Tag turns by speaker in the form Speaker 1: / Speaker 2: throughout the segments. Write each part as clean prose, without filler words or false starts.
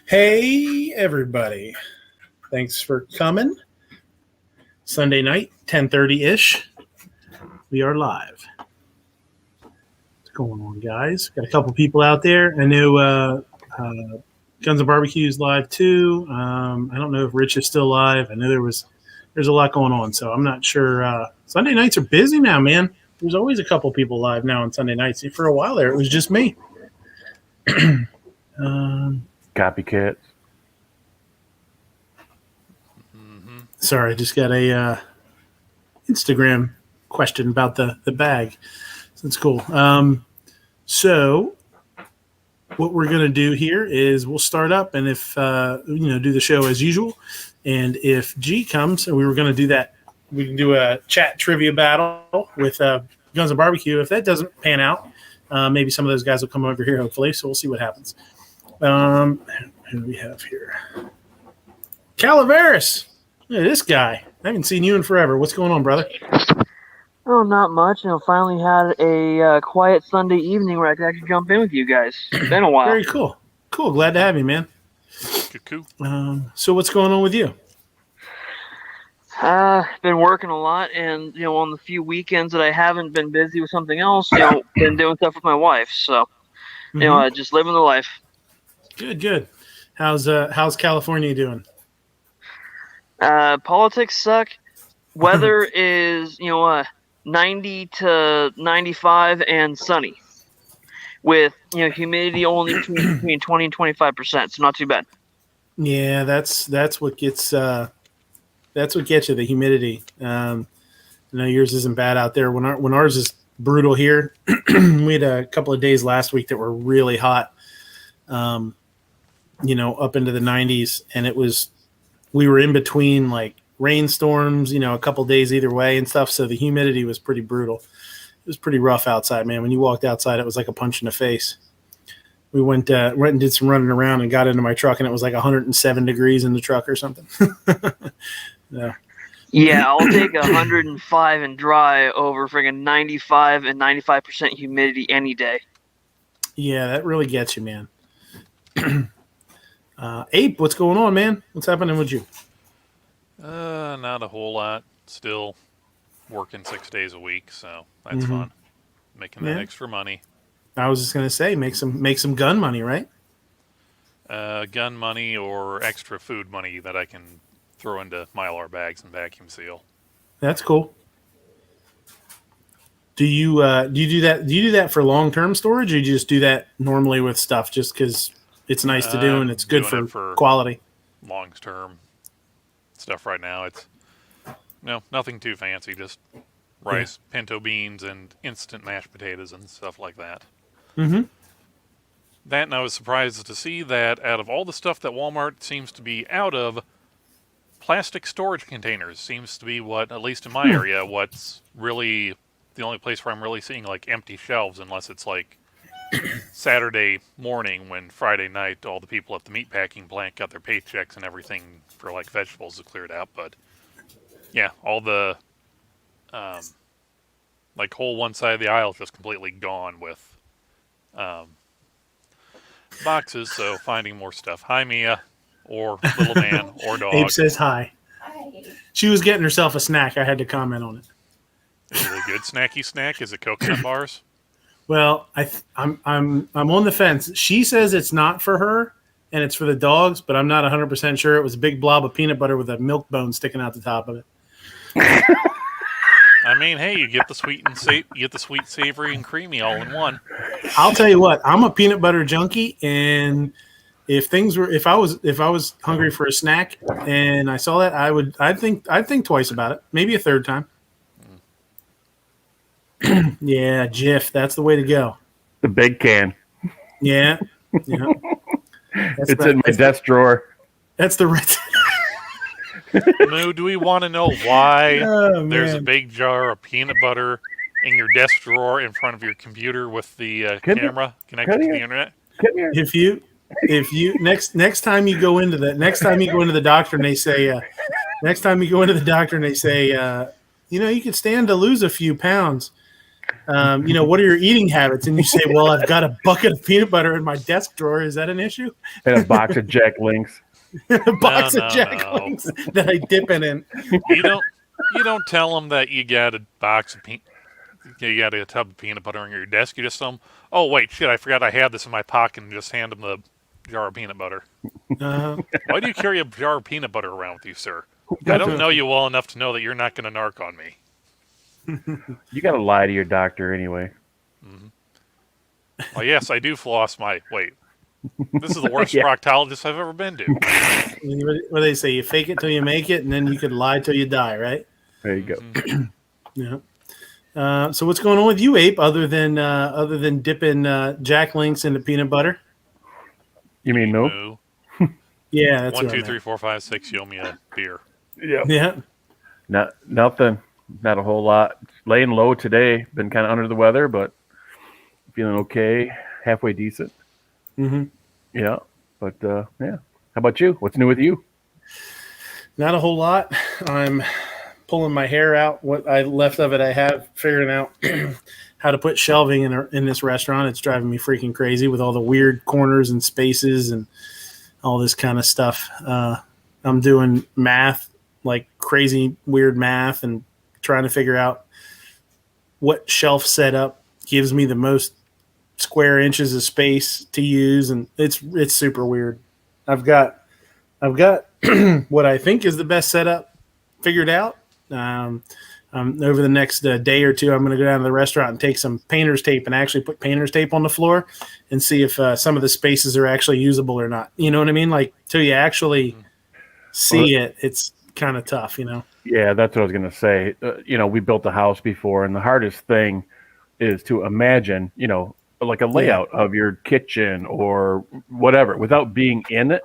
Speaker 1: Hey, everybody. Thanks for coming. Sunday night, 10:30-ish. We are live. What's going on, guys? Got a couple people out there. I know Guns and Barbecue is live, too. I don't know if Rich is still live. I know there's a lot going on, so I'm not sure. Sunday nights are busy now, man. There's always a couple people live now on Sunday nights. For a while there, it was just me.
Speaker 2: Copycat.
Speaker 1: Sorry, I just got a Instagram question about the bag. So that's cool. So what we're going to do here is we'll start up, and if do the show as usual. And if G comes, and we were going to do that, we can do a chat trivia battle with Guns and Barbecue. If that doesn't pan out, maybe some of those guys will come over here, hopefully. So we'll see what happens. Who do we have here? Calaveras. Look at this guy. I haven't seen you in forever. What's going on, brother?
Speaker 3: Oh, not much. Finally had a quiet Sunday evening where I could actually jump in with you guys. It's been a while.
Speaker 1: Very cool. Cool. Glad to have you, man.
Speaker 4: Cool.
Speaker 1: So what's going on with you?
Speaker 3: Been working a lot, and on the few weekends that I haven't been busy with something else, been doing stuff with my wife. So, just living the life.
Speaker 1: Good. How's California doing?
Speaker 3: Politics suck. Weather is 90 to 95 and sunny, with humidity only between 20 and 25%. So not too bad.
Speaker 1: Yeah, that's what gets you, the humidity. I know yours isn't bad out there. When ours is brutal here, we had a couple of days last week that were really hot. Up into the 90s, and we were in between like rainstorms, a couple of days either way and stuff. So the humidity was pretty brutal. It was pretty rough outside, man. When you walked outside, it was like a punch in the face. We went and did some running around and got into my truck, and it was like 107 degrees in the truck or something.
Speaker 3: Yeah, I'll take 105 and dry over friggin' 95 and 95% humidity any day.
Speaker 1: Yeah, that really gets you, man. Ape, what's going on, man? What's happening with you?
Speaker 4: Not a whole lot. Still working 6 days a week, so that's fun. Making that extra money.
Speaker 1: I was just gonna say, make some gun money, right?
Speaker 4: Gun money or extra food money that I can throw into Mylar bags and vacuum seal.
Speaker 1: That's cool. Do you do that? Do you do that for long-term storage, or do you just do that normally with stuff just because it's nice to do and it's good for quality?
Speaker 4: Long-term stuff right now. It's nothing too fancy. Just rice, pinto beans, and instant mashed potatoes and stuff like that.
Speaker 1: Mm-hmm.
Speaker 4: That, and I was surprised to see that out of all the stuff that Walmart seems to be out of, plastic storage containers seems to be what, at least in my area, what's really the only place where I'm really seeing like empty shelves, unless it's like Saturday morning when Friday night all the people at the meatpacking plant got their paychecks and everything for like vegetables are cleared out. But yeah, all the like whole one side of the aisle is just completely gone with boxes. So finding more stuff. Hi, Mia, or little man, or dog.
Speaker 1: Abe says hi. Hi. She was getting herself a snack. I had to comment on it.
Speaker 4: Is it a good snacky snack? Is it coconut bars?
Speaker 1: Well, I'm on the fence. She says it's not for her and it's for the dogs, but I'm not 100% sure. It was a big blob of peanut butter with a milk bone sticking out the top of it.
Speaker 4: I mean, hey, you get the sweet and savory and creamy all in one.
Speaker 1: I'll tell you what, I'm a peanut butter junkie, and if I was hungry for a snack and I saw that, I'd think twice about it, maybe a third time. Yeah, Jif, that's the way to go.
Speaker 2: The big can.
Speaker 1: Yeah.
Speaker 2: It's in my desk drawer.
Speaker 1: That's the right.
Speaker 4: Moo, do we want to know why there's a big jar of peanut butter in your desk drawer in front of your computer with the camera connected to the internet?
Speaker 1: If you next time you go into the doctor and they say you could stand to lose a few pounds. what are your eating habits? And you say, well, I've got a bucket of peanut butter in my desk drawer. Is that an issue?
Speaker 2: And a box of Jack Links.
Speaker 1: A box
Speaker 4: No,
Speaker 1: of Jack
Speaker 4: no.
Speaker 1: Links that I dip it in.
Speaker 4: You don't tell them that you got a you got a tub of peanut butter on your desk. You just tell them, oh wait, shit, I forgot I had this in my pocket, and just hand them the jar of peanut butter. Why do you carry a jar of peanut butter around with you, sir? I don't know you well enough to know that you're not going to narc on me.
Speaker 2: You got to lie to your doctor anyway.
Speaker 4: Well, yes, I do floss my. Wait, this is the worst
Speaker 2: Yeah.
Speaker 4: proctologist I've ever been to.
Speaker 1: What do they say? You fake it till you make it, and then you could lie till you die, right?
Speaker 2: There you go.
Speaker 1: Yeah. So what's going on with you, Ape? Other than dipping Jack Links into peanut butter?
Speaker 2: You mean no?
Speaker 4: Moo.
Speaker 1: Yeah, that's
Speaker 4: 1,
Speaker 1: what I
Speaker 4: 2,
Speaker 1: meant.
Speaker 4: 3, 4, 5, 6. You owe me a beer.
Speaker 2: Yeah.
Speaker 1: Yeah.
Speaker 2: Nothing. Not a whole lot. Laying low today. Been kind of under the weather, but feeling okay. Halfway decent.
Speaker 1: Mm-hmm.
Speaker 2: Yeah. But yeah. How about you? What's new with you?
Speaker 1: Not a whole lot. I'm pulling my hair out. What I left of it, I have figuring out how to put shelving in this restaurant. It's driving me freaking crazy with all the weird corners and spaces and all this kind of stuff. I'm doing math, like crazy weird math, and trying to figure out what shelf setup gives me the most square inches of space to use, and it's super weird. I've got what I think is the best setup figured out. Over the next day or two, I'm going to go down to the restaurant and take some painter's tape and actually put painter's tape on the floor and see if some of the spaces are actually usable or not. You know what I mean? Like, till you actually see it, it's kind of tough,
Speaker 2: Yeah, that's what I was going to say. We built a house before, and the hardest thing is to imagine, like a layout of your kitchen or whatever without being in it.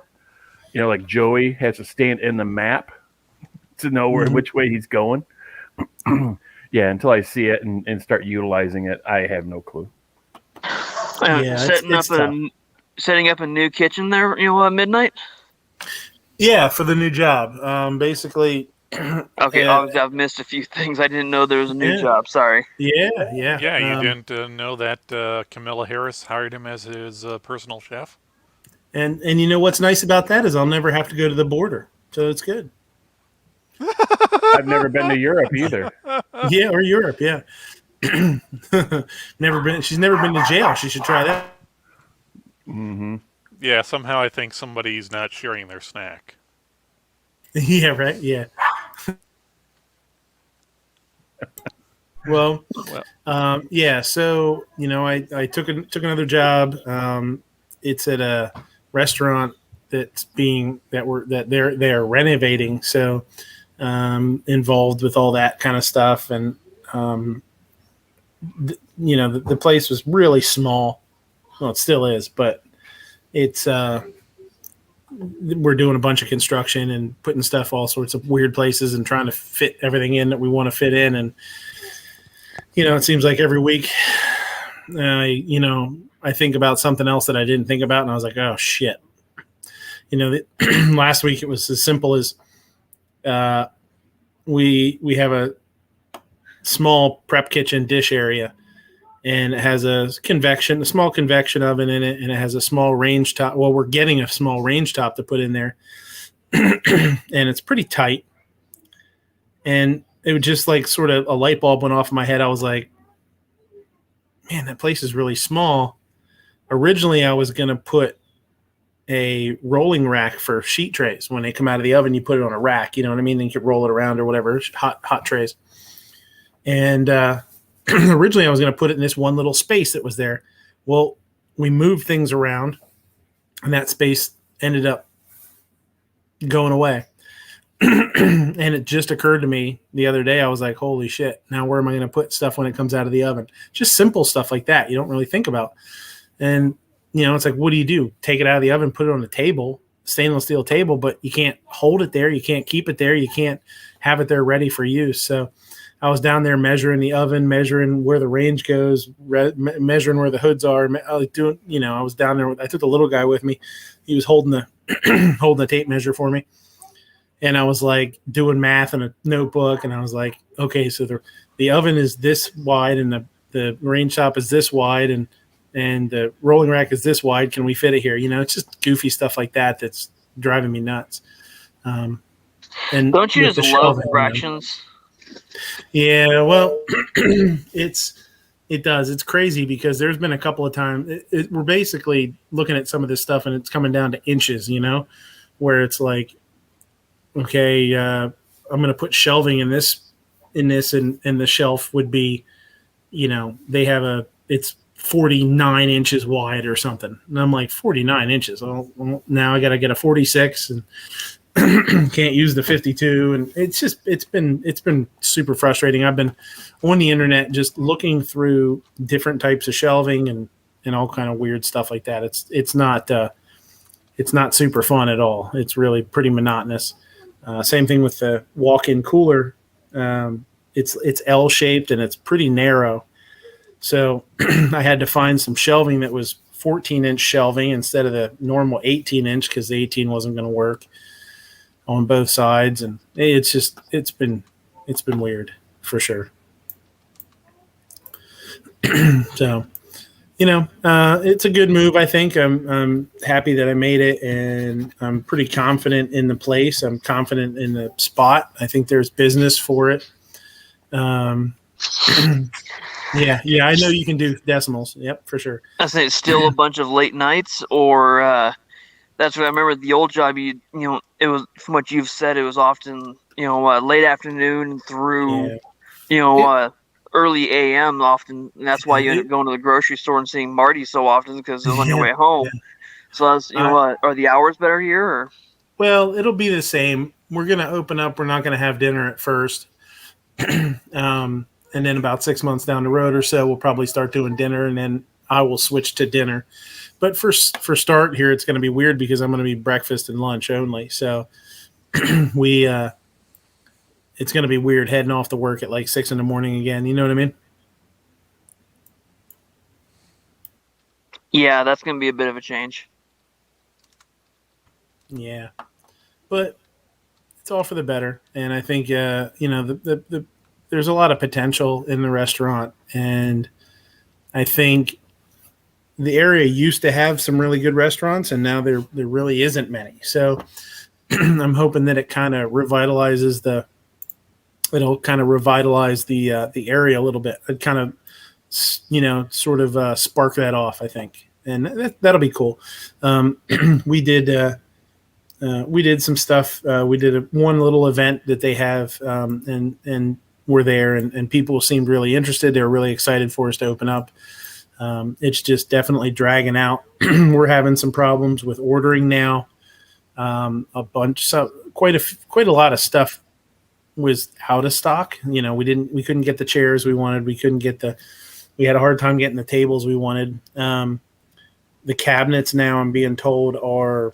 Speaker 2: Like Joey has to stand in the map to know which way he's going. Yeah, until I see it and start utilizing it, I have no clue.
Speaker 1: Yeah,
Speaker 3: setting up a new kitchen there, Midnight.
Speaker 1: Yeah, for the new job. Basically.
Speaker 3: Okay, obviously I've missed a few things. I didn't know there was a new job. Sorry.
Speaker 1: Yeah.
Speaker 4: Yeah, you didn't know that Camilla Harris hired him as his personal chef?
Speaker 1: And you know what's nice about that is I'll never have to go to the border, so it's good.
Speaker 2: I've never been to Europe either.
Speaker 1: Yeah, or Europe, yeah. Never been. She's never been to jail. She should try that.
Speaker 2: Mm-hmm.
Speaker 4: Yeah, somehow I think somebody's not sharing their snack.
Speaker 1: Yeah, right. Yeah. Well, yeah. So I took another job. It's at a restaurant that they're renovating. So involved with all that kind of stuff, and the place was really small. Well, it still is, but it's we're doing a bunch of construction and putting stuff all sorts of weird places and trying to fit everything in that we want to fit in. And it seems like every week I think about something else that I didn't think about, and I was like, oh shit. Last week it was as simple as we have a small prep kitchen dish area, and it has a small convection oven in it, and it has a small range top. Well, we're getting a small range top to put in there, and it's pretty tight. And it was just like sort of a light bulb went off in my head. I was like, man, that place is really small. Originally, I was going to put a rolling rack for sheet trays. When they come out of the oven, you put it on a rack, you know what I mean? Then you can roll it around or whatever, hot trays. And originally I was going to put it in this one little space that was there. Well, we moved things around, and that space ended up going away. And it just occurred to me the other day. I was like, holy shit, now where am I going to put stuff when it comes out of the oven? Just simple stuff like that you don't really think about. And it's like, what do you do? Take it out of the oven, put it on the table, stainless steel table, but you can't hold it there. You can't keep it there. You can't have it there ready for use. So I was down there measuring the oven, measuring where the range goes, measuring where the hoods are. I was down there. I took the little guy with me. He was holding the tape measure for me. And I was like doing math in a notebook. And I was like, okay, so the oven is this wide and the range shop is this wide and the rolling rack is this wide. Can we fit it here? It's just goofy stuff like that that's driving me nuts. And
Speaker 3: don't you
Speaker 1: with
Speaker 3: just
Speaker 1: the
Speaker 3: love
Speaker 1: shelving,
Speaker 3: fractions?
Speaker 1: Yeah, well, it does. It's crazy because there's been a couple of times we're basically looking at some of this stuff and it's coming down to inches, where it's like, okay, I'm going to put shelving in this, and the shelf would be, they have it's 49 inches wide or something. And I'm like, 49 inches. Well, now I got to get a 46 and can't use the 52. And it's been super frustrating. I've been on the internet just looking through different types of shelving and all kind of weird stuff like that. It's not super fun at all. It's really pretty monotonous. Same thing with the walk-in cooler. It's L-shaped and it's pretty narrow. So I had to find some shelving that was 14-inch shelving instead of the normal 18-inch because the 18 wasn't going to work on both sides. And it's been weird for sure. So, it's a good move. I think I'm happy that I made it, and I'm pretty confident in the place. I'm confident in the spot. I think there's business for it. Yeah, I know you can do decimals. Yep, for sure.
Speaker 3: I say it's still a bunch of late nights, or that's what I remember. The old job, it was, from what you've said, it was often late afternoon through early AM often, and that's why you end up going to the grocery store and seeing Marty so often because it was on your way home. Yeah. So that's, are the hours better here? Or?
Speaker 1: Well, it'll be the same. We're going to open up. We're not going to have dinner at first. And then about 6 months down the road or so, we'll probably start doing dinner, and then I will switch to dinner. But for start here, it's going to be weird because I'm going to be breakfast and lunch only. So it's going to be weird heading off to work at like 6 a.m. again. You know what I mean?
Speaker 3: Yeah, that's going to be a bit of a change.
Speaker 1: Yeah, but it's all for the better. And I think, there's a lot of potential in the restaurant. And I think the area used to have some really good restaurants, and now there really isn't many. So I'm hoping that it kind of revitalizes the area a little bit. It kind of, sort of spark that off, I think. And that'll be cool. We did some stuff. We did one little event that they have, and we're there, and people seemed really interested. They were really excited for us to open up. It's just definitely dragging out. We're having some problems with ordering now. Quite a lot of stuff was out of stock. We couldn't get the chairs we wanted. We had a hard time getting the tables we wanted. The cabinets now, I'm being told, are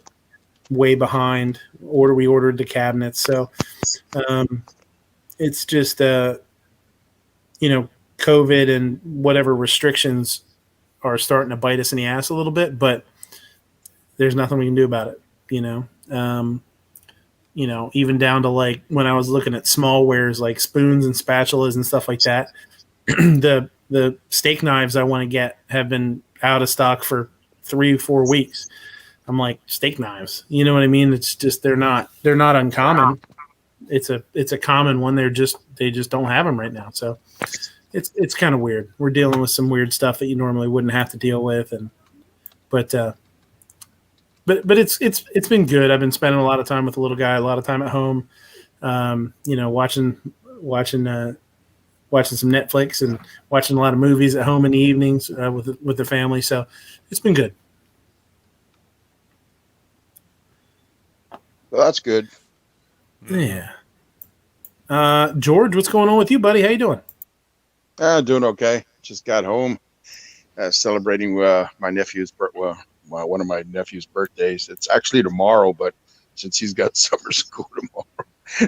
Speaker 1: way behind. We ordered the cabinets. So, it's just, COVID and whatever restrictions are starting to bite us in the ass a little bit, but there's nothing we can do about it. Even down to like when I was looking at small wares like spoons and spatulas and stuff like that, the steak knives I want to get have been out of stock for 3-4 weeks. I'm like, steak knives, you know what I mean? It's just, they're not uncommon. It's a common one. They just don't have them right now. So it's kind of weird. We're dealing with some weird stuff that you normally wouldn't have to deal with. But it's been good. I've been spending a lot of time with the little guy, a lot of time at home, watching some Netflix and watching a lot of movies at home in the evenings with the family. So it's been good.
Speaker 5: Well, that's good.
Speaker 1: Yeah. George, what's going on with you, buddy? How you doing?
Speaker 5: Doing okay. Just got home, celebrating my nephew's one of my nephew's birthdays. It's actually tomorrow, but since he's got summer school tomorrow,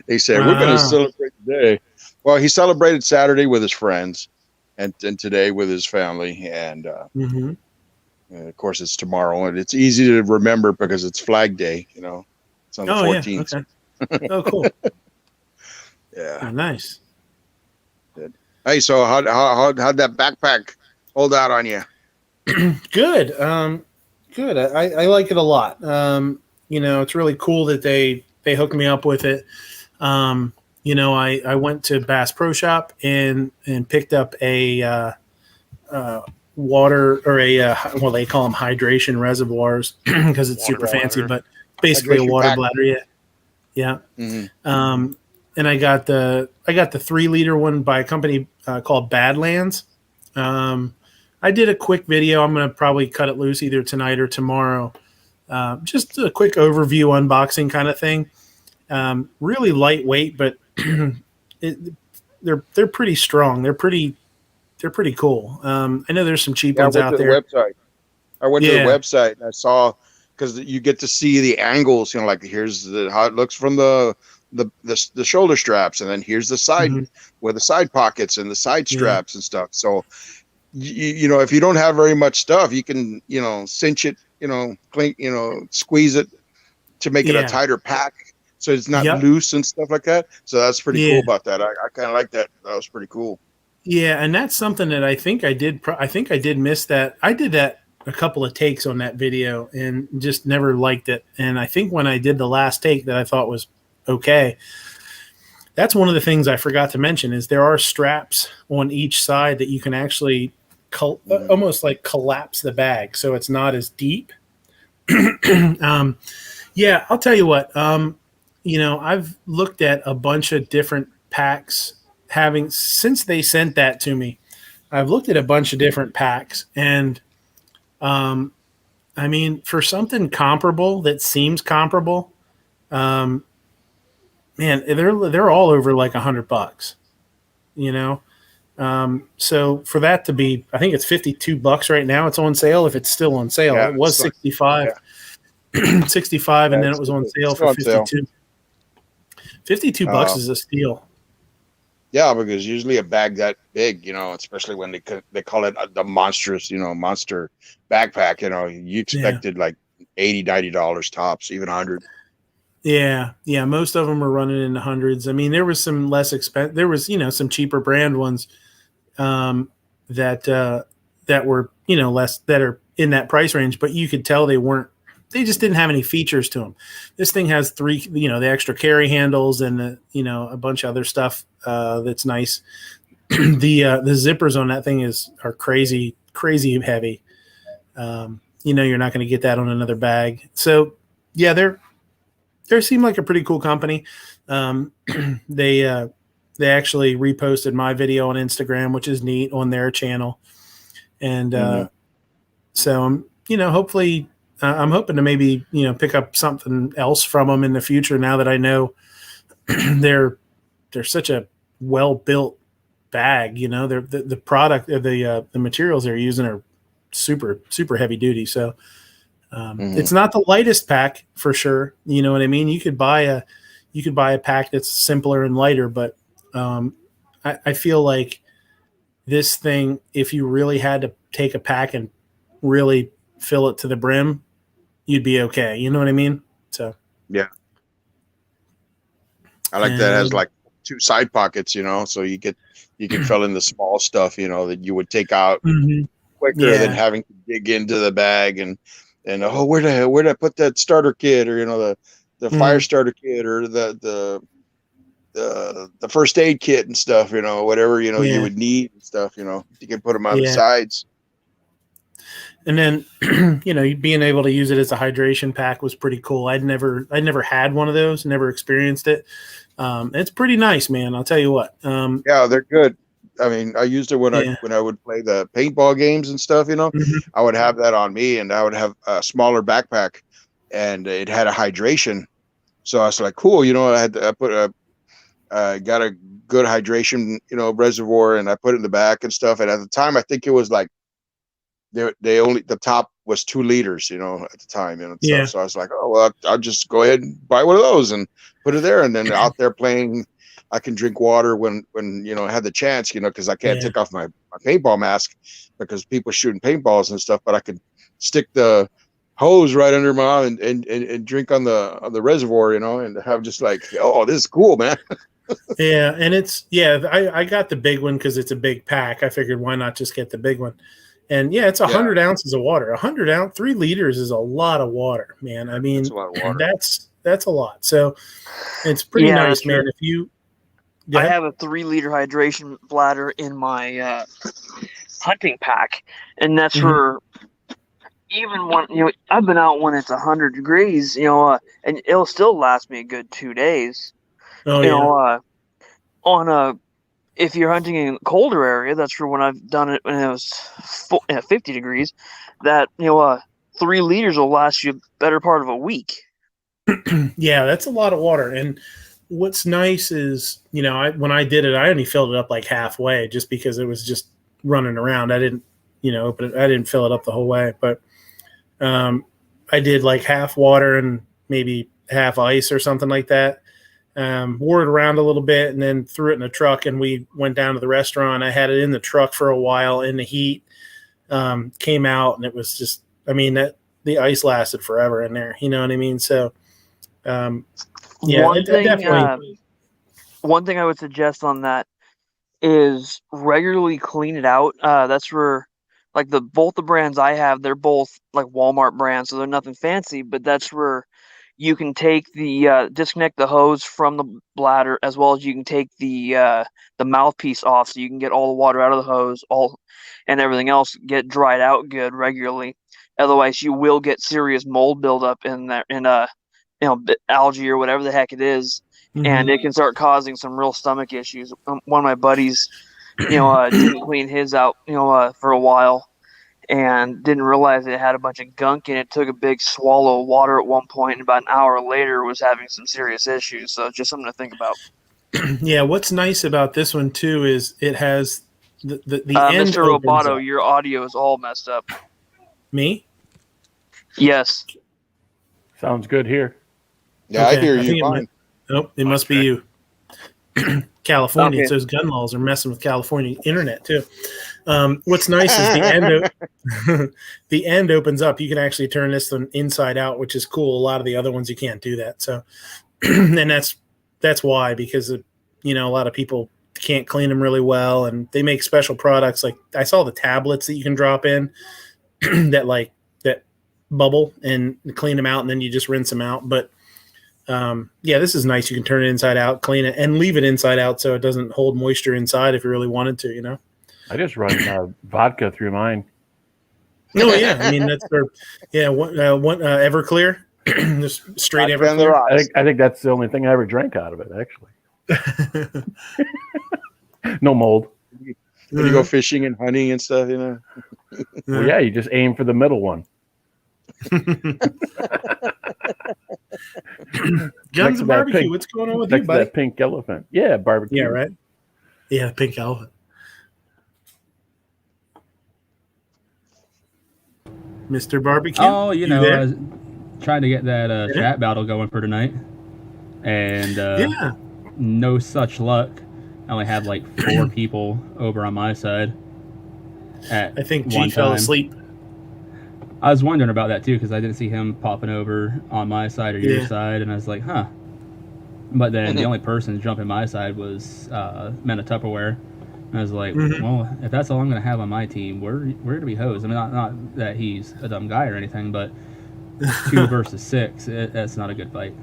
Speaker 5: they say we're going to celebrate today. Well, he celebrated Saturday with his friends, and today with his family, and of course it's tomorrow, and it's easy to remember because it's Flag Day. It's on the 14th.
Speaker 1: Yeah. Okay. Oh, cool.
Speaker 5: Yeah.
Speaker 1: Oh, nice.
Speaker 5: Good. Hey, so how'd that backpack hold out on you?
Speaker 1: Good. Good. I like it a lot. It's really cool that they hooked me up with it. I went to Bass Pro Shop and picked up a water or well, they call them hydration reservoirs because it's
Speaker 4: Water
Speaker 1: super fancy,
Speaker 4: bladder.
Speaker 1: but basically a
Speaker 5: Hydration
Speaker 1: water
Speaker 5: pack.
Speaker 1: bladder. Yeah. Yeah.
Speaker 5: Mm-hmm.
Speaker 1: And I got the 3-liter one by a company called Badlands. I did a quick video. I'm going to probably cut it loose either tonight or tomorrow. Just a quick overview, unboxing kind of thing. Really lightweight, but they're pretty strong. They're pretty cool. I know there's some cheap
Speaker 5: Yeah, I
Speaker 1: ones
Speaker 5: went
Speaker 1: out
Speaker 5: to the
Speaker 1: there.
Speaker 5: website. I went to the
Speaker 1: Yeah.
Speaker 5: website and I saw, because you get to see the angles. Like here's how it looks from the shoulder straps, and then here's the side
Speaker 1: Mhm.
Speaker 5: where the side pockets and the side
Speaker 1: Yeah.
Speaker 5: straps and stuff. So if you don't have very much stuff, you can cinch it, clean, squeeze it to make it a
Speaker 1: Yeah.
Speaker 5: tighter pack, so it's not
Speaker 1: Yep.
Speaker 5: loose and stuff like that. So that's pretty
Speaker 1: Yeah.
Speaker 5: cool about that. I kind of like that. That was pretty cool.
Speaker 1: Yeah, and that's something that I think I did. I think I did miss that. I did that a couple of takes on that video and just never liked it. And I think when I did the last take that I thought was okay, that's one of the things I forgot to mention is there are straps on each side that you can actually almost like collapse the bag so it's not as deep. Yeah, I'll tell you what. I've looked at a bunch of different packs since they sent that to me. I've looked at a bunch of different packs, and I mean, for something comparable that seems comparable, um, man, they're all over like $100. So for that to be, I think it's $52 right now. It's on sale if it's still on sale.
Speaker 5: Yeah,
Speaker 1: It was
Speaker 5: it's like,
Speaker 1: 65,
Speaker 5: yeah,
Speaker 1: 65, and
Speaker 5: yeah,
Speaker 1: then it was on sale
Speaker 5: it's
Speaker 1: for
Speaker 5: on sale.
Speaker 1: 52. $52 is a steal.
Speaker 5: Yeah, because usually a bag that big, especially when they call it the monstrous, monster backpack, you expected like $80-$90 tops, even 100.
Speaker 1: Yeah, most of them are running in the hundreds. I mean, there was some less expensive. There was some cheaper brand ones that were less, that are in that price range, but you could tell they weren't. They just didn't have any features to them. This thing has 3, the extra carry handles and a bunch of other stuff that's nice. The zippers on that thing are crazy heavy. You're not going to get that on another bag. So yeah, they seem like a pretty cool company. They actually reposted my video on Instagram, which is neat, on their channel. And so hopefully I'm hoping to maybe, pick up something else from them in the future now that I know they're such a well-built bag. They're the product, the materials they're using are super, super heavy duty. So it's not the lightest pack for sure. You know what I mean? You could buy a pack that's simpler and lighter, but I feel like this thing, if you really had to take a pack and really fill it to the brim, you'd be okay. You know what I mean? So
Speaker 5: Yeah, I like that. It has like 2 side pockets, so you can fill in the small stuff, that you would take out quicker than having to dig into the bag and where'd I put that starter kit, or the fire starter kit, or the first aid kit and stuff, whatever you would need and stuff, you can put them on the sides.
Speaker 1: And then, being able to use it as a hydration pack was pretty cool. I'd never had one of those, never experienced it. It's pretty nice, man. I'll tell you what.
Speaker 5: Yeah, they're good. I mean, I used it when I would play the paintball games and stuff, I would have that on me, and I would have a smaller backpack, and it had a hydration. So I was like, cool, I got a good hydration, reservoir, and I put it in the back and stuff. And at the time, I think it was like, the top was 2 liters, at the time, stuff. So I was like, oh, well, I'll just go ahead and buy one of those and put it there. And then out there playing, I can drink water when I had the chance, because I can't take off my paintball mask because people shooting paintballs and stuff, but I could stick the hose right under my arm and drink on the reservoir, and have just like, oh, this is cool, man.
Speaker 1: Yeah, and I got the big one because it's a big pack. I figured why not just get the big one, and yeah, it's 100 ounces of water. 100 ounce, 3 liters is a lot of water, man. I mean,
Speaker 5: That's a lot of water.
Speaker 1: That's a lot. So it's pretty
Speaker 3: Yeah,
Speaker 1: nice,
Speaker 3: that's
Speaker 1: man.
Speaker 3: true.
Speaker 1: If you, go
Speaker 3: I
Speaker 1: ahead.
Speaker 3: have a 3-liter hydration bladder in my hunting pack, and that's
Speaker 1: Mhm.
Speaker 3: for even when I've been out when it's 100 degrees, and it'll still last me a good 2 days.
Speaker 1: Oh
Speaker 3: You
Speaker 1: yeah,
Speaker 3: know, on a if you're hunting in a colder area, that's for when I've done it when it was 50 degrees. That 3 liters will last you a better part of a week.
Speaker 1: yeah, that's a lot of water. And what's nice is, when I did it, I only filled it up like halfway, just because it was just running around. I didn't, open it. I didn't fill it up the whole way, but I did like half water and maybe half ice or something like that. Wore it around a little bit and then threw it in a truck, and we went down to the restaurant. I had it in the truck for a while in the heat. Came out and it was just, that the ice lasted forever in there. You know what I mean? So, yeah, definitely.
Speaker 3: One thing I would suggest on that is regularly clean it out. That's where, like both the brands I have, they're both like Walmart brands, so they're nothing fancy. But that's where you can take the disconnect the hose from the bladder, as well as you can take the mouthpiece off, so you can get all the water out of the hose, and everything else get dried out good regularly. Otherwise, you will get serious mold buildup in there, algae or whatever the heck it is. And it can start causing some real stomach issues. One of my buddies, didn't clean his out, for a while, and didn't realize it had a bunch of gunk in it. Took a big swallow of water at one point, and about an hour later was having some serious issues. So just something to think about.
Speaker 1: Yeah, what's nice about this one too is it has the end.
Speaker 3: Mr. Roboto, your audio is all messed up.
Speaker 1: Me?
Speaker 3: Yes.
Speaker 2: Sounds good here.
Speaker 5: Yeah,
Speaker 1: Okay,
Speaker 5: I hear
Speaker 1: I think
Speaker 5: you fine.
Speaker 1: It must be you. California.
Speaker 3: Okay.
Speaker 1: It's those gun laws are messing with California internet too. What's nice is the end opens up. You can actually turn this one inside out, which is cool. A lot of the other ones you can't do that. So, and that's why, because a lot of people can't clean them really well, and they make special products. Like I saw the tablets that you can drop in that bubble and clean them out, and then you just rinse them out. But yeah, this is nice. You can turn it inside out, clean it, and leave it inside out so it doesn't hold moisture inside if you really wanted to,
Speaker 2: I just run vodka through mine.
Speaker 1: Oh yeah, that's for Everclear, just straight Everclear.
Speaker 2: I think that's the only thing I ever drank out of it, actually. No mold.
Speaker 5: When you go fishing and hunting and stuff,
Speaker 2: Well, yeah, you just aim for the middle one.
Speaker 1: Guns and barbecue. What's going on with you, buddy?
Speaker 2: That pink elephant. Yeah, barbecue.
Speaker 1: Yeah, right. Yeah, pink elephant. Mr. Barbecue.
Speaker 6: Oh, I was trying to get that chat battle going for tonight, and no such luck. I only had like 4 people over on my side.
Speaker 1: I think G fell asleep.
Speaker 6: I was wondering about that too, because I didn't see him popping over on my side or your side, and I was like, huh. But then the only person jumping my side was Men of Tupperware. And I was like, well, if that's all I'm going to have on my team, we're to be hosed. I mean, not that he's a dumb guy or anything, but 2 versus 6, that's not a good fight.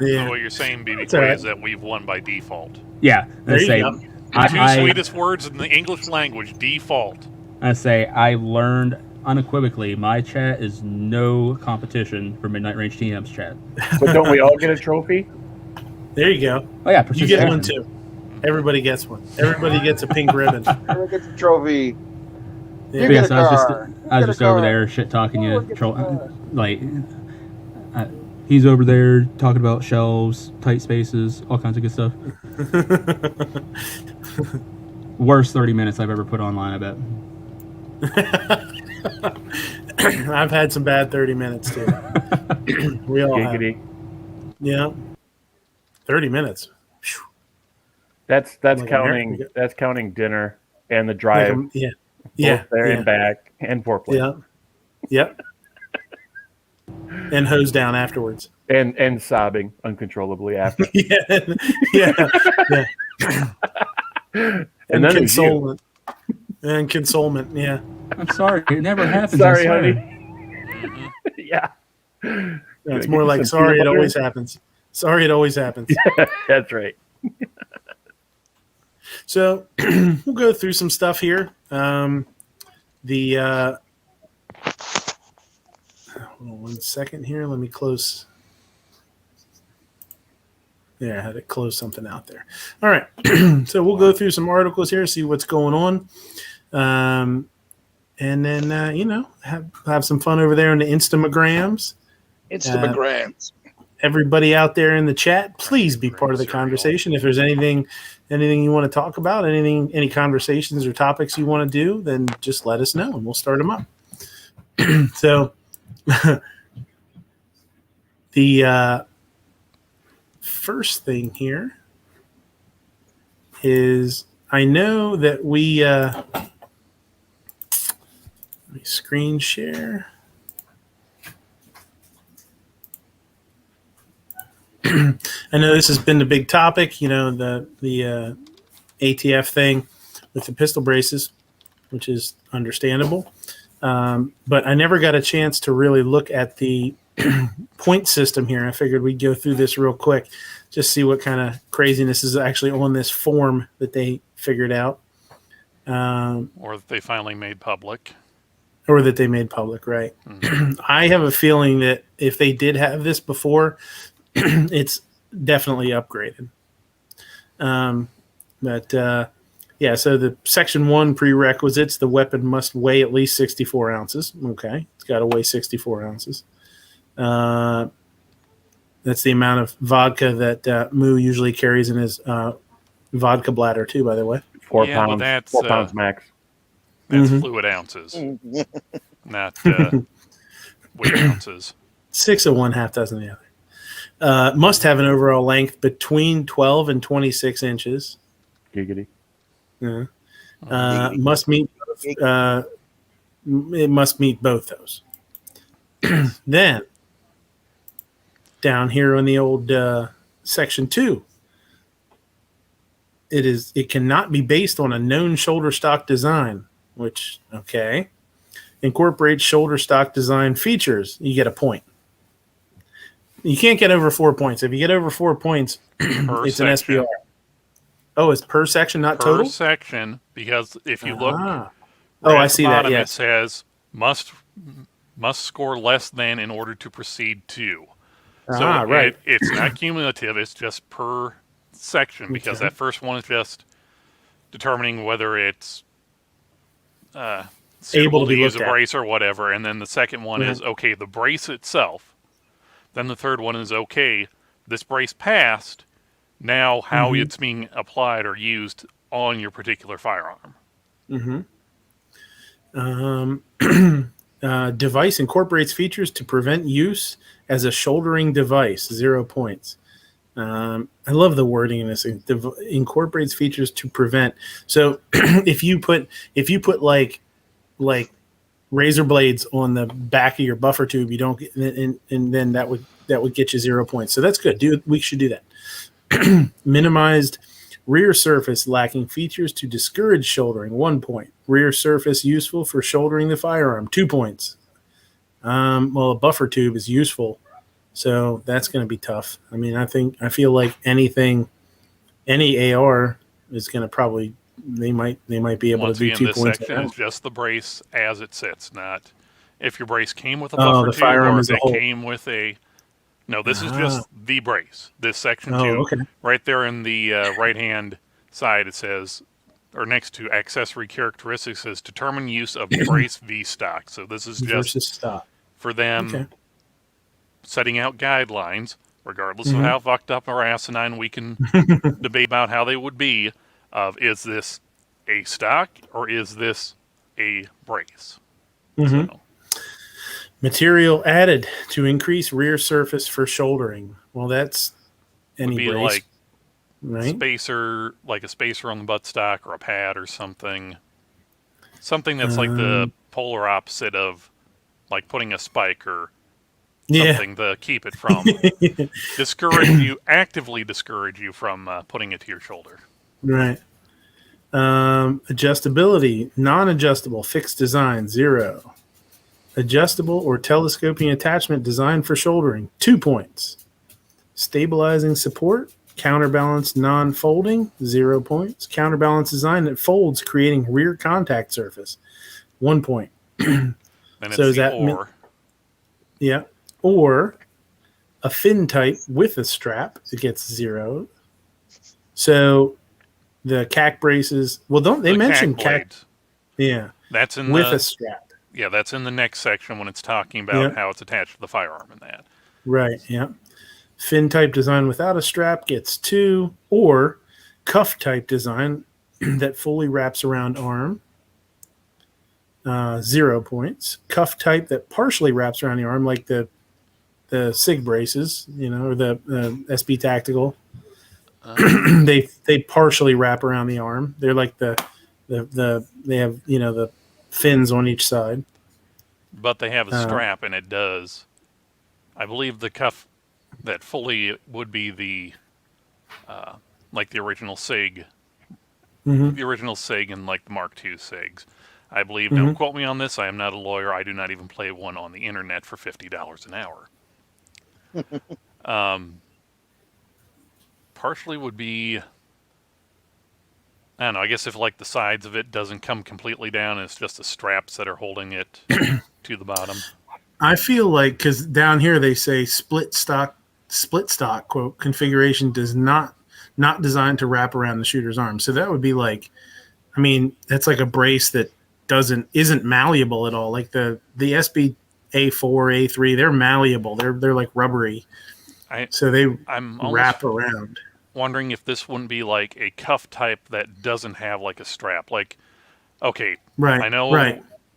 Speaker 4: Yeah. So what you're saying, BB is that we've won by default.
Speaker 6: Yeah.
Speaker 1: There you go.
Speaker 4: The 2 sweetest words in the English language, default.
Speaker 6: I say I learned unequivocally my chat is no competition for Midnight Range TM's chat.
Speaker 2: But don't we all get a trophy?
Speaker 1: There you go.
Speaker 6: Oh yeah,
Speaker 1: you get one too. Everybody gets one. Everybody gets a pink ribbon.
Speaker 5: Everyone gets a trophy.
Speaker 1: Yeah.
Speaker 6: Yes, I was just over there shit talking you. He's over there talking about shelves, tight spaces, all kinds of good stuff. Worst 30 minutes I've ever put online, I bet.
Speaker 1: I've had some bad 30 minutes too. We all have. Yeah. 30 minutes. Whew.
Speaker 2: That's counting. That's counting dinner and the drive.
Speaker 1: Yeah.
Speaker 2: There and back and foreplay.
Speaker 1: Yeah. Yep. And hose down afterwards.
Speaker 2: And sobbing uncontrollably after.
Speaker 1: Yeah. Yeah.
Speaker 2: And
Speaker 1: And
Speaker 2: then there's you.
Speaker 1: consolement. And consolement, yeah.
Speaker 6: I'm sorry, it never happens.
Speaker 2: Sorry,
Speaker 6: I swear.
Speaker 4: Mhm.
Speaker 2: Yeah.
Speaker 1: No, it's
Speaker 2: Get
Speaker 1: more
Speaker 2: you
Speaker 1: like
Speaker 2: some
Speaker 1: sorry,
Speaker 2: peanut
Speaker 1: it
Speaker 2: butter?
Speaker 1: always happens. Sorry, it always happens.
Speaker 2: That's right.
Speaker 1: So we'll go through some stuff here. The hold on 1 second here. Let me close. Yeah, I had to close something out there. All right. So we'll go through some articles here, see what's going on. And then, have some fun over there on the Instagrams.
Speaker 5: Instagrams.
Speaker 1: Everybody out there in the chat, please be part of the
Speaker 4: Cereal.
Speaker 1: conversation. If there's anything you want to talk about, any conversations or topics you want to do, then just let us know and we'll start them up. So the first thing here is I know that let me screen share. I know this has been the big topic, the ATF thing with the pistol braces, which is understandable. But I never got a chance to really look at the point system here. I figured we'd go through this real quick, just see what kind of craziness is actually on this form that they figured out.
Speaker 4: Or that they finally made public.
Speaker 1: Or that they made public, right?
Speaker 4: Mhm.
Speaker 1: I have a feeling that if they did have this before, it's definitely upgraded. Yeah, so the Section 1 prerequisites, the weapon must weigh at least 64 ounces. Okay, it's got to weigh 64 ounces. That's the amount of vodka that Moo usually carries in his vodka bladder, too, by the way.
Speaker 2: 4
Speaker 4: Yeah, but
Speaker 2: pounds.
Speaker 4: that's,
Speaker 2: 4 pounds max.
Speaker 4: That's
Speaker 1: Mhm.
Speaker 4: fluid ounces, not weight ounces.
Speaker 1: 6 of one, half dozen of the other. Must have an overall length between 12 and 26 inches.
Speaker 2: Giggity.
Speaker 1: Yeah.
Speaker 5: Giggity.
Speaker 1: Must meet. It must meet both those. Then, down here on the old Section 2, it cannot be based on a known shoulder stock design, which, okay, incorporates shoulder stock design features. You get a point. You can't get over 4 points. If you get over 4 points,
Speaker 4: Per
Speaker 1: it's
Speaker 4: section.
Speaker 1: an SPR. Oh, it's per section, not
Speaker 4: Per
Speaker 1: total?
Speaker 4: section, because if you look
Speaker 1: Ah.
Speaker 4: right
Speaker 1: Oh, I
Speaker 4: at the
Speaker 1: see that,
Speaker 4: bottom,
Speaker 1: yes.
Speaker 4: it says must score less than in order to proceed to. So
Speaker 1: Right.
Speaker 4: it's not cumulative, it's just per section, because
Speaker 1: Okay.
Speaker 4: that first one is just determining whether it's suitable
Speaker 1: Able to be
Speaker 4: use a
Speaker 1: looked at.
Speaker 4: brace or whatever, and then the second one
Speaker 1: Mhm.
Speaker 4: is, okay, the brace itself. Then the third one is, okay, this brace passed, now how
Speaker 1: Mhm.
Speaker 4: it's being applied or used on your particular firearm.
Speaker 1: Device incorporates features to prevent use as a shouldering device. 0 points. I love the wording in this. Incorporates features to prevent. So if you put like razor blades on the back of your buffer tube, you don't get, and then that would get you 0 points. So that's good. We should do that. Minimized rear surface lacking features to discourage shouldering. 1 point. Rear surface useful for shouldering the firearm. 2 points. Well, a buffer tube is useful, so that's going to be tough. I mean, I feel like any AR is going to probably they might be able
Speaker 4: Once
Speaker 1: to do
Speaker 4: again,
Speaker 1: 2
Speaker 4: this
Speaker 1: points.
Speaker 4: section is just the brace as it sits, not if your brace came with a
Speaker 1: Oh,
Speaker 4: buffer
Speaker 1: the
Speaker 4: tube
Speaker 1: firearm
Speaker 4: or
Speaker 1: as
Speaker 4: if
Speaker 1: a
Speaker 4: it
Speaker 1: whole.
Speaker 4: came with a. No, this is just the brace. This section 2,
Speaker 1: Okay.
Speaker 4: right there in the right-hand side, it says, or next to accessory characteristics, says determine use of brace V stock. So this is just
Speaker 1: Versus stop.
Speaker 4: for them
Speaker 1: Okay.
Speaker 4: setting out guidelines, regardless
Speaker 1: Mhm.
Speaker 4: of how fucked up or asinine we can debate about how they would be, of is this a stock or is this a brace?
Speaker 1: Mhm.
Speaker 4: So,
Speaker 1: Material added to increase rear surface for shouldering. Well, that's
Speaker 4: would
Speaker 1: any
Speaker 4: be
Speaker 1: brace,
Speaker 4: like
Speaker 1: right?
Speaker 4: spacer, like a spacer on the buttstock or a pad or something. Something that's like the polar opposite of like putting a spike or something to keep it from actively discourage you from putting it to your shoulder.
Speaker 1: Right. Adjustability, non-adjustable, fixed design, 0. Adjustable or telescoping attachment designed for shouldering, 2 points. Stabilizing support, counterbalance non-folding, 0 points. Counterbalance design that folds, creating rear contact surface, 1 point.
Speaker 4: Then it's
Speaker 1: So is
Speaker 4: the
Speaker 1: that
Speaker 4: or.
Speaker 1: Yeah. Or a fin type with a strap, it gets 0. So the CAC braces, well, don't they
Speaker 4: The
Speaker 1: mention
Speaker 4: CAC
Speaker 1: CAC?
Speaker 4: blades.
Speaker 1: Yeah.
Speaker 4: That's in
Speaker 1: With
Speaker 4: the
Speaker 1: a strap.
Speaker 4: yeah. That's in the next section when it's talking about
Speaker 1: Yeah.
Speaker 4: how it's attached to the firearm and that.
Speaker 1: Right. Yeah. Fin type design without a strap gets 2, or cuff type design that fully wraps around arm, 0 points. Cuff type that partially wraps around the arm, like the SIG braces, or the SB Tactical. They partially wrap around the arm. They're like they have the fins on each side.
Speaker 4: But they have a strap, and it does. I believe the cuff that fully would be the like the original SIG, the original SIG, and like the Mark II SIGs. I believe. Don't quote me on this. I am not a lawyer. I do not even play one on the internet for $50 an hour. Partially would be. I don't know. I guess if like the sides of it doesn't come completely down, it's just the straps that are holding it to the bottom.
Speaker 1: I feel like, because down here they say split stock quote configuration does not designed to wrap around the shooter's arm. So that would be like, that's like a brace that isn't malleable at all. Like the SB A4, A3, they're malleable. They're like rubbery. So they wrap around.
Speaker 4: Wondering if this wouldn't be like a cuff type that doesn't have like a strap. Like, okay,
Speaker 1: right,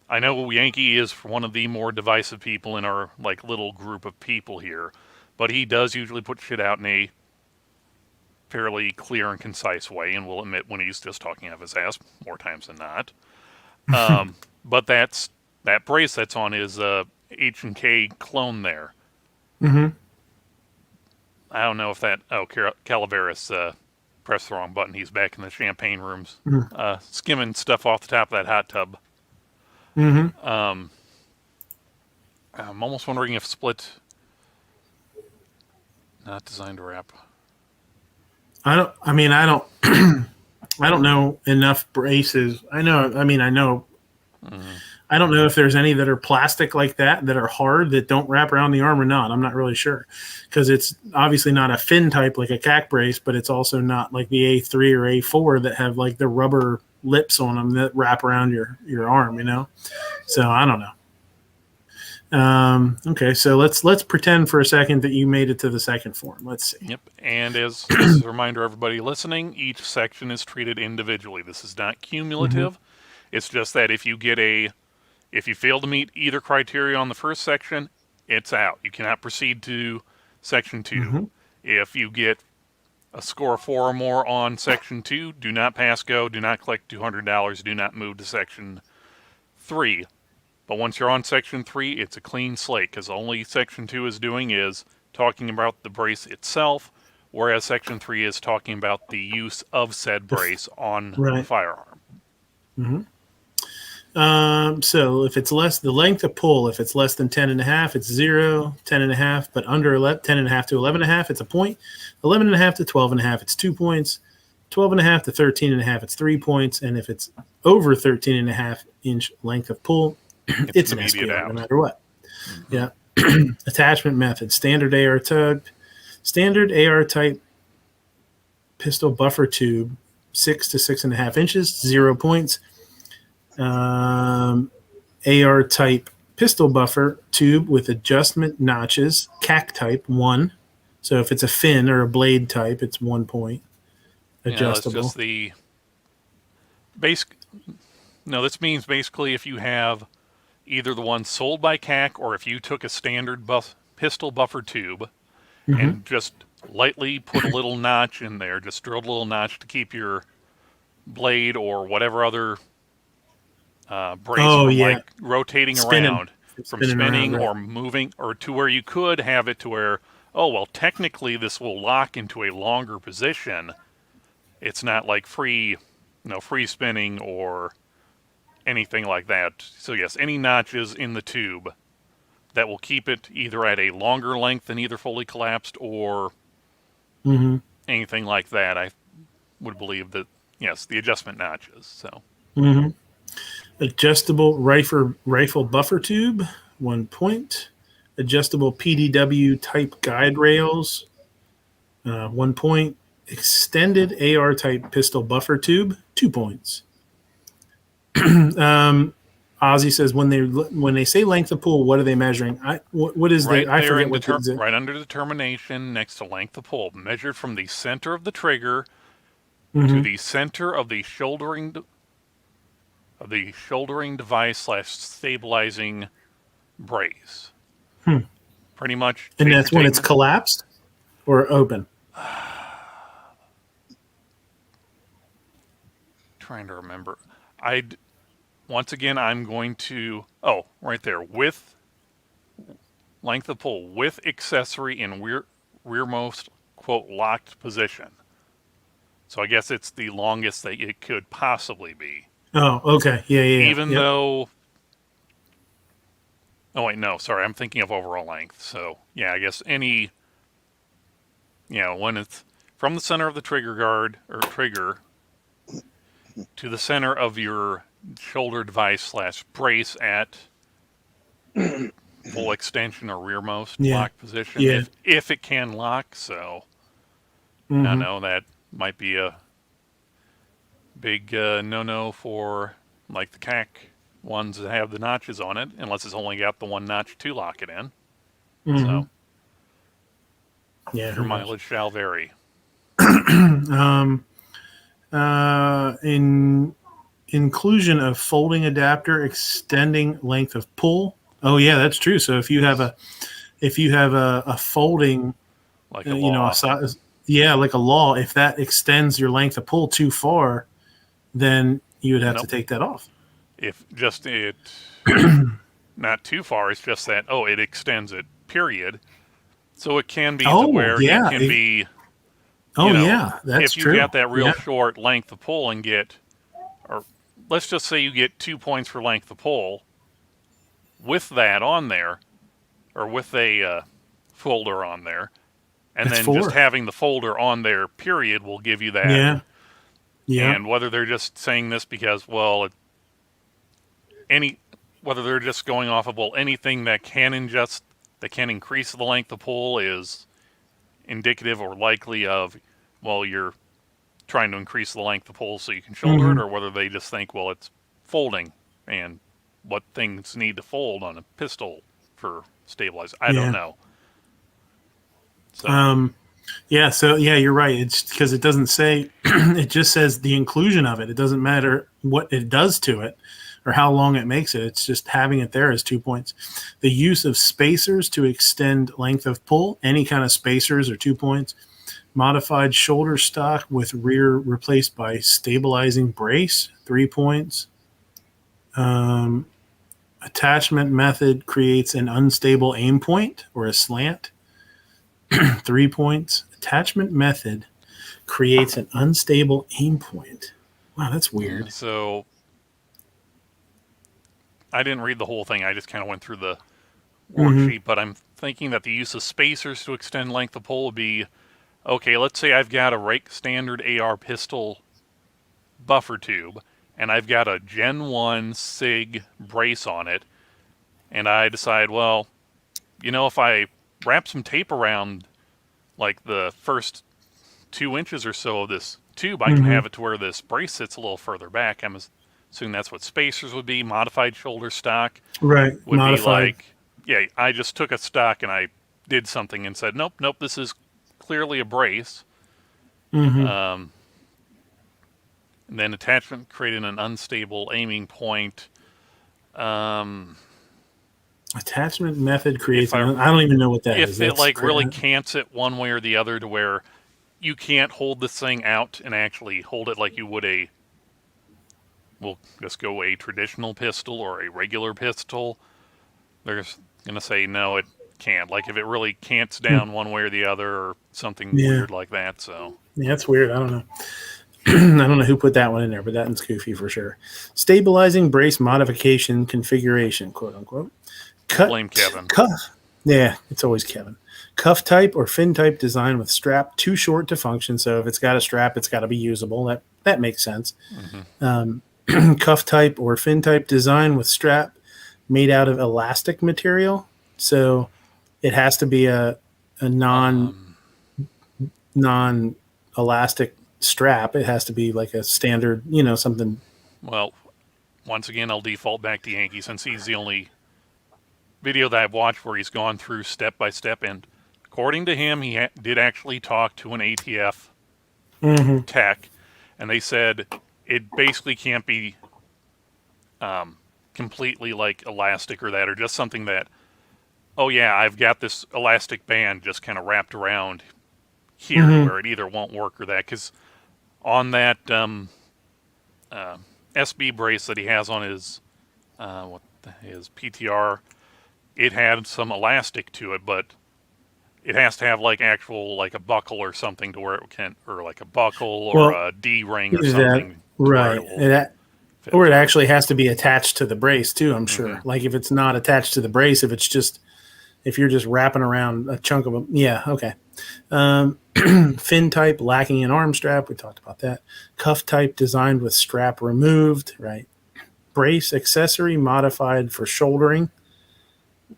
Speaker 4: I know Yankee is one of the more divisive people in our like little group of people here, but he does usually put shit out in a fairly clear and concise way, and will admit when he's just talking out of his ass more times than not. But that brace that's on his H&K clone there.
Speaker 1: Mm-hmm.
Speaker 4: I don't know if that. Oh, Calaveras pressed the wrong button. He's back in the champagne rooms, skimming stuff off the top of that hot tub.
Speaker 1: Mm-hmm.
Speaker 4: I'm almost wondering if split not designed to wrap.
Speaker 1: I don't I don't know enough braces. I know. I don't know if there's any that are plastic like that are hard that don't wrap around the arm or not. I'm not really sure, because it's obviously not a fin type like a CAC brace, but it's also not like the A3 or A4 that have like the rubber lips on them that wrap around your arm. So I don't know. Okay, so let's pretend for a second that you made it to the second form. Let's see.
Speaker 4: Yep, and as a reminder, everybody listening, each section is treated individually. This is not cumulative. Mm-hmm. It's just that if you fail to meet either criteria on the first section, it's out. You cannot proceed to section 2. Mm-hmm. If you get a score of 4 or more on section 2, do not pass go, do not collect $200, do not move to section 3. But once you're on section 3, it's a clean slate, because only section 2 is doing is talking about the brace itself, whereas section 3 is talking about the use of said brace on the firearm.
Speaker 1: Mm-hmm. So if it's the length of pull, if it's less than 10.5, it's 0, 10.5, but under 10.5 to 11.5, it's a point. 11.5 to 12.5, it's 2 points. 12.5 to 13.5, it's 3 points. And if it's over 13.5 inch length of pull, it's an SPR no matter what. Mm-hmm. Yeah. Attachment method, standard AR tug, standard AR type pistol buffer tube, 6 to 6.5 inches, 0 points. AR type pistol buffer tube with adjustment notches, CAC type, 1. So if it's a fin or a blade type, it's 1 point. Adjustable.
Speaker 4: Yeah, it's just the basic. No, this means basically if you have either the one sold by CAC or if you took a standard pistol buffer tube and just lightly put a little notch in there, just drilled a little notch to keep your blade or whatever other brace from like rotating
Speaker 1: spinning
Speaker 4: around. from
Speaker 1: spinning around,
Speaker 4: spinning
Speaker 1: right.
Speaker 4: or moving, or to where you could have it to where, oh, well, technically this will lock into a longer position. It's not like free spinning or anything like that. So yes, any notches in the tube that will keep it either at a longer length than either fully collapsed or
Speaker 1: Mm-hmm.
Speaker 4: anything like that, I would believe that, yes, the adjustment notches. So
Speaker 1: Mm-hmm. Adjustable rifle buffer tube, 1 point. Adjustable PDW type guide rails, 1 point. Extended AR type pistol buffer tube, 2 points. Ozzy says when they say length of pull, what are they measuring? What is
Speaker 4: right
Speaker 1: the? I
Speaker 4: there
Speaker 1: forget
Speaker 4: in
Speaker 1: what the.
Speaker 4: right under determination next to length of pull, measured from the center of the trigger to
Speaker 1: Mhm.
Speaker 4: the center of the shouldering device / stabilizing brace. Pretty much.
Speaker 1: And that's when it's collapsed or open.
Speaker 4: Trying to remember. Once again, I'm going to. Oh, right there. With length of pull, with accessory in rearmost, quote, locked position. So I guess it's the longest that it could possibly be.
Speaker 1: Oh, okay. Yeah.
Speaker 4: Even
Speaker 1: Yep.
Speaker 4: though. Oh, wait, no. Sorry. I'm thinking of overall length. So, yeah, I guess any. When it's from the center of the trigger guard or trigger to the center of your shoulder device / brace at full extension or rearmost lock position,
Speaker 1: Yeah.
Speaker 4: if it can lock. So
Speaker 1: Mhm.
Speaker 4: I know that might be a big no-no for like the CAC ones that have the notches on it, unless it's only got the one notch to lock it in.
Speaker 1: Mhm.
Speaker 4: So
Speaker 1: Yeah.
Speaker 4: your mileage shall vary.
Speaker 1: In inclusion of folding adapter extending length of pull. Oh yeah, that's true. So if you have a folding,
Speaker 4: Like a law.
Speaker 1: like a law, if that extends your length of pull too far, then you would have to
Speaker 4: Nope.
Speaker 1: take that off.
Speaker 4: If just it not too far, it's just that it extends it, period. So it can be to where it can be.
Speaker 1: That's
Speaker 4: if you
Speaker 1: true.
Speaker 4: got that real short length of pull and or let's just say you get 2 points for length of pull with that on there, or with a folder on there, and
Speaker 1: That's
Speaker 4: then
Speaker 1: 4.
Speaker 4: just having the folder on there, period, will give you that.
Speaker 1: Yeah.
Speaker 4: And whether they're just saying this because, well, whether they're just going off of, well, anything that can increase the length of pull is indicative or likely of, well, you're trying to increase the length of pull so you can shoulder it, or whether they just think, well, it's folding and what things need to fold on a pistol for stabilizing. I don't know. So.
Speaker 1: You're right. It's because it doesn't say, it just says the inclusion of it. It doesn't matter what it does to it or how long it makes it. It's just having it there is 2 points. The use of spacers to extend length of pull, any kind of spacers, are 2 points. Modified shoulder stock with rear replaced by stabilizing brace, 3 points. Attachment method creates an unstable aim point or a slant, 3 points. Attachment method creates an unstable aim point. Wow, that's weird.
Speaker 4: So I didn't read the whole thing. I just kind of went through the worksheet, but I'm thinking that the use of spacers to extend length of pull would be, okay, let's say I've got a standard AR pistol buffer tube, and I've got a Gen 1 SIG brace on it, and I decide, well, if I wrap some tape around like the first 2 inches or so of this tube, I can have it to where this brace sits a little further back. I'm assuming that's what spacers would be. Modified shoulder stock
Speaker 1: would
Speaker 4: be like, I just took a stock and I did something and said, nope, this is clearly a brace. And then attachment created an unstable aiming point.
Speaker 1: Attachment method creates. I don't even know what that is.
Speaker 4: If it really cants it one way or the other to where you can't hold this thing out and actually hold it like you would we'll just go a traditional pistol or a regular pistol, they're going to say no, it can't. Like if it really cants down one way or the other, or something
Speaker 1: Yeah.
Speaker 4: weird like that. So
Speaker 1: Yeah, that's weird. I don't know. I don't know who put that one in there, but that one's goofy for sure. Stabilizing brace modification configuration, quote unquote.
Speaker 4: blame Kevin.
Speaker 1: Cuff. Yeah, it's always Kevin. Cuff type or fin type design with strap too short to function. So if it's got a strap, it's got to be usable. That makes sense. Cuff type or fin type design with strap made out of elastic material. So it has to be a non elastic strap. It has to be like a standard, something.
Speaker 4: Well, once again, I'll default back to Yankee since he's the only video that I've watched where he's gone through step by step. And according to him, he did actually talk to an ATF tech, and they said it basically can't be completely like elastic or that, or just something that, oh yeah, I've got this elastic band just kind of wrapped around here where it either won't work or that. Because on that SB brace that he has on his his PTR, it had some elastic to it, but it has to have like actual like a buckle or something to where it can, or like a buckle or a D ring or something.
Speaker 1: Right. Or it actually has to be attached to the brace too, I'm sure. Like if it's not attached to the brace, if you're just wrapping around a chunk of them. Yeah, okay. Fin type lacking an arm strap. We talked about that. Cuff type designed with strap removed. Right. Brace accessory modified for shouldering.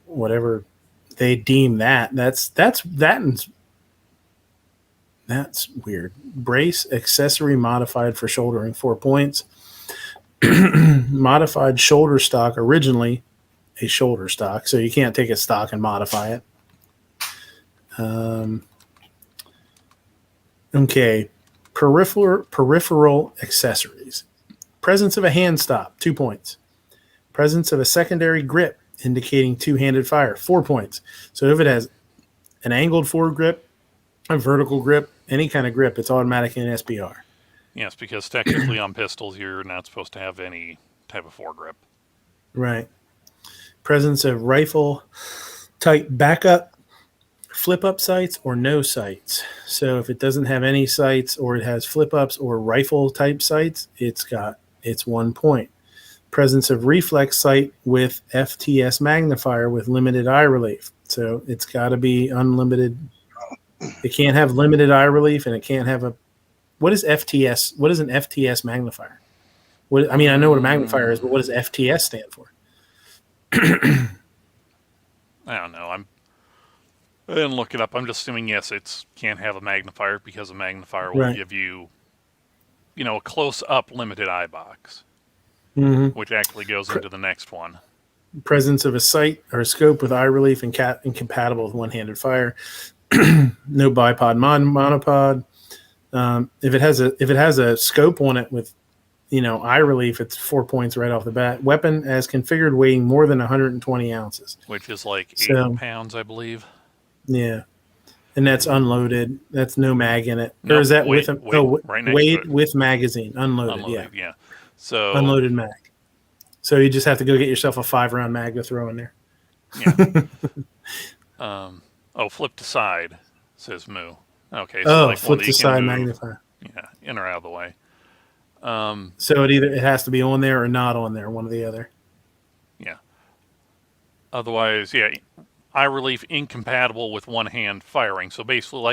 Speaker 1: Whatever they deem that. That's weird. Brace accessory modified for shouldering, 4 points. Modified shoulder stock, originally a shoulder stock, so you can't take a stock and modify it. Okay. Peripheral accessories. Presence of a hand stop, 2 points. Presence of a secondary grip indicating two-handed fire, 4 points. So if it has an angled forward grip, a vertical grip, any kind of grip, it's automatically an SBR.
Speaker 4: Yes, because technically on pistols, you're not supposed to have any type of foregrip.
Speaker 1: Right. Presence of rifle type backup, flip-up sights, or no sights. So if it doesn't have any sights, or it has flip-ups or rifle type sights, it's 1 point. Presence of reflex sight with FTS magnifier with limited eye relief. So it's got to be unlimited. It can't have limited eye relief, and it can't have a. What is FTS? What is an FTS magnifier? I know what a magnifier is, but what does FTS stand for?
Speaker 4: I don't know. I didn't look it up. I'm just assuming yes, it can't have a magnifier because a magnifier will give you, a close-up limited eye box, which actually goes into the next one. Presence
Speaker 1: of a sight or a scope with eye relief and incompatible with one-handed fire. No bipod, monopod. If it has a scope on it with, eye relief, it's 4 points right off the bat. Weapon as configured, weighing more than 120 ounces,
Speaker 4: which is like 8 pounds, I believe.
Speaker 1: Yeah, and that's unloaded. That's no mag in it.
Speaker 4: Nope,
Speaker 1: or is that
Speaker 4: right
Speaker 1: weighed with magazine? Unloaded.
Speaker 4: Yeah. So
Speaker 1: unloaded mag. So you just have to go get yourself a 5-round mag to throw in there.
Speaker 4: Yeah. Flip to side, says Moo. Okay. So
Speaker 1: flip to side magnifier.
Speaker 4: Yeah, in or out of the way.
Speaker 1: So it has to be on there or not on there, one or the other.
Speaker 4: Yeah. Otherwise, yeah, eye relief incompatible with one-hand firing. So basically,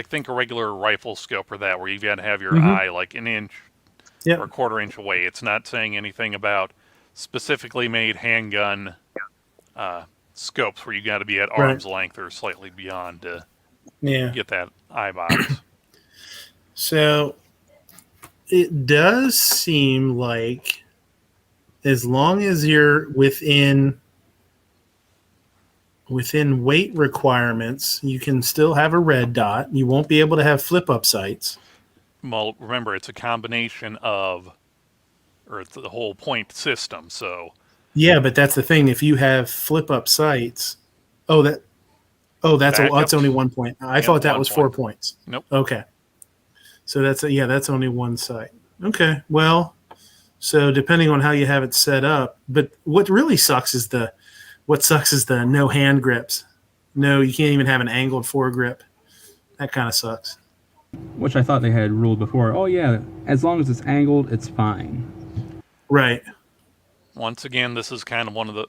Speaker 4: think a regular rifle scope or that, where you've got to have your eye like an inch or a quarter inch away. It's not saying anything about specifically made handgun scopes where you got to be at arm's length or slightly beyond to get that eye box.
Speaker 1: So it does seem like as long as you're within weight requirements, you can still have a red dot. You won't be able to have flip-up sights.
Speaker 4: Well, remember, it's a combination of, or it's the whole point system, so...
Speaker 1: Yeah, but that's the thing. If you have flip-up sights... that's only 1 point. I thought that was 4 points.
Speaker 4: Nope.
Speaker 1: Okay. So that's only one sight. Okay, well, So depending on how you have it set up, but what really sucks is the no hand grips. No, you can't even have an angled foregrip. That kind of sucks.
Speaker 6: Which I thought they had ruled before. Oh yeah, as long as it's angled, it's fine.
Speaker 1: Right.
Speaker 4: Once again, this is kind of one of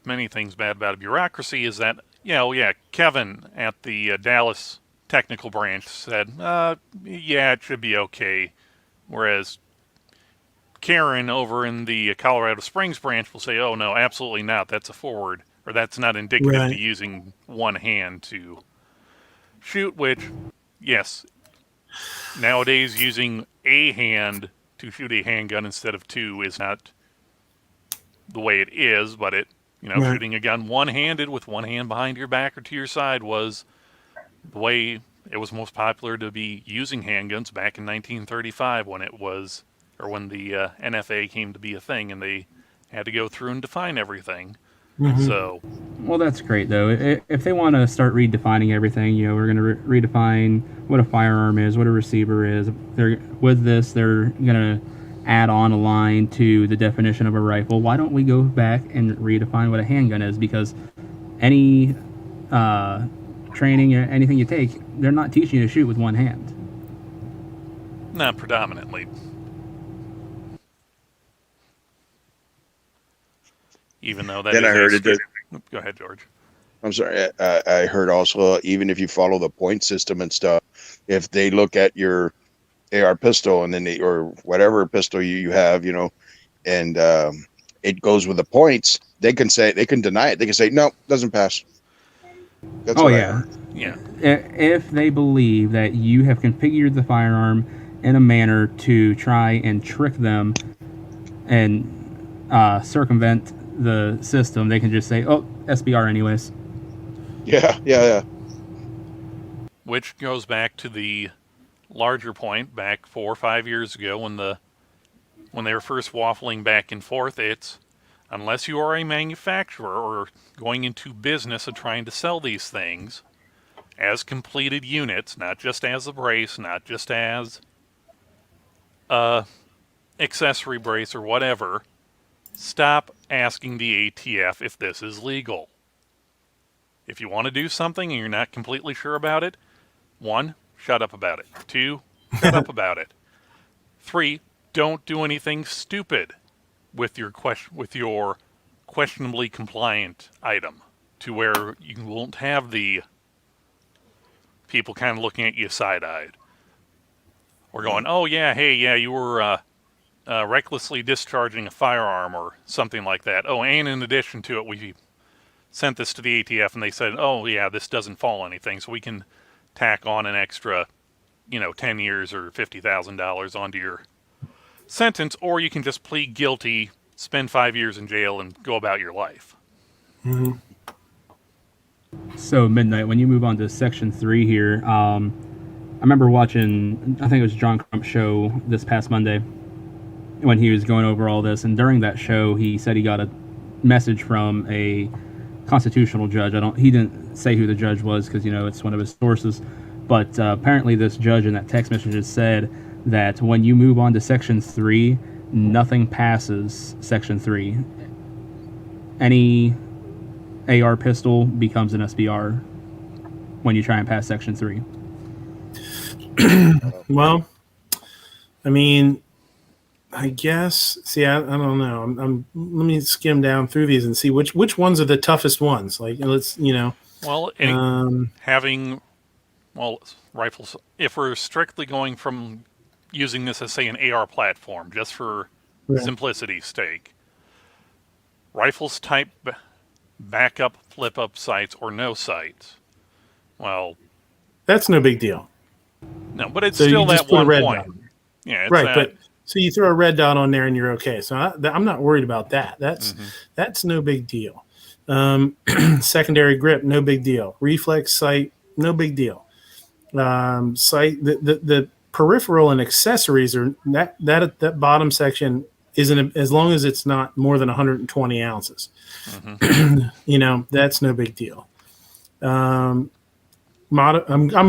Speaker 4: many things bad about bureaucracy is that, Kevin at the Dallas technical branch said, yeah, it should be okay. Whereas Karen over in the Colorado Springs branch will say, oh, no, absolutely not. That's a forward, or that's not indicative
Speaker 1: Right.
Speaker 4: to using one hand to shoot, which, yes, nowadays using a hand to shoot a handgun instead of two is not the way it is, but
Speaker 1: Right.
Speaker 4: shooting a gun one-handed with one hand behind your back or to your side was the way it was most popular to be using handguns back in 1935 when the NFA came to be a thing and they had to go through and define everything.
Speaker 1: Mhm.
Speaker 4: So,
Speaker 6: Well, that's great though. If they want to start redefining everything, we're going to redefine what a firearm is, what a receiver is. They're going to add on a line to the definition of a rifle. Why don't we go back and redefine what a handgun is? Because any training or anything you take, they're not teaching you to shoot with one hand.
Speaker 4: not predominantly. Even though that
Speaker 5: Then
Speaker 4: is
Speaker 5: I heard it.
Speaker 4: Go ahead, George.
Speaker 5: I'm sorry. I heard also, even if you follow the point system and stuff, if they look at your AR pistol and then or whatever pistol you have, and it goes with the points, they can deny it. They can say, no, doesn't pass. That's what I heard.
Speaker 4: Yeah.
Speaker 6: If they believe that you have configured the firearm in a manner to try and trick them and circumvent the system, they can just say, oh, SBR anyways.
Speaker 5: Yeah.
Speaker 4: Which goes back to the larger point back 4 or 5 years ago when they were first waffling back and forth. It's unless you are a manufacturer or going into business and trying to sell these things as completed units, not just as a brace, not just as a accessory brace or whatever, stop asking the ATF if this is legal. If you want to do something and you're not completely sure about it, 1, shut up about it. 2, shut up about it. 3, don't do anything stupid with your questionably compliant item to where you won't have the people kind of looking at you side-eyed. Or going, oh yeah, hey, yeah, you were recklessly discharging a firearm or something like that. Oh, and in addition to it, we sent this to the ATF and they said, oh yeah, this doesn't fall anything, so we can tack on an extra, 10 years or $50,000 onto your sentence, or you can just plead guilty, spend 5 years in jail, and go about your life.
Speaker 1: Mm-hmm.
Speaker 6: So, Midnight, when you move on to Section 3 here, I remember watching, I think it was John Crump's show this past Monday, when he was going over all this, and during that show, he said he got a message from a constitutional judge. He didn't say who the judge was because, it's one of his sources, but apparently this judge in that text message has said that when you move on to Section 3, nothing passes Section 3. Any AR pistol becomes an SBR when you try and pass Section 3.
Speaker 1: Well, I mean, I guess. See, I don't know. Let me skim down through these and see which ones are the toughest ones. Like, let's.
Speaker 4: Well, rifles. If we're strictly going from using this as, say, an AR platform, just for simplicity's sake, rifles type backup, flip-up sights, or no sights. Well,
Speaker 1: that's no big deal.
Speaker 4: No, but it's
Speaker 1: so
Speaker 4: still
Speaker 1: that
Speaker 4: one
Speaker 1: red
Speaker 4: point.
Speaker 1: Dot.
Speaker 4: Yeah, it's
Speaker 1: right. But so you throw a red dot on there and you're okay. So I'm not worried about that. That's no big deal. Secondary grip, no big deal. Reflex sight, no big deal. Sight, the peripheral and accessories are that bottom section isn't, as long as it's not more than 120 ounces. That's no big deal. I'm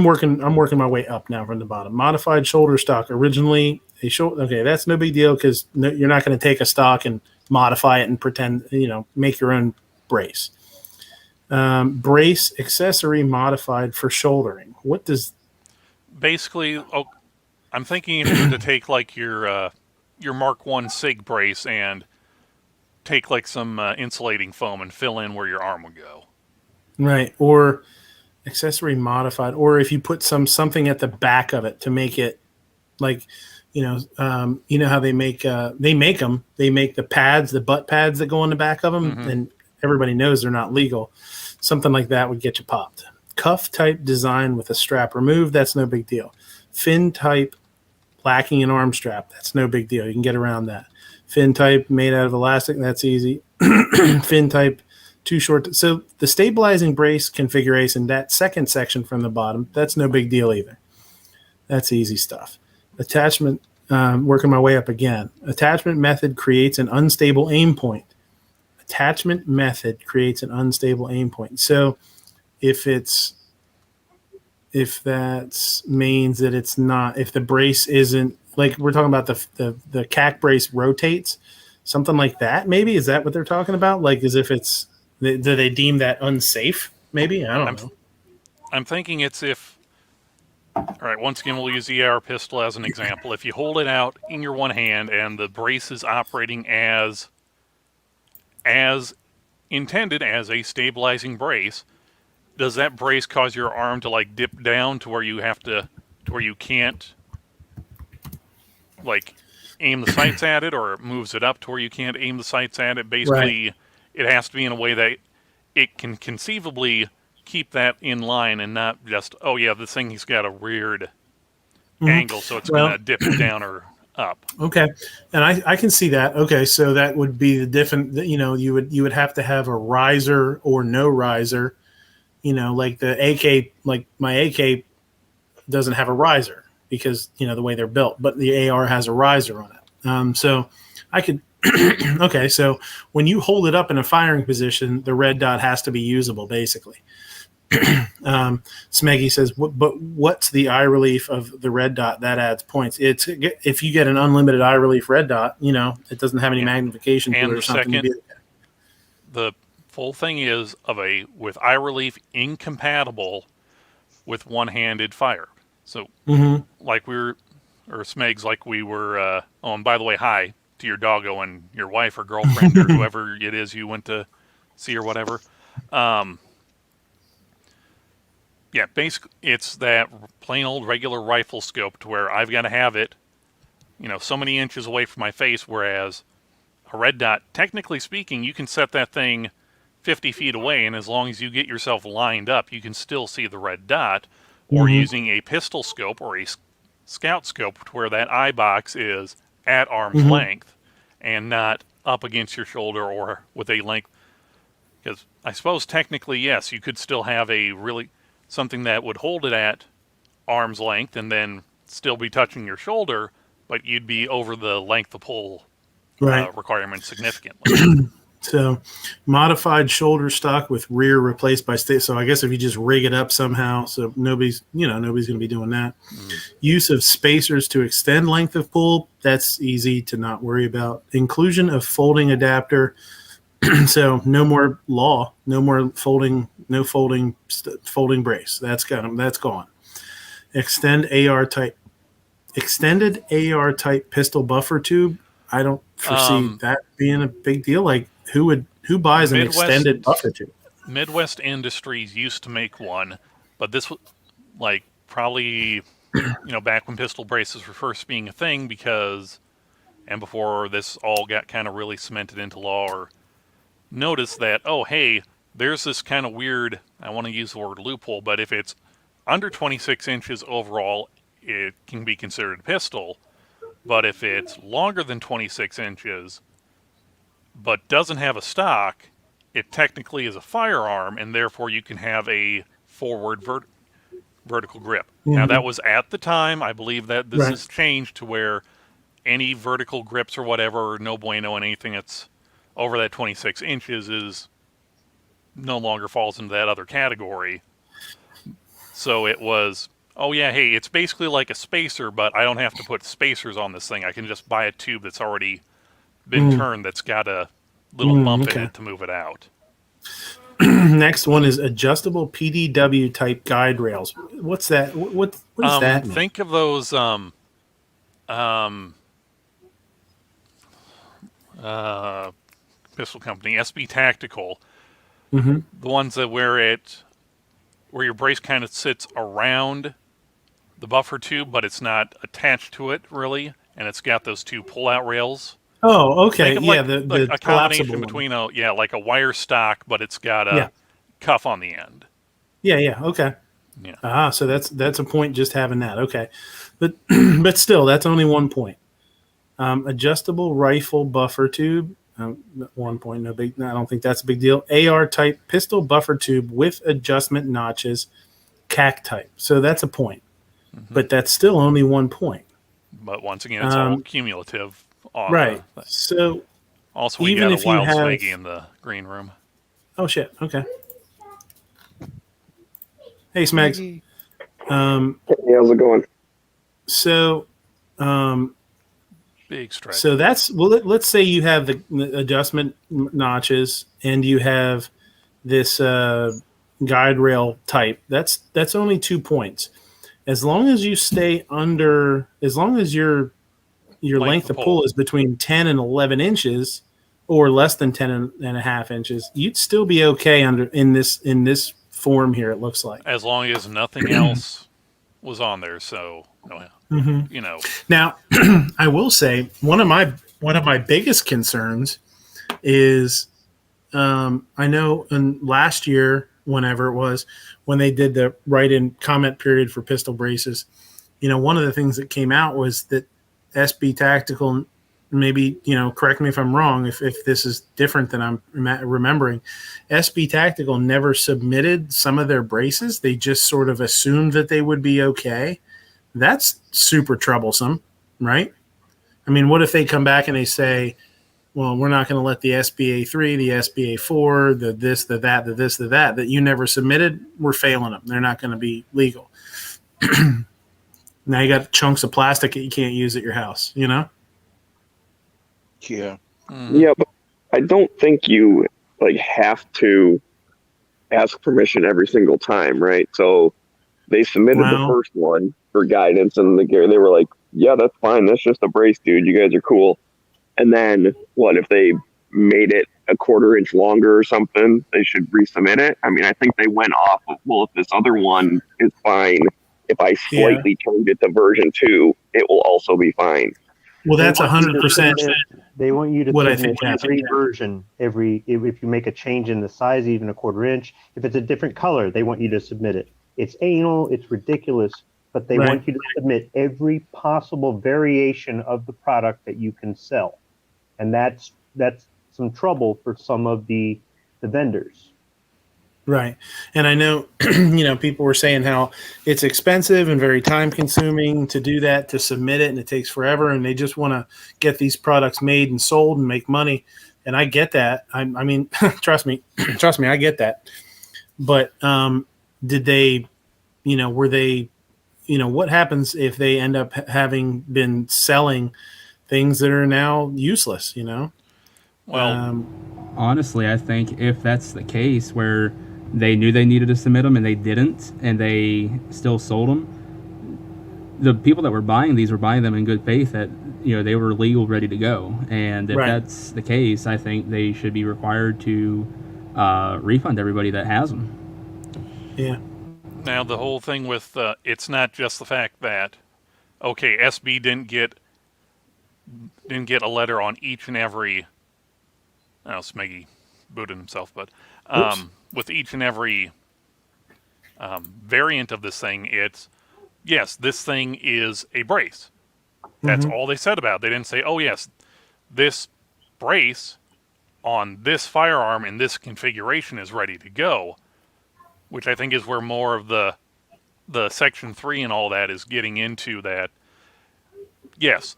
Speaker 1: working my way up now from the bottom. Modified shoulder stock. Originally, Okay, that's no big deal because you're not going to take a stock and modify it and pretend, make your own brace. Brace accessory modified for shouldering. What does
Speaker 4: Basically, I'm thinking if you were to take like your Mark 1 SIG brace and take like some insulating foam and fill in where your arm would go.
Speaker 1: Right, or accessory modified, or if you put something at the back of it to make it like, how they make them. They make the pads, the butt pads that go on the back of them, and everybody knows they're not legal. Something like that would get you popped. Cuff type design with a strap removed. That's no big deal. Fin type lacking an arm strap. That's no big deal. You can get around that. Fin type made out of elastic. That's easy. Fin type too short. So the stabilizing brace configuration, that second section from the bottom, that's no big deal either. That's easy stuff. Attachment, working my way up again. Attachment method creates an unstable aim point. Attachment method creates an unstable aim point. So if that means that it's not, if the brace isn't, like we're talking about the CAC brace rotates, something like that, maybe? Is that what they're talking about? Like as if it's, do they deem that unsafe? Maybe? I don't know.
Speaker 4: I'm thinking it's if, all right, once again, we'll use the AR pistol as an example. If you hold it out in your one hand and the brace is operating as intended as a stabilizing brace, does that brace cause your arm to like dip down to where you can't like aim the sights at it, or it moves it up to where you can't aim the sights at it? Basically, right. It has to be in a way that it can conceivably keep that in line and not just, oh yeah, this thing's got a weird angle, so it's going to dip down or up.
Speaker 1: Okay, and I can see that. Okay, so that would be the different. You would have to have a riser or no riser. Like the AK, like my AK doesn't have a riser because the way they're built, but the AR has a riser on it. So I could. Okay, so when you hold it up in a firing position, the red dot has to be usable, basically. Smeggy says, but what's the eye relief of the red dot? That adds points. It's if you get an unlimited eye relief red dot, it doesn't have any magnification to it or something.
Speaker 4: Second, the full thing is with eye relief incompatible with one-handed fire. So like Smegs, like we were, oh, and by the way, hi to your doggo and your wife or girlfriend or whoever it is you went to see or whatever. Yeah, basically, it's that plain old regular rifle scope to where I've got to have it, so many inches away from my face, whereas a red dot, technically speaking, you can set that thing 50 feet away, and as long as you get yourself lined up, you can still see the red dot, or using a pistol scope or a scout scope to where that eye box is at arm's length and not up against your shoulder or with a length. Because I suppose technically, yes, you could still have something that would hold it at arm's length and then still be touching your shoulder, but you'd be over the length of pull requirement significantly.
Speaker 1: So modified shoulder stock with rear replaced by state. So I guess if you just rig it up somehow, so nobody's going to be doing that. Use of spacers to extend length of pull. That's easy to not worry about. Inclusion of folding adapter. So no more law, no more folding, folding brace. That's gone. Extended AR type pistol buffer tube. I don't foresee that being a big deal. Like who buys an extended buffer tube?
Speaker 4: Midwest Industries used to make one, but this was like probably back when pistol braces were first being a thing, and before this all got kind of really cemented into law, or notice that, oh hey, there's this kind of weird, I want to use the word loophole, but if it's under 26 inches overall, it can be considered a pistol. But if it's longer than 26 inches, but doesn't have a stock, it technically is a firearm, and therefore you can have a forward vertical grip. Now, that was at the time. I believe that this has changed to where any vertical grips or whatever, or no bueno, and anything that's over that 26 inches is no longer falls into that other category. So it was oh yeah, hey, it's basically like a spacer, but I don't have to put spacers on this thing. I can just buy a tube that's already been turned that's got a little bump in
Speaker 1: okay.
Speaker 4: it to move it out.
Speaker 1: Next one is adjustable PDW type guide rails. What's that? What does that mean?
Speaker 4: Think of those pistol company, SB Tactical.
Speaker 1: Mm-hmm.
Speaker 4: The ones that where your brace kind of sits around the buffer tube, but it's not attached to it really, and it's got those two pull-out rails.
Speaker 1: Oh, okay.
Speaker 4: Think of
Speaker 1: Yeah,
Speaker 4: like
Speaker 1: the
Speaker 4: a
Speaker 1: collapsible
Speaker 4: combination
Speaker 1: one.
Speaker 4: between like a wire stock, but it's got a
Speaker 1: Yeah.
Speaker 4: cuff on the end.
Speaker 1: Yeah. Okay.
Speaker 4: Yeah.
Speaker 1: So that's a point just having that. Okay, but but still, that's only 1 point. Adjustable rifle buffer tube. 1 point, no big. I don't think that's a big deal. AR type pistol buffer tube with adjustment notches, CAC type. So that's a point, but that's still only 1 point.
Speaker 4: But once again, it's all cumulative. On
Speaker 1: Right. So
Speaker 4: also, we
Speaker 1: even
Speaker 4: got
Speaker 1: if
Speaker 4: a wild
Speaker 1: you have-
Speaker 4: Smeggy in the green room.
Speaker 1: oh shit. Okay. Hey Smegs.
Speaker 7: Hey, how's it going?
Speaker 1: So
Speaker 4: Big stretch.
Speaker 1: So that's let's say you have the adjustment notches and you have this guide rail type. That's only 2 points. As long as you stay under, as long as your length of pull is between 10 and 11 inches, or less than 10 and a half inches, you'd still be okay in this form here. It looks like,
Speaker 4: as long as nothing else was on there. So you know.
Speaker 1: Now, I will say one of my biggest concerns is I know last year, whenever it was, when they did the write-in comment period for pistol braces, one of the things that came out was that SB Tactical, maybe, correct me if I'm wrong, if this is different than I'm remembering, SB Tactical never submitted some of their braces. They just sort of assumed that they would be okay. That's super troublesome, right? I mean, what if they come back and they say, well, we're not going to let the SBA3, the SBA4, the this, the that, the this, the that you never submitted, we're failing them. They're not going to be legal. Now you got chunks of plastic that you can't use at your house,
Speaker 5: Yeah.
Speaker 7: Yeah, but I don't think you have to ask permission every single time, right? So they submitted the first one for guidance, and they were like, "Yeah, that's fine. That's just a brace, dude. You guys are cool." And then what if they made it a 1/4 inch longer or something? They should resubmit it. I mean, I think they went off of, well, if this other one is fine, if I slightly change it to version 2, it will also be fine.
Speaker 1: Well, that's 100%.
Speaker 8: They want you to
Speaker 1: what I
Speaker 8: submit
Speaker 1: think
Speaker 8: every version, if you make a change in the size, even a 1/4 inch. If it's a different color, they want you to submit it. It's anal, it's ridiculous, but they want you to submit every possible variation of the product that you can sell. And that's some trouble for some of the vendors.
Speaker 1: Right. And I know, people were saying how it's expensive and very time consuming to do that, to submit it, and it takes forever. And they just want to get these products made and sold and make money. And I get that. I mean, trust me, I get that. But did they, were they, what happens if they end up having been selling things that are now useless,
Speaker 4: Well,
Speaker 6: honestly, I think if that's the case where they knew they needed to submit them and they didn't, and they still sold them, the people that were buying these were buying them in good faith that they were legal, ready to go. And if that's the case, I think they should be required to refund everybody that has them.
Speaker 1: Yeah.
Speaker 4: Now the whole thing with it's not just the fact that SB didn't get a letter on each and every. Smeggy booted himself, but with each and every variant of this thing, it's yes, this thing is a brace. That's all they said about it. They didn't say, oh yes, this brace on this firearm in this configuration is ready to go, which I think is where more of the Section 3 and all that is getting into that. Yes,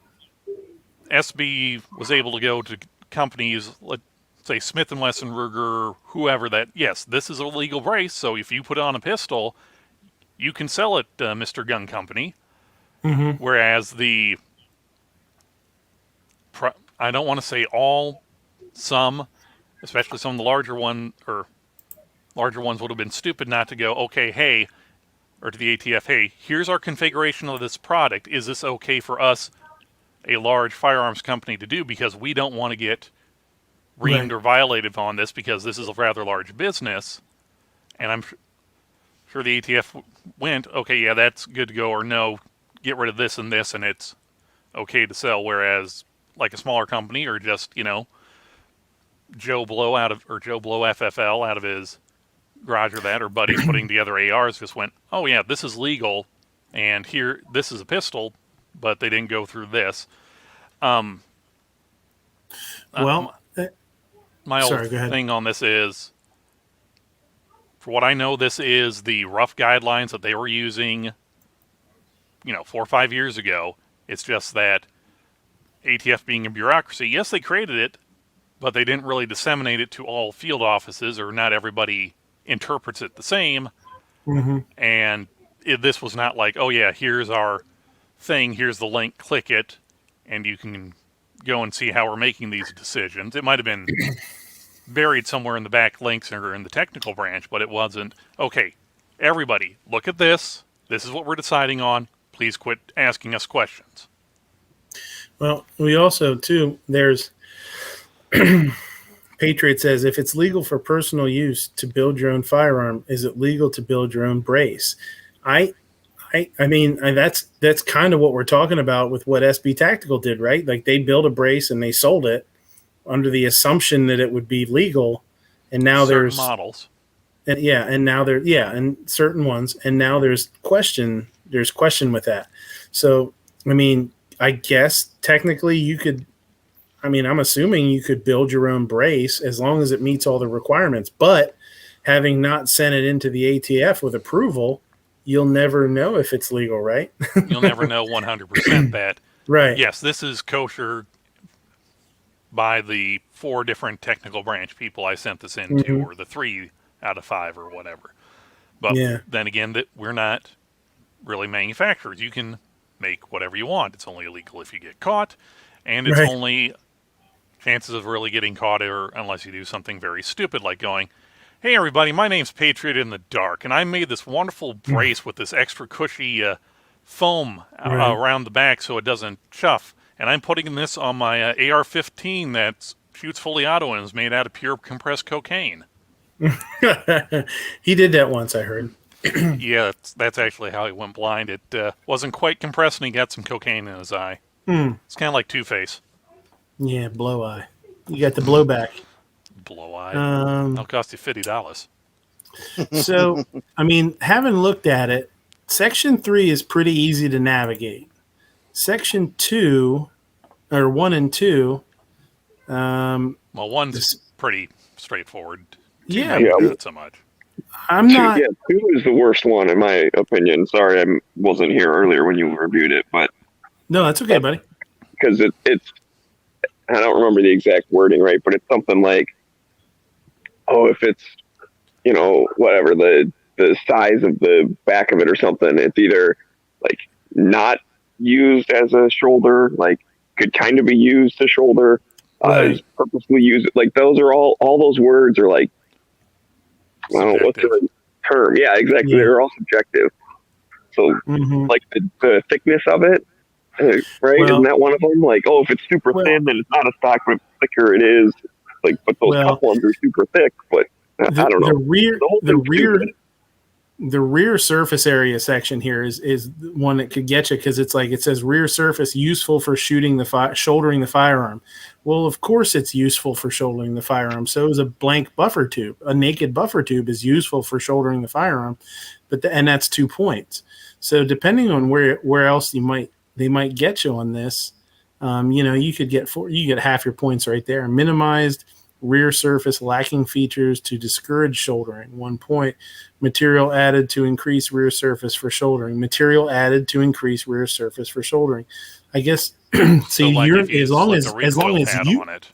Speaker 4: SB was able to go to companies, let's say Smith & Wesson, Ruger, whoever, that, yes, this is a legal brace, so if you put it on a pistol, you can sell it, Mr. Gun Company.
Speaker 1: Mm-hmm.
Speaker 4: Whereas I don't want to say some, especially some of the larger ones would have been stupid not to go, okay, hey, or to the ATF, hey, here's our configuration of this product. Is this okay for us, a large firearms company, to do? Because we don't want to get reamed or violated on this, because this is a rather large business. And I'm sure the ATF went, okay, yeah, that's good to go, or no, get rid of this, and it's okay to sell. Whereas, like a smaller company, or just, Joe Blow FFL out of his garage, or that, or buddies putting together ARs, just went, oh yeah, this is legal, and here, this is a pistol, but they didn't go through this. My
Speaker 1: sorry, go ahead.
Speaker 4: thing on this is, for what I know, this is the rough guidelines that they were using, 4 or 5 years ago. It's just that ATF being a bureaucracy, yes, they created it, but they didn't really disseminate it to all field offices, or not everybody interprets it the same.
Speaker 1: Mm-hmm.
Speaker 4: And this was not like, oh yeah, here's our thing, here's the link, click it, and you can go and see how we're making these decisions. It might have been buried somewhere in the back links or in the technical branch, but it wasn't, okay, everybody, look at this. This is what we're deciding on. Please quit asking us questions.
Speaker 1: Well, we also, too, there's Patriot says, if it's legal for personal use to build your own firearm, is it legal to build your own brace? I mean, that's kind of what we're talking about with what SB Tactical did, right? Like, they built a brace and they sold it under the assumption that it would be legal, and now there's
Speaker 4: models,
Speaker 1: and and certain ones, and now there's question with that. So, I mean, I guess technically you could. I mean, I'm assuming you could build your own brace as long as it meets all the requirements. But having not sent it into the ATF with approval, you'll never know if it's legal, right?
Speaker 4: You'll never know 100% that.
Speaker 1: Right.
Speaker 4: Yes, this is kosher by the 4 different technical branch people I sent this into, or the 3 out of 5 or whatever. But then again, that we're not really manufacturers. You can make whatever you want. It's only illegal if you get caught, and it's only chances of really getting caught are unless you do something very stupid, like going, hey everybody, my name's Patriot in the Dark, and I made this wonderful brace with this extra cushy foam around the back so it doesn't chuff, and I'm putting this on my AR-15 that shoots fully auto and is made out of pure compressed cocaine.
Speaker 1: He did that once, I heard.
Speaker 4: Yeah, that's actually how he went blind. It wasn't quite compressed, and he got some cocaine in his eye. It's kind of like Two-Face.
Speaker 1: Yeah, blow eye. You got the blowback.
Speaker 4: Blow eye. That'll cost you $50.
Speaker 1: So, I mean, having looked at it, Section 3 is pretty easy to navigate. Section 2, or 1 and 2.
Speaker 4: Well, 1's pretty straightforward. 2 not so much.
Speaker 1: I'm not.
Speaker 7: Yeah, 2 is the worst one, in my opinion. Sorry, I wasn't here earlier when you reviewed it, but.
Speaker 1: No, that's okay, buddy.
Speaker 7: Because it's. I don't remember the exact wording, right? But it's something like, oh, if it's, whatever, the size of the back of it or something, it's either like not used as a shoulder, like could kind of be used to shoulder, purposely used. Like those are all those words are like, I don't know what's the term. Yeah, exactly. Yeah. They're all subjective. So like the thickness of it. Right? Well, isn't that one of them? Like, oh, if it's super thin, then it's not a stock, but thicker it is. Like, but those top ones are super thick. But I don't know.
Speaker 1: The rear surface area section here is one that could get you, because it's like it says rear surface useful for shooting shouldering the firearm. Well, of course it's useful for shouldering the firearm. So is a blank buffer tube. A naked buffer tube is useful for shouldering the firearm, and that's 2 points. So depending on where else they might get you on this. You could get half your points right there. Minimized rear surface lacking features to discourage shouldering, 1 point. Material added to increase rear surface for shouldering. Material added to increase rear surface for shouldering. I guess.
Speaker 4: So like as long as you on it.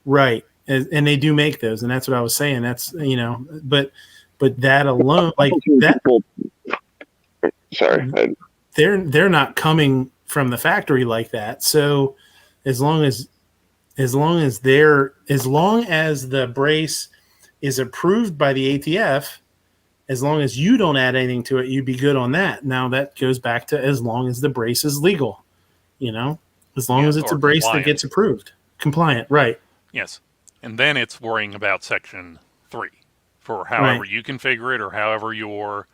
Speaker 1: Right, and they do make those, and that's what I was saying. That's but that alone, like that.
Speaker 7: Sorry.
Speaker 1: They're not coming from the factory like that. So as long as the brace is approved by the ATF, as long as you don't add anything to it, you'd be good on that. Now that goes back to as long as the brace is legal, as long as it's a brace
Speaker 4: compliant.
Speaker 1: that gets approved, compliant, right?
Speaker 4: Yes, and then it's worrying about Section 3 for however you configure it or however your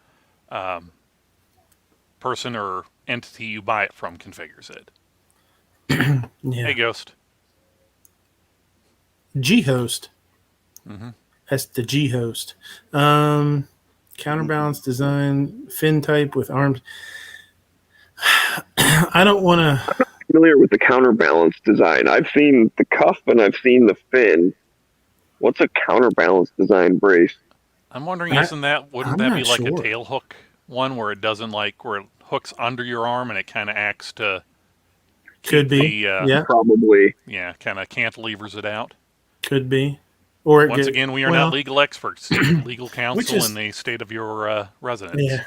Speaker 4: person or entity you buy it from configures it.
Speaker 1: Yeah.
Speaker 4: Hey, Ghost.
Speaker 1: G-host.
Speaker 4: Mm-hmm.
Speaker 1: That's the G-host. Counterbalance design, fin type with arms. I don't want to...
Speaker 7: familiar with the counterbalance design. I've seen the cuff and I've seen the fin. What's a counterbalance design brace?
Speaker 4: I'm wondering, wouldn't that be like
Speaker 1: sure.
Speaker 4: a tail hook one where it doesn't where it hooks under your arm and it kind of acts to...
Speaker 1: Could be, yeah.
Speaker 7: Probably.
Speaker 4: Yeah, kind of cantilevers it out.
Speaker 1: Could be. Or
Speaker 4: once again, we are not legal experts, legal counsel in the state of your residence.
Speaker 1: Yeah,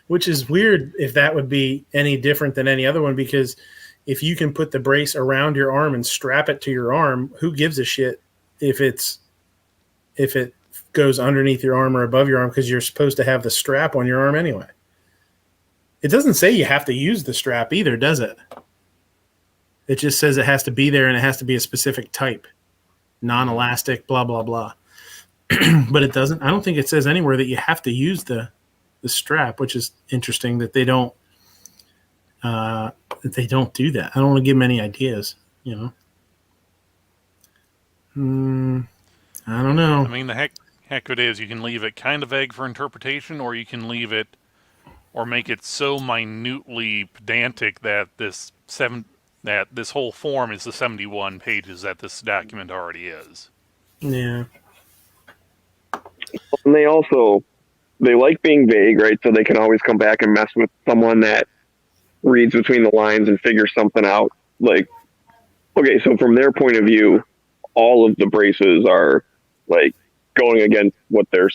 Speaker 1: which is weird if that would be any different than any other one, because if you can put the brace around your arm and strap it to your arm, who gives a shit if it goes underneath your arm or above your arm, because you're supposed to have the strap on your arm anyway. It doesn't say you have to use the strap either, does it? It just says it has to be there and it has to be a specific type. Non-elastic, blah, blah, blah. But it doesn't. I don't think it says anywhere that you have to use the strap, which is interesting that they don't do that. I don't want to give them any ideas, I don't know.
Speaker 4: I mean, the heck of it is you can leave it kind of vague for interpretation, or you can leave it or make it so minutely pedantic that this whole form is the 71 pages that this document already is.
Speaker 1: Yeah.
Speaker 7: And they like being vague, right? So they can always come back and mess with someone that reads between the lines and figures something out. Like, okay, so from their point of view, all of the braces are like going against what they're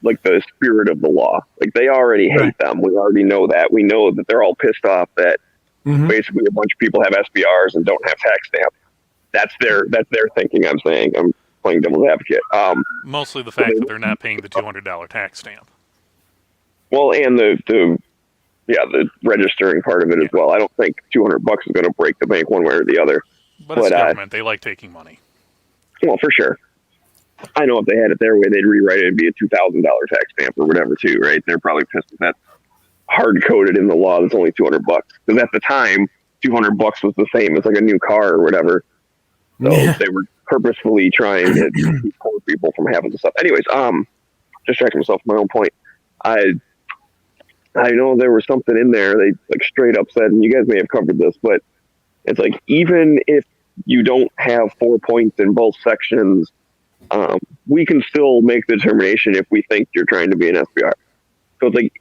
Speaker 7: like the spirit of the law. Like they already hate them. We already know that. We know that they're all pissed off that basically a bunch of people have SBRs and don't have tax stamp. That's their thinking. I'm saying I'm playing devil's advocate.
Speaker 4: Mostly the fact that they're not paying the $200 tax stamp.
Speaker 7: Well, and the registering part of it as well. I don't think $200 is going to break the bank one way or the other.
Speaker 4: But it's government. They like taking money.
Speaker 7: Well, for sure. I know if they had it their way, they'd rewrite it and be a $2,000 tax stamp or whatever too, right? They're probably pissed at that. Hard coded in the law that's only $200 because at the time $200 was the same as like a new car or whatever, so they were purposefully trying to keep poor people from having the stuff. Anyways, distracting myself from my own point. I know there was something in there they like straight up said, and you guys may have covered this, but it's like even if you don't have 4 points in both sections, we can still make the determination if we think you're trying to be an SBR. So it's like,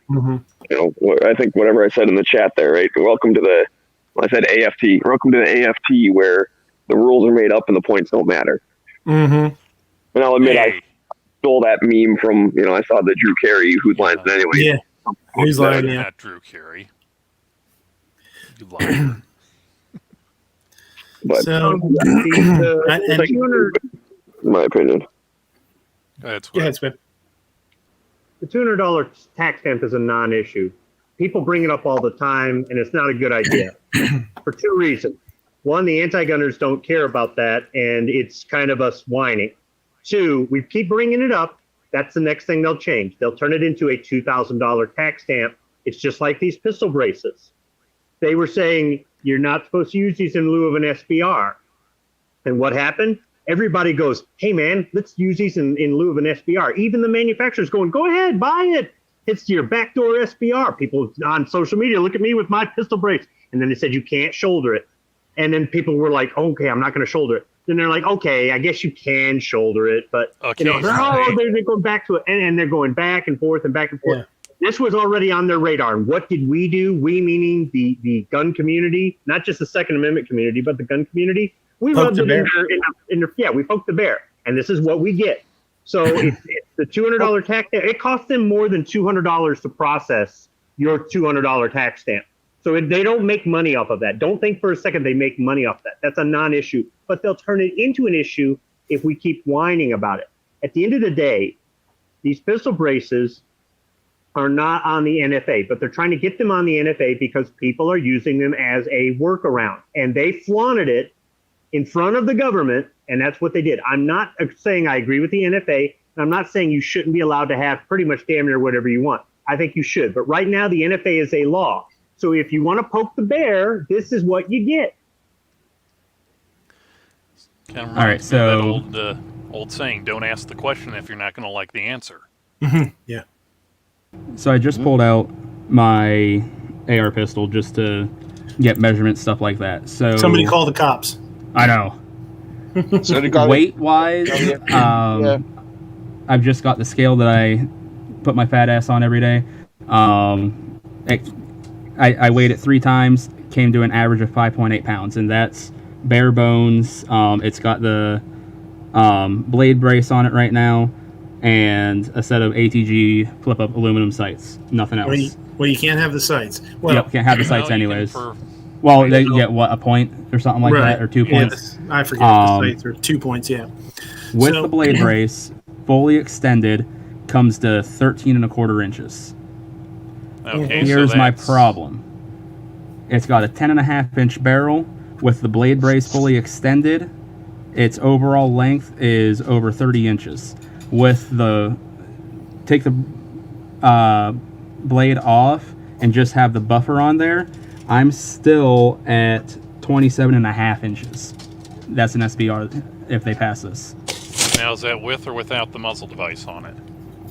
Speaker 7: I think whatever I said in the chat there, right? Welcome to I said AFT. Welcome to the AFT where the rules are made up and the points don't matter. Mm-hmm. And I'll admit, I stole that meme from, I saw the Drew Carey, whose lines it anyway.
Speaker 1: Yeah. Whose line,
Speaker 4: Not Drew Carey. You lied.
Speaker 7: But,
Speaker 1: so,
Speaker 7: in my opinion.
Speaker 4: That's
Speaker 1: go ahead, Smith.
Speaker 8: The $200 tax stamp is a non-issue. People bring it up all the time, and it's not a good idea for two reasons. One, the anti-gunners don't care about that, and it's kind of us whining. Two, we keep bringing it up. That's the next thing they'll change. They'll turn it into a $2,000 tax stamp. It's just like these pistol braces. They were saying you're not supposed to use these in lieu of an SBR. And what happened? Everybody goes, hey, man, let's use these in lieu of an SBR. Even the manufacturer's going, go ahead, buy it. It's your backdoor SBR. People on social media, look at me with my pistol brace. And then they said, you can't shoulder it. And then people were like, okay, I'm not going to shoulder it. Then they're like, okay, I guess you can shoulder it. But, they're going back to it. And they're going back and forth and back and forth. Yeah. This was already on their radar. And what did we do? We, meaning the gun community, not just the Second Amendment community, but the gun community. We rubbed it we poked the bear, and this is what we get. So it's the $200 tax. It costs them more than $200 to process your $200 tax stamp. So they don't make money off of that. Don't think for a second they make money off that. That's a non-issue. But they'll turn it into an issue if we keep whining about it. At the end of the day, these pistol braces are not on the NFA, but they're trying to get them on the NFA because people are using them as a workaround. And they flaunted it in front of the government, and that's what they did. I'm not saying I agree with the NFA, and I'm not saying you shouldn't be allowed to have pretty much damn near whatever you want. I think you should. But right now, the NFA is a law. So if you want to poke the bear, this is what you get.
Speaker 4: Kind of
Speaker 6: All right, so
Speaker 4: that old saying, don't ask the question if you're not going to like the answer.
Speaker 1: Yeah.
Speaker 6: So I just pulled out my AR pistol just to get measurements, stuff like that. So
Speaker 1: Somebody call the cops.
Speaker 6: I know.
Speaker 5: So they got
Speaker 6: Weight-wise,
Speaker 5: Yeah.
Speaker 6: I've just got the scale that I put my fat ass on every day. I weighed it 3 times, came to an average of 5.8 pounds, and that's bare bones. It's got the blade brace on it right now, and a set of ATG flip-up aluminum sights. Nothing else.
Speaker 1: Well, you can't have the sights. Well,
Speaker 6: Yep, can't have the sights
Speaker 4: you can
Speaker 6: anyways.
Speaker 4: for-
Speaker 6: Well, they get, what, a point or something like that, or 2 points?
Speaker 1: I forget the sights are 2 points, yeah.
Speaker 6: With
Speaker 1: So-
Speaker 6: the blade brace, fully extended, comes to 13.25 inches.
Speaker 4: Okay,
Speaker 6: Here's
Speaker 4: so
Speaker 6: my
Speaker 4: that's-
Speaker 6: problem. It's got a 10.5-inch barrel with the blade brace fully extended. Its overall length is over 30 inches. With take the blade off and just have the buffer on there, I'm still at 27.5 inches. That's an SBR if they pass this.
Speaker 4: Now, is that with or without the muzzle device on it?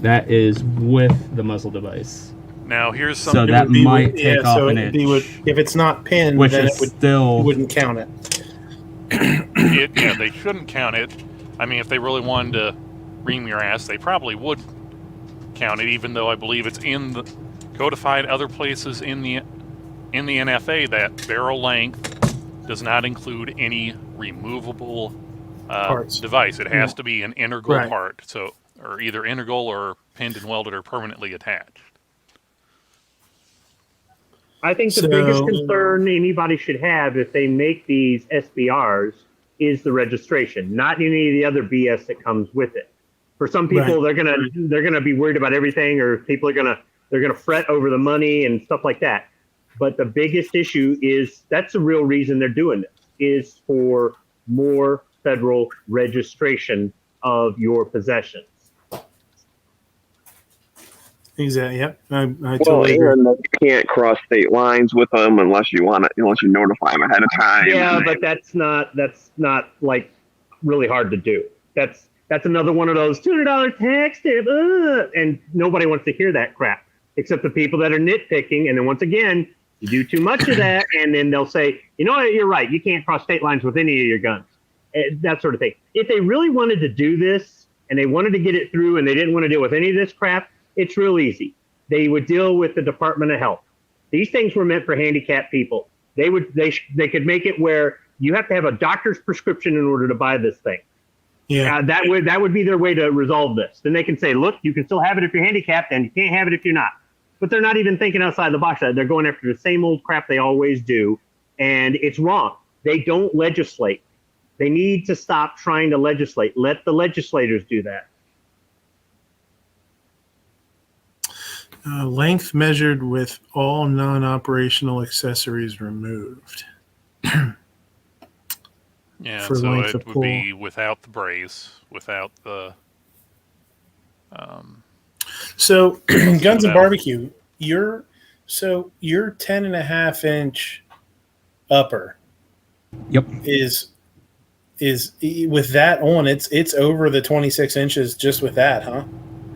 Speaker 6: That is with the muzzle device.
Speaker 4: Now, here's
Speaker 6: So
Speaker 4: something.
Speaker 6: that might take off an
Speaker 1: it'd be
Speaker 6: inch.
Speaker 1: if it's not pinned,
Speaker 6: Which
Speaker 1: then
Speaker 6: is
Speaker 1: you
Speaker 6: still...
Speaker 1: wouldn't count it.
Speaker 4: Yeah, they shouldn't count it. I mean, if they really wanted to ream your ass, they probably would count it, even though I believe it's in the codified other places in the NFA that barrel length does not include any removable
Speaker 1: Parts.
Speaker 4: device. It has to be an integral
Speaker 1: Right.
Speaker 4: part, so or either integral or pinned and welded or permanently attached.
Speaker 8: I think the biggest concern anybody should have if they make these SBRs is the registration, not any of the other BS that comes with it. For some people, they're gonna be worried about everything, or people they're gonna fret over the money and stuff like that. But the biggest issue is that's the real reason they're doing this is for more federal registration of your possessions.
Speaker 1: Exactly. Yep. I
Speaker 7: Well,
Speaker 1: totally agree.
Speaker 7: and you can't cross state lines with them unless you notify them ahead of time.
Speaker 8: Yeah, but that's not like really hard to do. That's another one of those $200 tax tip, and nobody wants to hear that crap except the people that are nitpicking. And then once again, you do too much of that, and then they'll say, you know what, you're right. You can't cross state lines with any of your guns, that sort of thing. If they really wanted to do this and they wanted to get it through, and they didn't want to deal with any of this crap, it's real easy. They would deal with the Department of Health. These things were meant for handicapped people. They could make it where you have to have a doctor's prescription in order to buy this thing.
Speaker 1: Yeah.
Speaker 8: That would be their way to resolve this. Then they can say, look, you can still have it if you're handicapped, and you can't have it if you're not. But they're not even thinking outside the box. They're going after the same old crap they always do, and it's wrong. They don't legislate. They need to stop trying to legislate. Let the legislators do that.
Speaker 1: Length measured with all non-operational accessories removed.
Speaker 4: Yeah,
Speaker 1: For
Speaker 4: so
Speaker 1: length
Speaker 4: it
Speaker 1: of
Speaker 4: would
Speaker 1: pull.
Speaker 4: be without the brace, without the.
Speaker 1: So guns and
Speaker 4: that-
Speaker 1: barbecue, your 10.5-inch upper
Speaker 6: Yep.
Speaker 1: is with that on, it's over the 26 inches just with that, huh?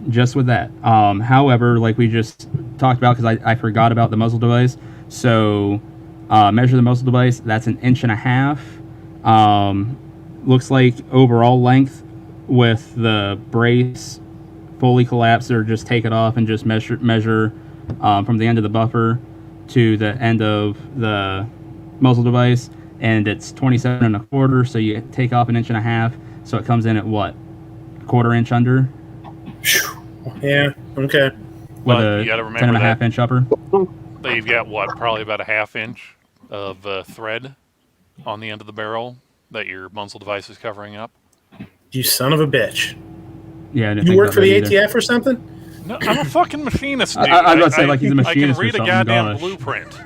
Speaker 6: Just with that. However, like we just talked about, because I forgot about the muzzle device. So measure the muzzle device. That's 1.5 inches. Looks like overall length with the brace fully collapsed, or just take it off and just measure from the end of the buffer to the end of the muzzle device, and it's 27.25. So you take off 1.5 inches, so it comes in at what, 1/4 inch under.
Speaker 1: Yeah. Okay.
Speaker 6: with
Speaker 4: But
Speaker 6: a
Speaker 4: you got to
Speaker 6: 10
Speaker 4: remember
Speaker 6: and a half
Speaker 4: that
Speaker 6: inch upper.
Speaker 4: they've got probably about a half inch of thread on the end of the barrel that your muzzle device is covering up.
Speaker 1: You son of a bitch.
Speaker 6: Yeah, I didn't
Speaker 1: You
Speaker 6: think
Speaker 1: work
Speaker 6: about
Speaker 1: for
Speaker 6: that
Speaker 1: the
Speaker 6: either.
Speaker 1: ATF or something?
Speaker 4: No, I'm a fucking machinist, dude.
Speaker 6: I was about to say, like, he's a
Speaker 4: I can
Speaker 6: machinist or
Speaker 4: read a
Speaker 6: something,
Speaker 4: goddamn
Speaker 6: gosh.
Speaker 4: blueprint.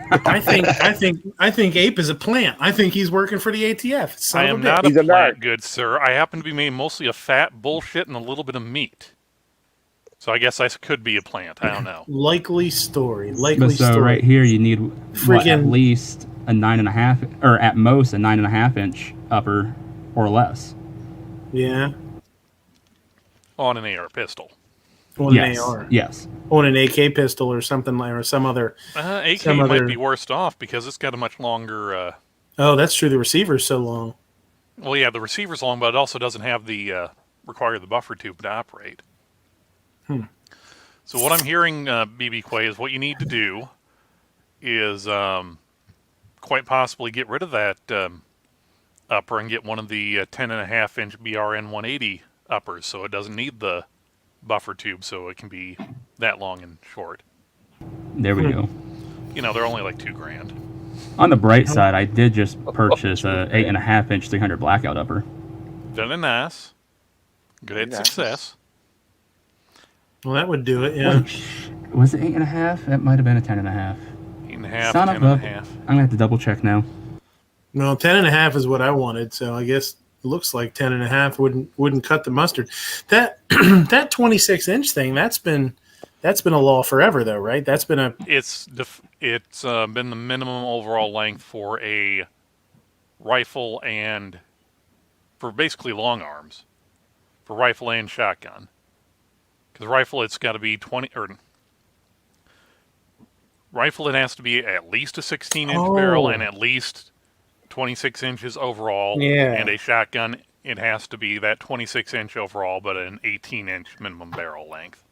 Speaker 1: I think Ape is a plant. I think he's working for the ATF. Son
Speaker 4: I
Speaker 1: of
Speaker 4: am
Speaker 1: a bitch.
Speaker 4: not a
Speaker 7: He's a
Speaker 4: plant,
Speaker 7: narc.
Speaker 4: good sir. I happen to be made mostly of fat bullshit and a little bit of meat. So I guess I could be a plant. I don't know.
Speaker 1: Likely story.
Speaker 6: But
Speaker 1: Likely
Speaker 6: so
Speaker 1: story.
Speaker 6: right here, you need what, at
Speaker 1: Friggin-
Speaker 6: least a 9.5, or at most a 9.5 inch upper or less.
Speaker 1: Yeah.
Speaker 4: On an AR pistol.
Speaker 1: On
Speaker 6: Yes.
Speaker 1: an AR.
Speaker 6: Yes.
Speaker 1: On an AK pistol or something like, or some other.
Speaker 4: AK
Speaker 1: Some
Speaker 4: might
Speaker 1: other-
Speaker 4: be worse off because it's got a much longer.
Speaker 1: Oh, that's true. The receiver's so long.
Speaker 4: Well, yeah, the receiver's long, but it also doesn't have the require the buffer tube to operate. So what I'm hearing, BB Quay, is what you need to do is quite possibly get rid of that upper and get one of the 10.5 inch BRN 180 uppers, so it doesn't need the buffer tube, so it can be that long and short.
Speaker 6: There we go.
Speaker 4: You know, they're only like $2,000.
Speaker 6: On the bright side, I did just purchase a 8.5 inch 300 blackout upper.
Speaker 4: Very nice. Good
Speaker 5: Nice.
Speaker 4: success.
Speaker 1: Well, that would do it. Yeah.
Speaker 6: Was it 8.5? It might have been a 10.5.
Speaker 4: 8.5,
Speaker 6: Son of
Speaker 4: 10.5.
Speaker 6: I'm gonna have to double check now.
Speaker 1: No, 10.5 is what I wanted. So I guess it looks like 10.5 wouldn't cut the mustard. That that 26-inch thing, that's been a law forever, though, right? That's been a
Speaker 4: It's been the minimum overall length for a rifle and for basically long arms, for rifle and shotgun. Because rifle, it's got to be 20 or rifle. It has to be at least a 16-inch barrel and at least 26 inches overall.
Speaker 1: Yeah.
Speaker 4: And a shotgun, it has to be that 26-inch overall, but an 18-inch minimum barrel length.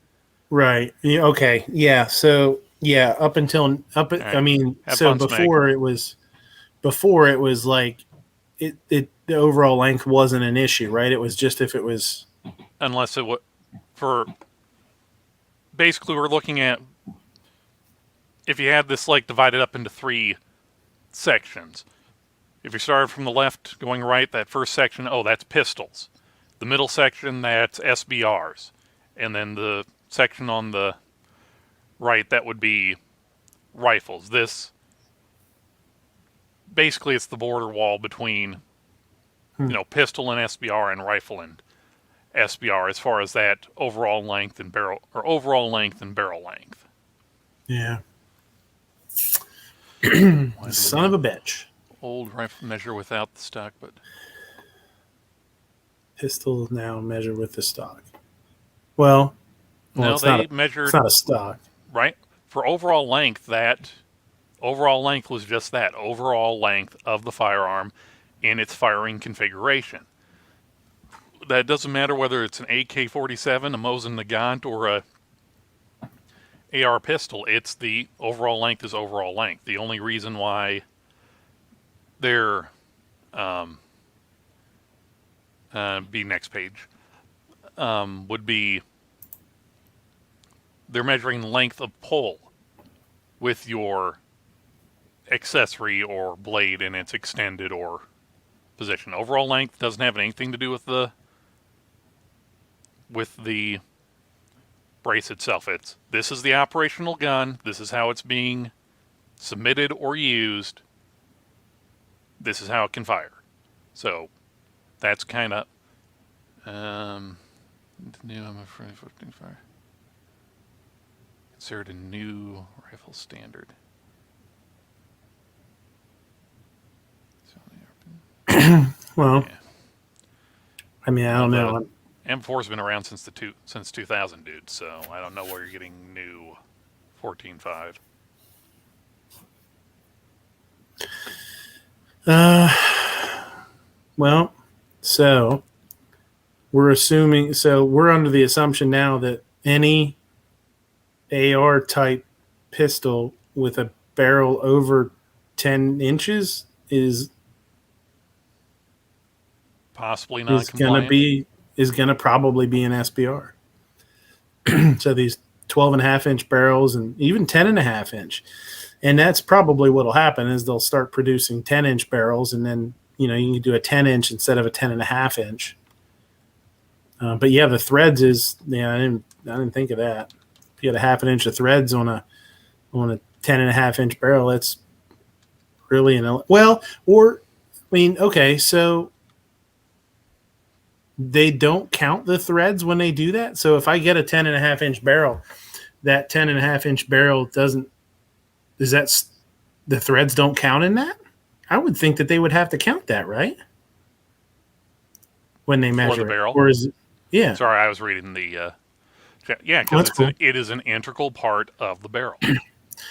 Speaker 1: right. Yeah, okay. Yeah. So yeah, I mean,
Speaker 4: Have
Speaker 1: so
Speaker 4: fun,
Speaker 1: before it was like the overall length wasn't an issue, right? It was just if it was.
Speaker 4: Unless it would, for basically we're looking at if you had this like divided up into 3 sections. If you started from the left going right, that first section, that's pistols. The middle section, that's SBRs. And then the section on the right, that would be rifles. This, basically it's the border wall between, pistol and SBR and rifle and SBR as far as that overall length and barrel length.
Speaker 1: Yeah.
Speaker 4: Why do
Speaker 1: Son of a bitch.
Speaker 4: old rifle measure without the stock, but
Speaker 1: Pistol now measure with the stock. Well,
Speaker 4: no,
Speaker 1: it's
Speaker 4: they
Speaker 1: not
Speaker 4: measured
Speaker 1: it's not a stock.
Speaker 4: right for overall length. That overall length was just that overall length of the firearm in its firing configuration. That doesn't matter whether it's an AK-47, a Mosin Nagant, or a AR pistol. It's the overall length is overall length. The only reason why they're be next page would be they're measuring the length of pull with your accessory or blade in its extended or position. Overall length doesn't have anything to do with the brace itself. This is the operational gun. This is how it's being submitted or used. This is how it can fire. So that's kind of new. I'm afraid of fire. Considered a new rifle standard.
Speaker 1: Well,
Speaker 4: Yeah.
Speaker 1: I mean, I don't know.
Speaker 4: M4's been around since 2000, dude. So I don't know where you're getting new 14.5.
Speaker 1: Well, so we're under the assumption now that any AR type pistol with a barrel over 10 inches is
Speaker 4: Possibly not compliant.
Speaker 1: is gonna probably be an SBR. So these 12.5-inch barrels and even 10.5-inch. And that's probably what will happen is they'll start producing 10-inch barrels, and then, you can do a 10-inch instead of a 10.5-inch. But yeah, the threads is, I didn't think of that. If you had a 1/2 inch of threads on a 10.5-inch barrel, that's really okay, so they don't count the threads when they do that. So if I get a 10.5-inch barrel, that 10.5-inch barrel the threads don't count in that? I would think that they would have to count that, right? When they measure
Speaker 4: the barrel?
Speaker 1: Or is it, yeah.
Speaker 4: Sorry, I was reading the yeah, because it is an integral part of the barrel.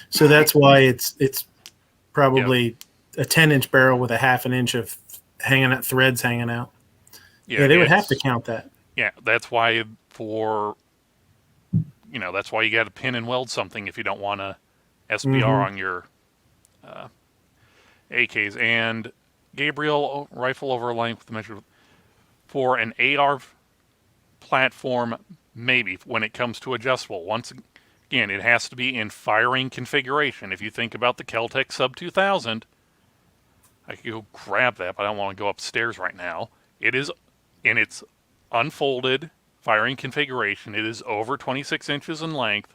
Speaker 1: So that's why it's probably a 10-inch barrel with a 1/2 inch of threads hanging out. Yeah, they would have to count that.
Speaker 4: Yeah, that's why that's why you got to pin and weld something if you don't want a SBR on your AKs. And Gabriel, rifle over length measure for an AR platform, maybe when it comes to adjustable. Once again, it has to be in firing configuration. If you think about the Kel-Tec Sub 2000, I could go grab that, but I don't want to go upstairs right now. It is in its unfolded firing configuration. It is over 26 inches in length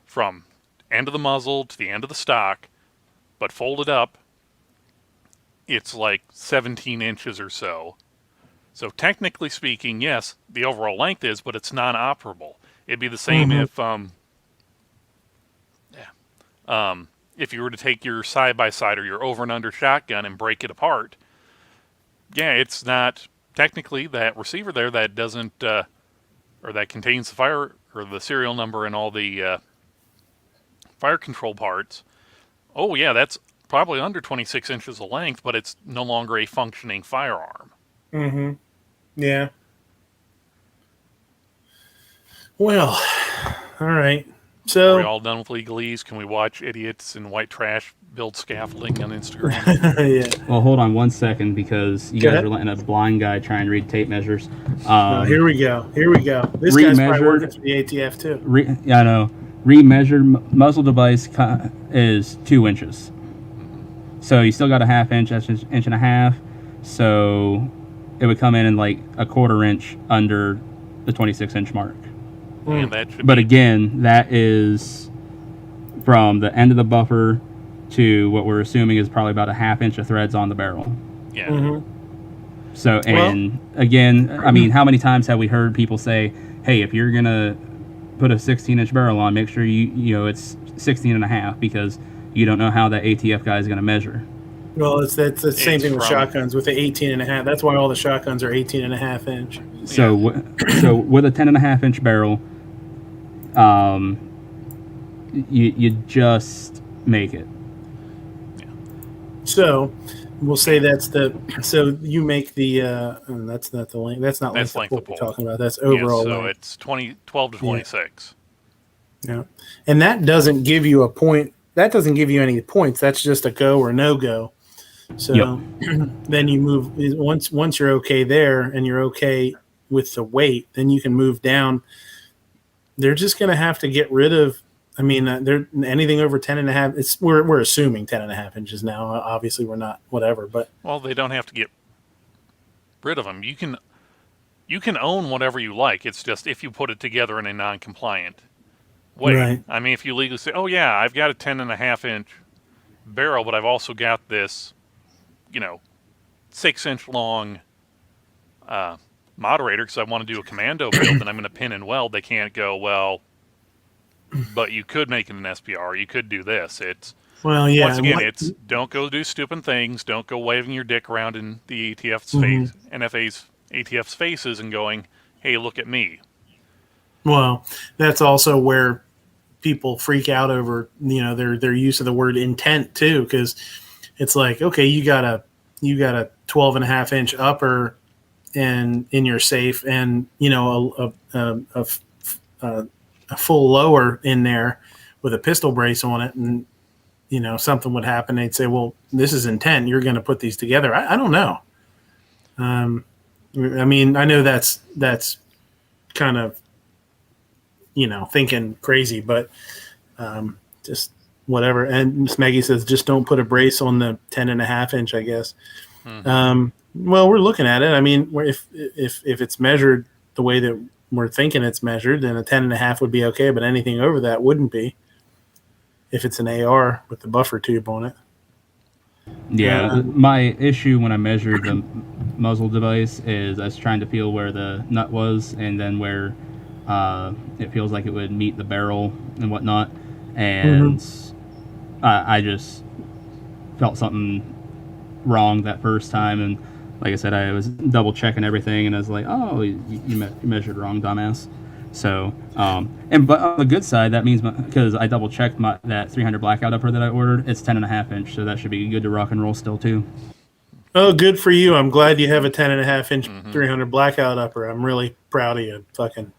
Speaker 4: from end of the muzzle to the end of the stock, but folded up, it's like 17 inches or so. So technically speaking, yes, the overall length is, but it's non-operable. It'd be the same if you were to take your side-by-side or your over and under shotgun and break it apart. Yeah, it's not technically that receiver there that doesn't, or that contains the fire or the serial number and all the fire control parts. Oh yeah, that's probably under 26 inches of length, but it's no longer a functioning firearm.
Speaker 1: Mm-hmm. Yeah. Well, all right. So
Speaker 4: are we all done with legalese? Can we watch idiots in white trash build scaffolding on Instagram?
Speaker 1: Yeah.
Speaker 6: Well, hold on one second, because you guys are letting a blind guy try and read tape measures.
Speaker 1: Here we go. This guy's probably working for the ATF too.
Speaker 6: I know. Remeasured muzzle device is 2 inches. So you still got a 1/2 inch, inch and a half. So it would come in like a 1/4 inch under the 26-inch mark. But again, that is from the end of the buffer to what we're assuming is probably about a 1/2 inch of threads on the barrel.
Speaker 4: Yeah.
Speaker 1: Mm-hmm.
Speaker 6: So, and again, I mean, how many times have we heard people say, hey, if you're going to put a 16-inch barrel on, make sure it's 16 and a half, because you don't know how that ATF guy is going to measure.
Speaker 1: Well, that's the same thing with shotguns with the 18.5. That's why all the shotguns are 18.5 inch.
Speaker 6: So, so with a 10.5-inch barrel, you just make it.
Speaker 1: So we'll say so you make the that's not the length. That's not
Speaker 4: length
Speaker 1: of
Speaker 4: of
Speaker 1: we're talking about. That's overall.
Speaker 4: So
Speaker 1: length.
Speaker 4: it's 12 to 26.
Speaker 1: Yeah, and that doesn't give you a point. That doesn't give you any points. That's just a go or no go. So then you move once you're okay there, and you're okay with the weight, then you can move down. They're just going to have to get rid of. I mean, they're anything over 10.5. We're assuming 10.5 inches now. Obviously, we're not. Whatever, but
Speaker 4: they don't have to get rid of them. You can own whatever you like. It's just if you put it together in a non-compliant way.
Speaker 1: Right.
Speaker 4: I mean, if you legally say, "Oh yeah, I've got a 10.5-inch barrel, but I've also got this, 6-inch long moderator because I want to do a commando build, and I'm going to pin and weld." They can't go, well, but you could make it an SPR. You could do this. It's once again, it's don't go do stupid things. Don't go waving your dick around in the ATF's face, NFA's ATF's faces, and going, "Hey, look at me." Well,
Speaker 1: that's also where people freak out over their use of the word intent too, because it's like, okay, you got a 12.5-inch upper in your safe, and a full lower in there with a pistol brace on it, and something would happen. They'd say, well, this is intent. You're going to put these together. I don't know. I mean, I know that's kind of thinking crazy, but just whatever. And Miss Maggie says, just don't put a brace on the 10.5 inch, I guess. Well, we're looking at it. I mean, if it's measured the way that we're thinking it's measured, then a 10.5 would be okay, but anything over that wouldn't be if it's an AR with the buffer tube on it.
Speaker 6: Yeah, my issue when I measured the muzzle device is I was trying to feel where the nut was and then where it feels like it would meet the barrel and whatnot. And I just felt something wrong that first time. And like I said, I was double checking everything and I was like, oh, you measured wrong, dumbass. So, but on the good side, that means because I double checked that 300 blackout upper that I ordered, it's 10.5 inch, so that should be good to rock and roll still too.
Speaker 1: Oh, good for you! I'm glad you have a 10.5 inch 300 blackout upper. I'm really proud of you, fucking.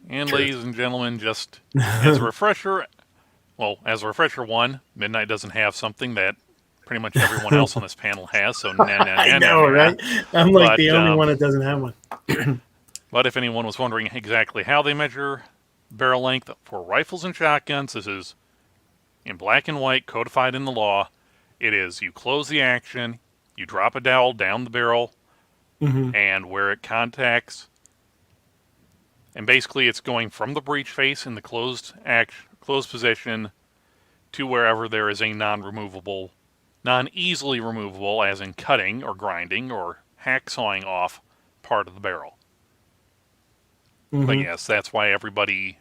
Speaker 4: And ladies and gentlemen, just as a refresher, as a refresher one, Midnight doesn't have something that pretty much everyone else on this panel has. So
Speaker 1: I know, right? I'm like the only one that doesn't have one.
Speaker 4: But if anyone was wondering exactly how they measure barrel length for rifles and shotguns, this is in black and white, codified in the law. It is you close the action, you drop a dowel down the barrel, and where it contacts, and basically it's going from the breech face in the closed position to wherever there is a non-easily removable, as in cutting or grinding or hacksawing off part of the barrel. But yes, that's why everybody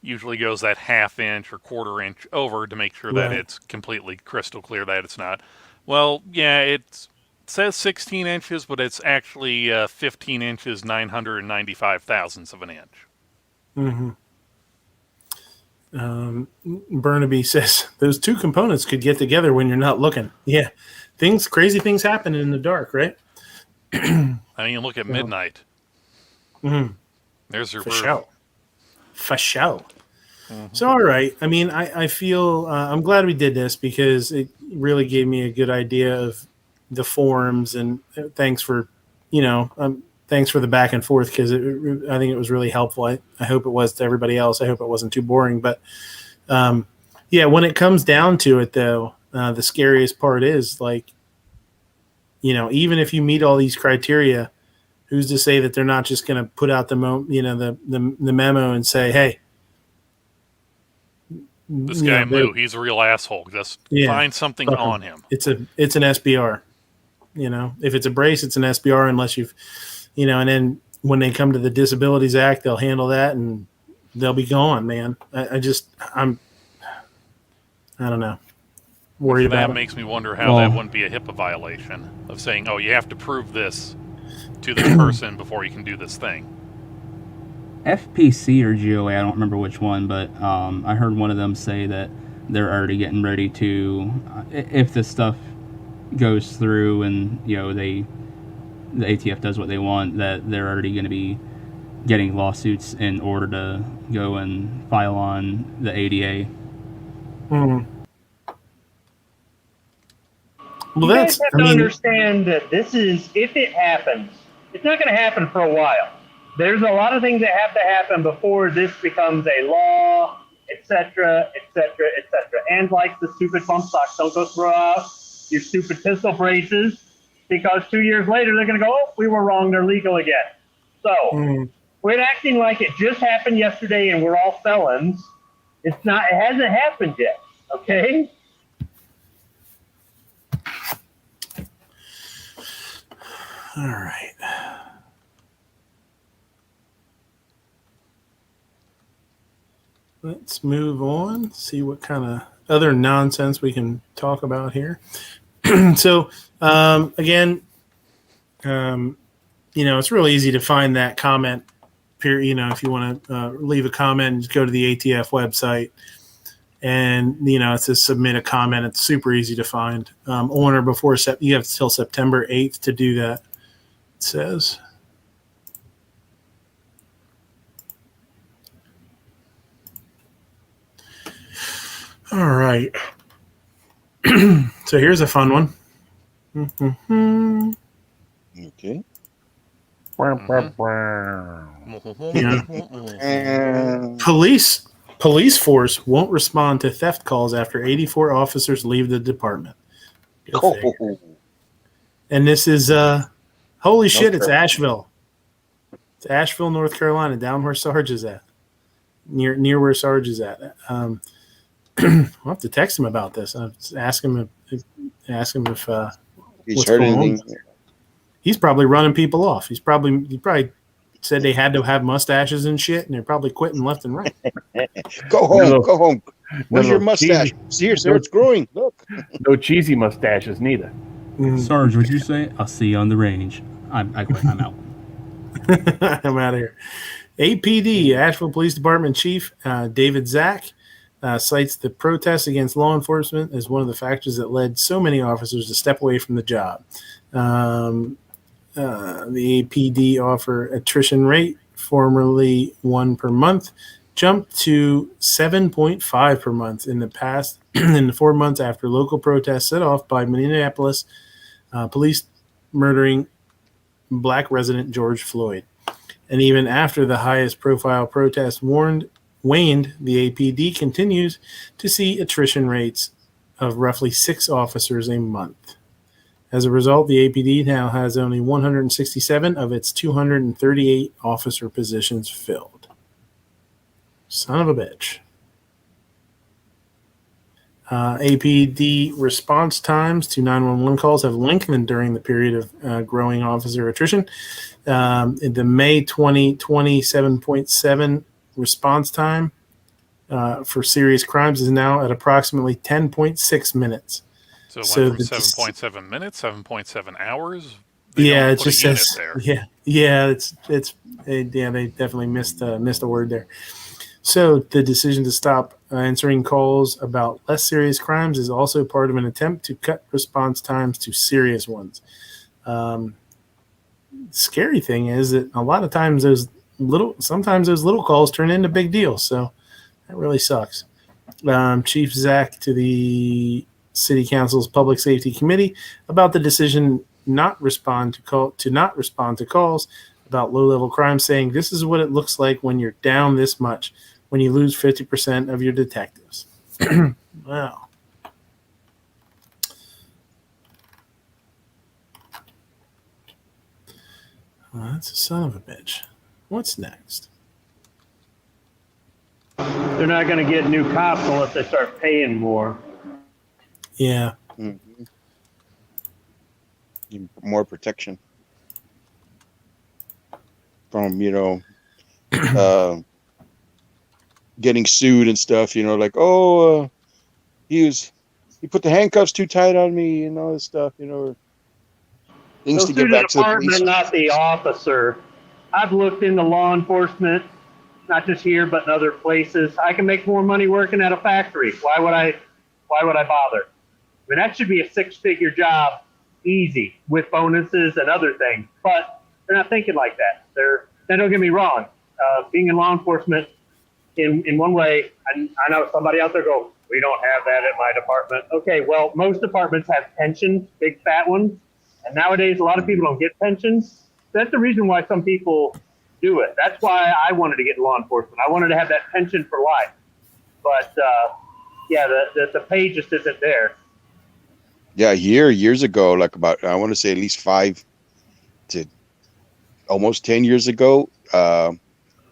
Speaker 4: usually goes that 1/2 inch or 1/4 inch over to make sure that it's completely crystal clear that it's not. Well, yeah, it says 16 inches, but it's actually 15 inches, 995 thousandths of an inch.
Speaker 1: Burnaby says those two components could get together when you're not looking. Yeah, crazy things happen in the dark, right?
Speaker 4: I mean, look at Midnight. There's your
Speaker 1: For sure. So, all right. I mean, I feel I'm glad we did this because it really gave me a good idea of the forums, and thanks for the back and forth because I think it was really helpful. I hope it was to everybody else. I hope it wasn't too boring. But when it comes down to it, though, the scariest part is even if you meet all these criteria, who's to say that they're not just going to put out the memo and say, hey,
Speaker 4: this guy Moo, he's a real asshole. Just find something on him.
Speaker 1: It's an SBR. If it's a brace, it's an SBR unless you've, and then when they come to the Disabilities Act, they'll handle that and they'll be gone, man. I don't know. Worried about it.
Speaker 4: That makes me wonder how that wouldn't be a HIPAA violation of saying, oh, you have to prove this to this person before you can do this thing.
Speaker 6: FPC or GOA, I don't remember which one, but I heard one of them say that they're already getting ready to, if this stuff goes through and the ATF does what they want, that they're already going to be getting lawsuits in order to go and file on the ADA.
Speaker 9: Well, you guys have to understand that this is, if it happens, it's not going to happen for a while. There's a lot of things that have to happen before this becomes a law, etc., etc., etc. And like the stupid bump stocks, don't go throw out your stupid pistol braces because 2 years later they're going to go, oh, we were wrong, they're legal again. So we're acting like it just happened yesterday and we're all felons. It's not. It hasn't happened yet. Okay.
Speaker 1: All right. Let's move on, see what kind of other nonsense we can talk about here. So, again, it's really easy to find that comment. If you want to leave a comment, just go to the ATF website, and it says submit a comment. It's super easy to find. On or before you have till September 8th to do that. It says. All right. So here's a fun one.
Speaker 5: Okay.
Speaker 1: Police force won't respond to theft calls after 84 officers leave the department. Go figure. And this is holy shit! It's Asheville. It's Asheville, North Carolina, down where Sarge is at, near where Sarge is at. I'll have to text him about this. Ask him if
Speaker 5: he's heard anything.
Speaker 1: He's probably running people off. He probably said they had to have mustaches and shit, and they're probably quitting left and right.
Speaker 5: Go home. Where's your mustache? See here, sir, it's growing. Look.
Speaker 2: No cheesy mustaches neither.
Speaker 6: Sarge, would you say? I'll see you on the range. I quit. I'm out.
Speaker 1: I'm out of here. APD, Asheville Police Department Chief David Zach, cites the protests against law enforcement as one of the factors that led so many officers to step away from the job. The APD offer attrition rate, formerly 1 per month, jumped to 7.5 per month in the 4 months after local protests set off by Minneapolis police murdering Black resident George Floyd. And even after the highest profile protest waned, the APD continues to see attrition rates of roughly 6 officers a month. As a result, the APD now has only 167 of its 238 officer positions filled. Son of a bitch. APD response times to 911 calls have lengthened during the period of growing officer attrition. In the May 2020 7.7 response time for serious crimes is now at approximately 10.6 minutes.
Speaker 4: So it went from 7.7 minutes, 7.7 hours.
Speaker 1: It just says there. They definitely missed a word there. So the decision to stop answering calls about less serious crimes is also part of an attempt to cut response times to serious ones. Scary thing is that a lot of times sometimes those little calls turn into big deals. So that really sucks. Chief Zach to the City Council's Public Safety Committee about the decision not respond to calls about low-level crime, saying this is what it looks like when you're down this much, when you lose 50% of your detectives. Wow. Well, that's a son of a bitch. What's next?
Speaker 9: They're not going to get new cops unless they start paying more.
Speaker 1: Yeah.
Speaker 5: Mm-hmm. More protection from, getting sued and stuff, like, he put the handcuffs too tight on me and all this stuff, things to get back to the police.
Speaker 9: Not the officer. I've looked into law enforcement, not just here, but in other places. I can make more money working at a factory. Why would I bother? I mean, that should be a 6-figure job, easy, with bonuses and other things. But they're not thinking like that. Now, don't get me wrong. Being in law enforcement, in one way, I know somebody out there go, we don't have that at my department. Okay, well, most departments have pensions, big fat ones. And nowadays, a lot of people don't get pensions. That's the reason why some people do it. That's why I wanted to get in law enforcement. I wanted to have that pension for life. But, the pay just isn't there.
Speaker 5: Yeah, years ago, like about, I want to say at least 5 to almost 10 years ago,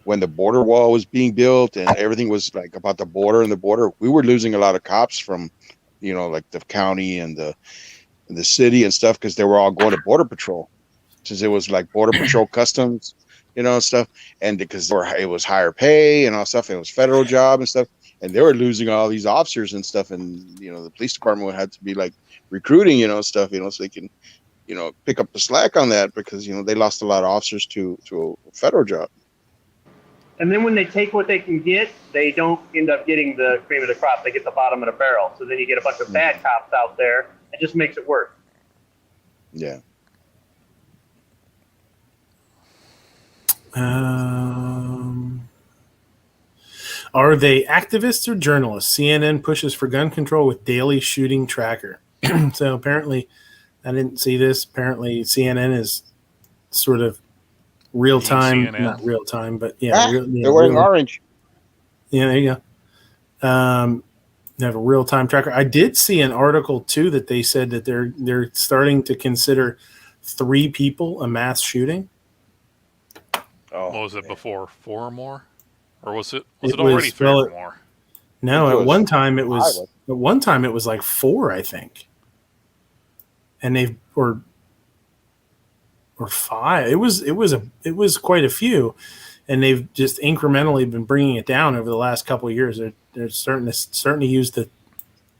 Speaker 5: when the border wall was being built and everything was like about the border, we were losing a lot of cops from, like the county and the city and stuff, because they were all going to border patrol, since it was like border patrol, customs, stuff, and because it was higher pay and all stuff, and it was federal job and stuff, and they were losing all these officers and stuff, and the police department had to be like recruiting, stuff, so they can, pick up the slack on that, because they lost a lot of officers to a federal job.
Speaker 9: And then when they take what they can get, they don't end up getting the cream of the crop. They get the bottom of the barrel. So then you get a bunch of bad cops out there. It just makes it worse.
Speaker 5: Yeah.
Speaker 1: Are they activists or journalists? CNN pushes for gun control with daily shooting tracker. So apparently, I didn't see this. Apparently, CNN is sort of real
Speaker 4: Team
Speaker 1: time,
Speaker 4: CNN.
Speaker 1: not real time, but yeah,
Speaker 5: They're wearing orange.
Speaker 1: Yeah, there you go. They have a real time tracker. I did see an article too that they said that they're starting to consider 3 people a mass shooting.
Speaker 5: Oh,
Speaker 4: What was it before? 4 or more, or was it
Speaker 1: It
Speaker 4: already
Speaker 1: was-
Speaker 4: 3
Speaker 1: well,
Speaker 4: or more?
Speaker 1: No,
Speaker 5: It
Speaker 1: at
Speaker 5: was
Speaker 1: one time it was
Speaker 5: pilot.
Speaker 1: at one time it was like 4, I think, and they've or 5. It was quite a few, and they've just incrementally been bringing it down over the last couple of years. They're starting to use the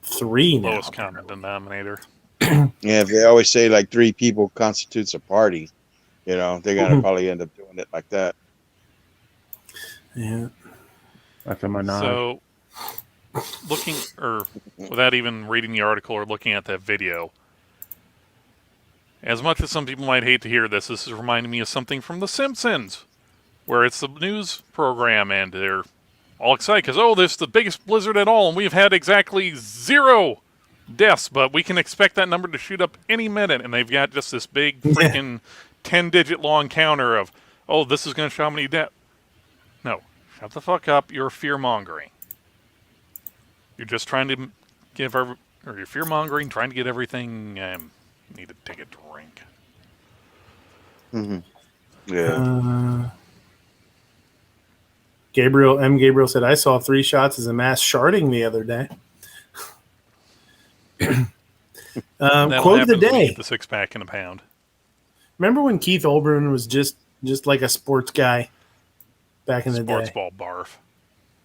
Speaker 1: 3 now.
Speaker 4: Lowest common denominator.
Speaker 5: Yeah, if they always say like 3 people constitutes a party, they're gonna probably end up doing it like that.
Speaker 1: Yeah.
Speaker 2: That's a menage.
Speaker 4: So, looking, or without even reading the article or looking at that video, as much as some people might hate to hear this, this is reminding me of something from The Simpsons, where it's the news program and they're all excited because, oh, this is the biggest blizzard at all, and we've had exactly 0 deaths, but we can expect that number to shoot up any minute, and they've got just this big freaking 10-digit long counter of, oh, this is going to show how many deaths. No, shut the fuck up. You're fear-mongering. You're just trying to or you're fear-mongering, trying to get everything, need to take a drink.
Speaker 5: Mm-hmm. Yeah.
Speaker 1: Gabriel said, I saw 3 shots as a mass sharding the other day. Quote of the day.
Speaker 4: The 6-pack in a pound.
Speaker 1: Remember when Keith Olbermann was just like a sports guy back in the day?
Speaker 4: Sports ball barf.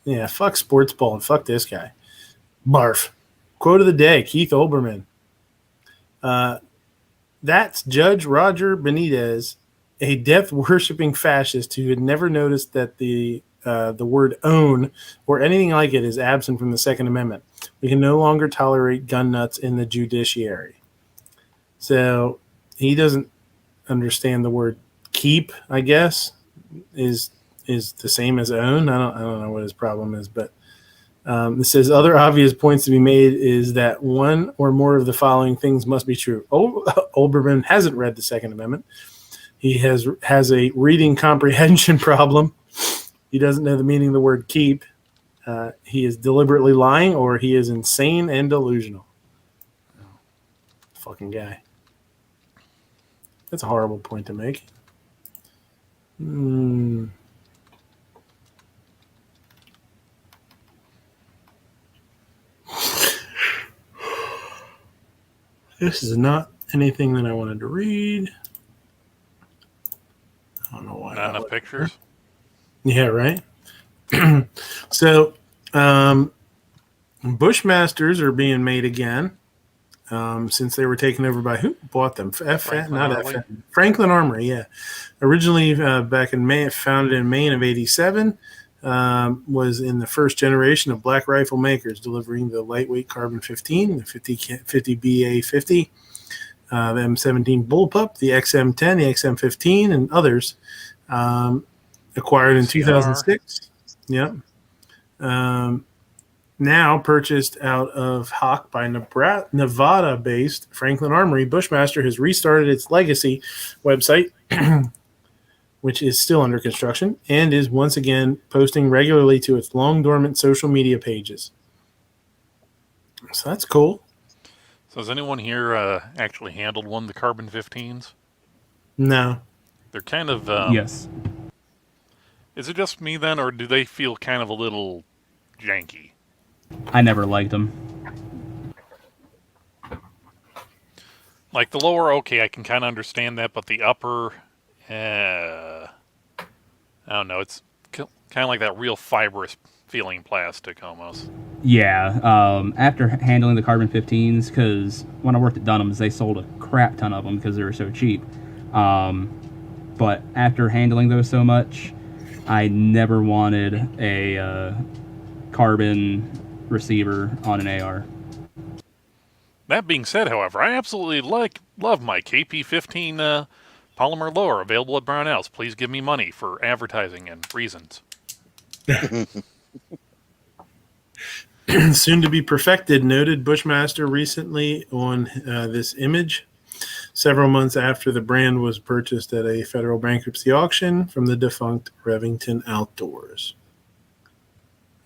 Speaker 1: Yeah, fuck sports ball and fuck this guy. Barf. Quote of the day, Keith Olbermann. That's Judge Roger Benitez, a death-worshipping fascist who had never noticed that the word own or anything like it is absent from the Second Amendment. We can no longer tolerate gun nuts in the judiciary. So he doesn't understand the word keep, I guess, is the same as own. I don't know what his problem is, but it says other obvious points to be made is that one or more of the following things must be true. Olbermann hasn't read the Second Amendment. He has a reading comprehension problem. He doesn't know the meaning of the word keep. He is deliberately lying, or he is insane and delusional. Fucking guy. That's a horrible point to make. This is not anything that I wanted to read. I don't know why.
Speaker 4: Not enough pictures?
Speaker 1: Yeah, right? So, Bushmasters are being made again since they were taken over by who bought them? Franklin Armory, yeah. Originally back in May, founded in Maine of 87, was in the first generation of black rifle makers, delivering the lightweight carbon 15, the 50 BA50, the M17 Bullpup, the XM10, the XM15, and others. Acquired in 2006. Yep. Now purchased out of Hawk by Nevada-based Franklin Armory, Bushmaster has restarted its legacy website, which is still under construction, and is once again posting regularly to its long-dormant social media pages. So that's cool.
Speaker 4: So has anyone here actually handled one of the Carbon 15s?
Speaker 1: No.
Speaker 4: They're kind of...
Speaker 6: yes.
Speaker 4: Is it just me then, or do they feel kind of a little janky?
Speaker 6: I never liked them.
Speaker 4: Like the lower, okay, I can kind of understand that, but the upper, I don't know. It's kind of like that real fibrous feeling plastic almost.
Speaker 6: Yeah. After handling the Carbon 15s, because when I worked at Dunham's, they sold a crap ton of them because they were so cheap. But after handling those so much, I never wanted a carbon receiver on an AR.
Speaker 4: That being said, however, I absolutely love my KP15 polymer lower available at Brownells. Please give me money for advertising and reasons.
Speaker 1: Soon to be perfected, noted Bushmaster recently on this image. several months after the brand was purchased at a federal bankruptcy auction from the defunct Revington Outdoors.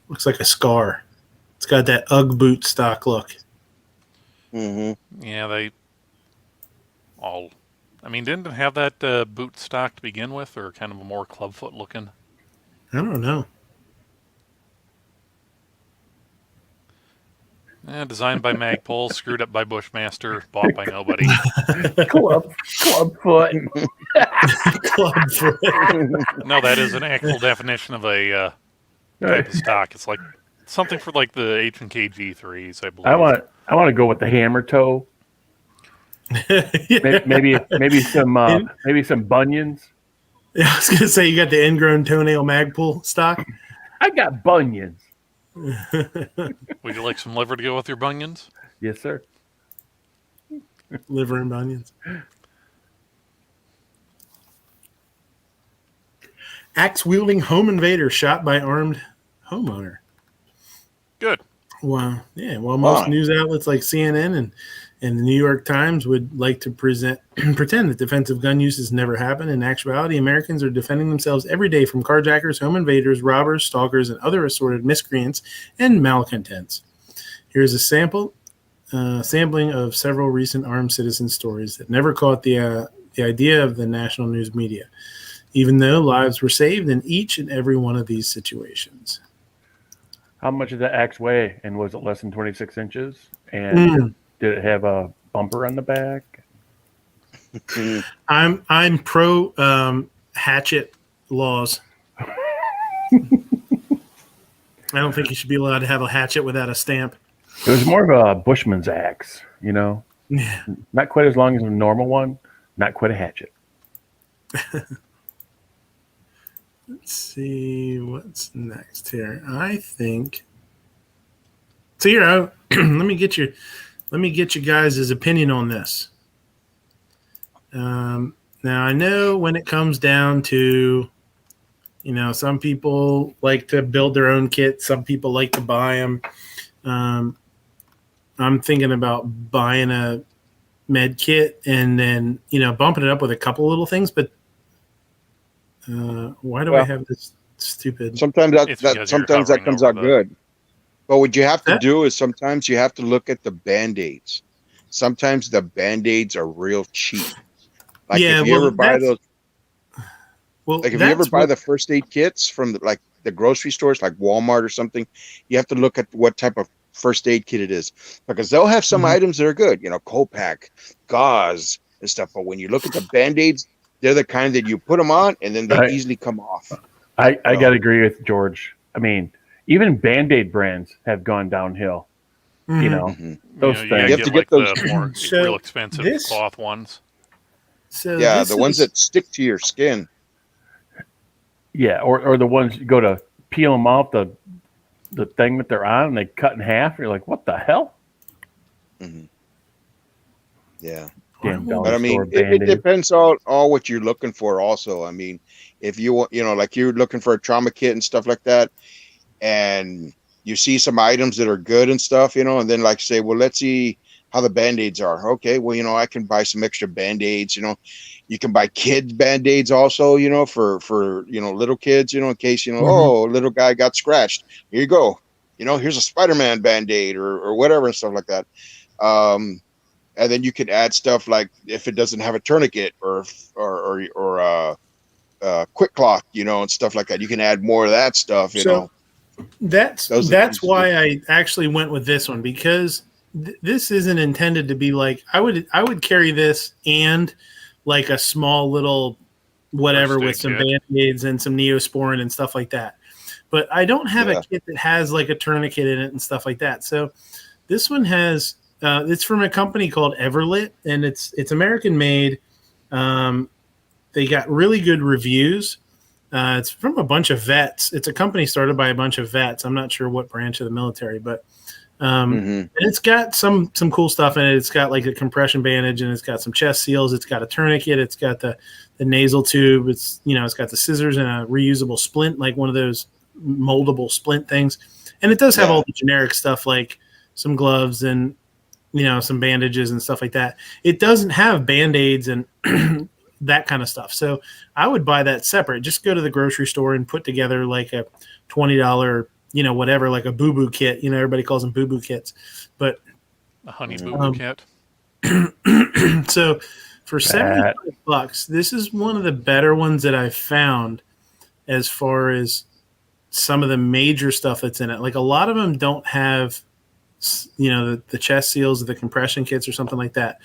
Speaker 1: Looks like a scar. It's got that Ugg boot stock look.
Speaker 5: Mm-hmm.
Speaker 4: Yeah, they all. I mean, didn't it have that boot stock to begin with, or kind of a more clubfoot looking?
Speaker 1: I don't know.
Speaker 2: Designed by Magpul, screwed up by Bushmaster, bought by nobody.
Speaker 1: Clubfoot. Clubfoot.
Speaker 2: No, that is an actual definition of a type of stock. It's like something for like the H&K G3s, I believe.
Speaker 6: I want to go with the hammer toe.
Speaker 1: Yeah.
Speaker 6: Maybe some bunions.
Speaker 1: Yeah, I was gonna say you got the ingrown toenail Magpul stock.
Speaker 6: I got bunions.
Speaker 2: Would you like some liver to go with your bunions?
Speaker 6: Yes, sir.
Speaker 1: Liver and bunions. Axe-wielding home invader shot by armed homeowner.
Speaker 2: Good.
Speaker 1: Wow. Yeah. While most news outlets like CNN and the New York Times would like to pretend that defensive gun use has never happened, in actuality, Americans are defending themselves every day from carjackers, home invaders, robbers, stalkers, and other assorted miscreants and malcontents. Here's a sampling of several recent armed citizen stories that never caught the idea of the national news media, even though lives were saved in each and every one of these situations.
Speaker 6: How much did the axe weigh? And was it less than 26 inches? And did it have a bumper on the back?
Speaker 1: I'm pro hatchet laws. I don't think you should be allowed to have a hatchet without a stamp.
Speaker 6: It was more of a bushman's axe, you know?
Speaker 1: Yeah.
Speaker 6: Not quite as long as a normal one, not quite a hatchet.
Speaker 1: Let's see what's next here. I think so. Here, let me get you guys' opinion on this. Now I know when it comes down to, some people like to build their own kits. Some people like to buy them. I'm thinking about buying a med kit and then bumping it up with a couple little things, but. Why do I have this stupid?
Speaker 5: Sometimes that comes out good. But what you have to do is sometimes you have to look at the Band-Aids. Sometimes the Band-Aids are real cheap. Like if you ever buy those, if you ever buy the first aid kits from the grocery stores, like Walmart or something, you have to look at what type of first aid kit it is, because they'll have some items that are good, Copac, gauze, and stuff. But when you look at the Band-Aids, they're the kind that you put them on and then they easily come off.
Speaker 6: I got to agree with George. I mean, even Band-Aid brands have gone downhill. Those things.
Speaker 2: You have to get those more real expensive cloth ones.
Speaker 1: So
Speaker 5: the ones that stick to your skin.
Speaker 6: Yeah, or the ones you go to peel them off the thing that they're on and they cut in half. You're like, what the hell?
Speaker 5: Mm-hmm. Yeah.
Speaker 6: But
Speaker 5: I mean, it depends on all what you're looking for. Also, I mean, if you want, like you're looking for a trauma kit and stuff like that, and you see some items that are good and stuff, and then say, well, let's see how the Band-Aids are. Okay, well, I can buy some extra Band-Aids. You can buy kids Band-Aids also. For little kids. In case oh, little guy got scratched. Here you go. Here's a Spider-Man Band-Aid or whatever and stuff like that. And then you could add stuff like if it doesn't have a tourniquet or quick cloth, and stuff like that. You can add more of that stuff,
Speaker 1: So that's why I actually went with this one, because this isn't intended to be like I would carry this and like a small little whatever with some Band-Aids and some Neosporin and stuff like that. But I don't have a kit that has like a tourniquet in it and stuff like that. So this one has. It's from a company called Everlit, and it's American made. They got really good reviews. It's from a bunch of vets. It's a company started by a bunch of vets. I'm not sure what branch of the military, but and it's got some cool stuff in it. It's got like a compression bandage, and it's got some chest seals. It's got a tourniquet. It's got the nasal tube. It's it's got the scissors and a reusable splint, like one of those moldable splint things. And it does have all the generic stuff like some gloves and some bandages and stuff like that. It doesn't have Band-Aids and that kind of stuff. So I would buy that separate. Just go to the grocery store and put together like a $20, whatever, like a boo-boo kit. Everybody calls them boo-boo kits. But
Speaker 4: A honey boo-boo kit.
Speaker 1: so for $75, this is one of the better ones that I've found as far as some of the major stuff that's in it. Like a lot of them don't have, the chest seals or the compression kits or something like that.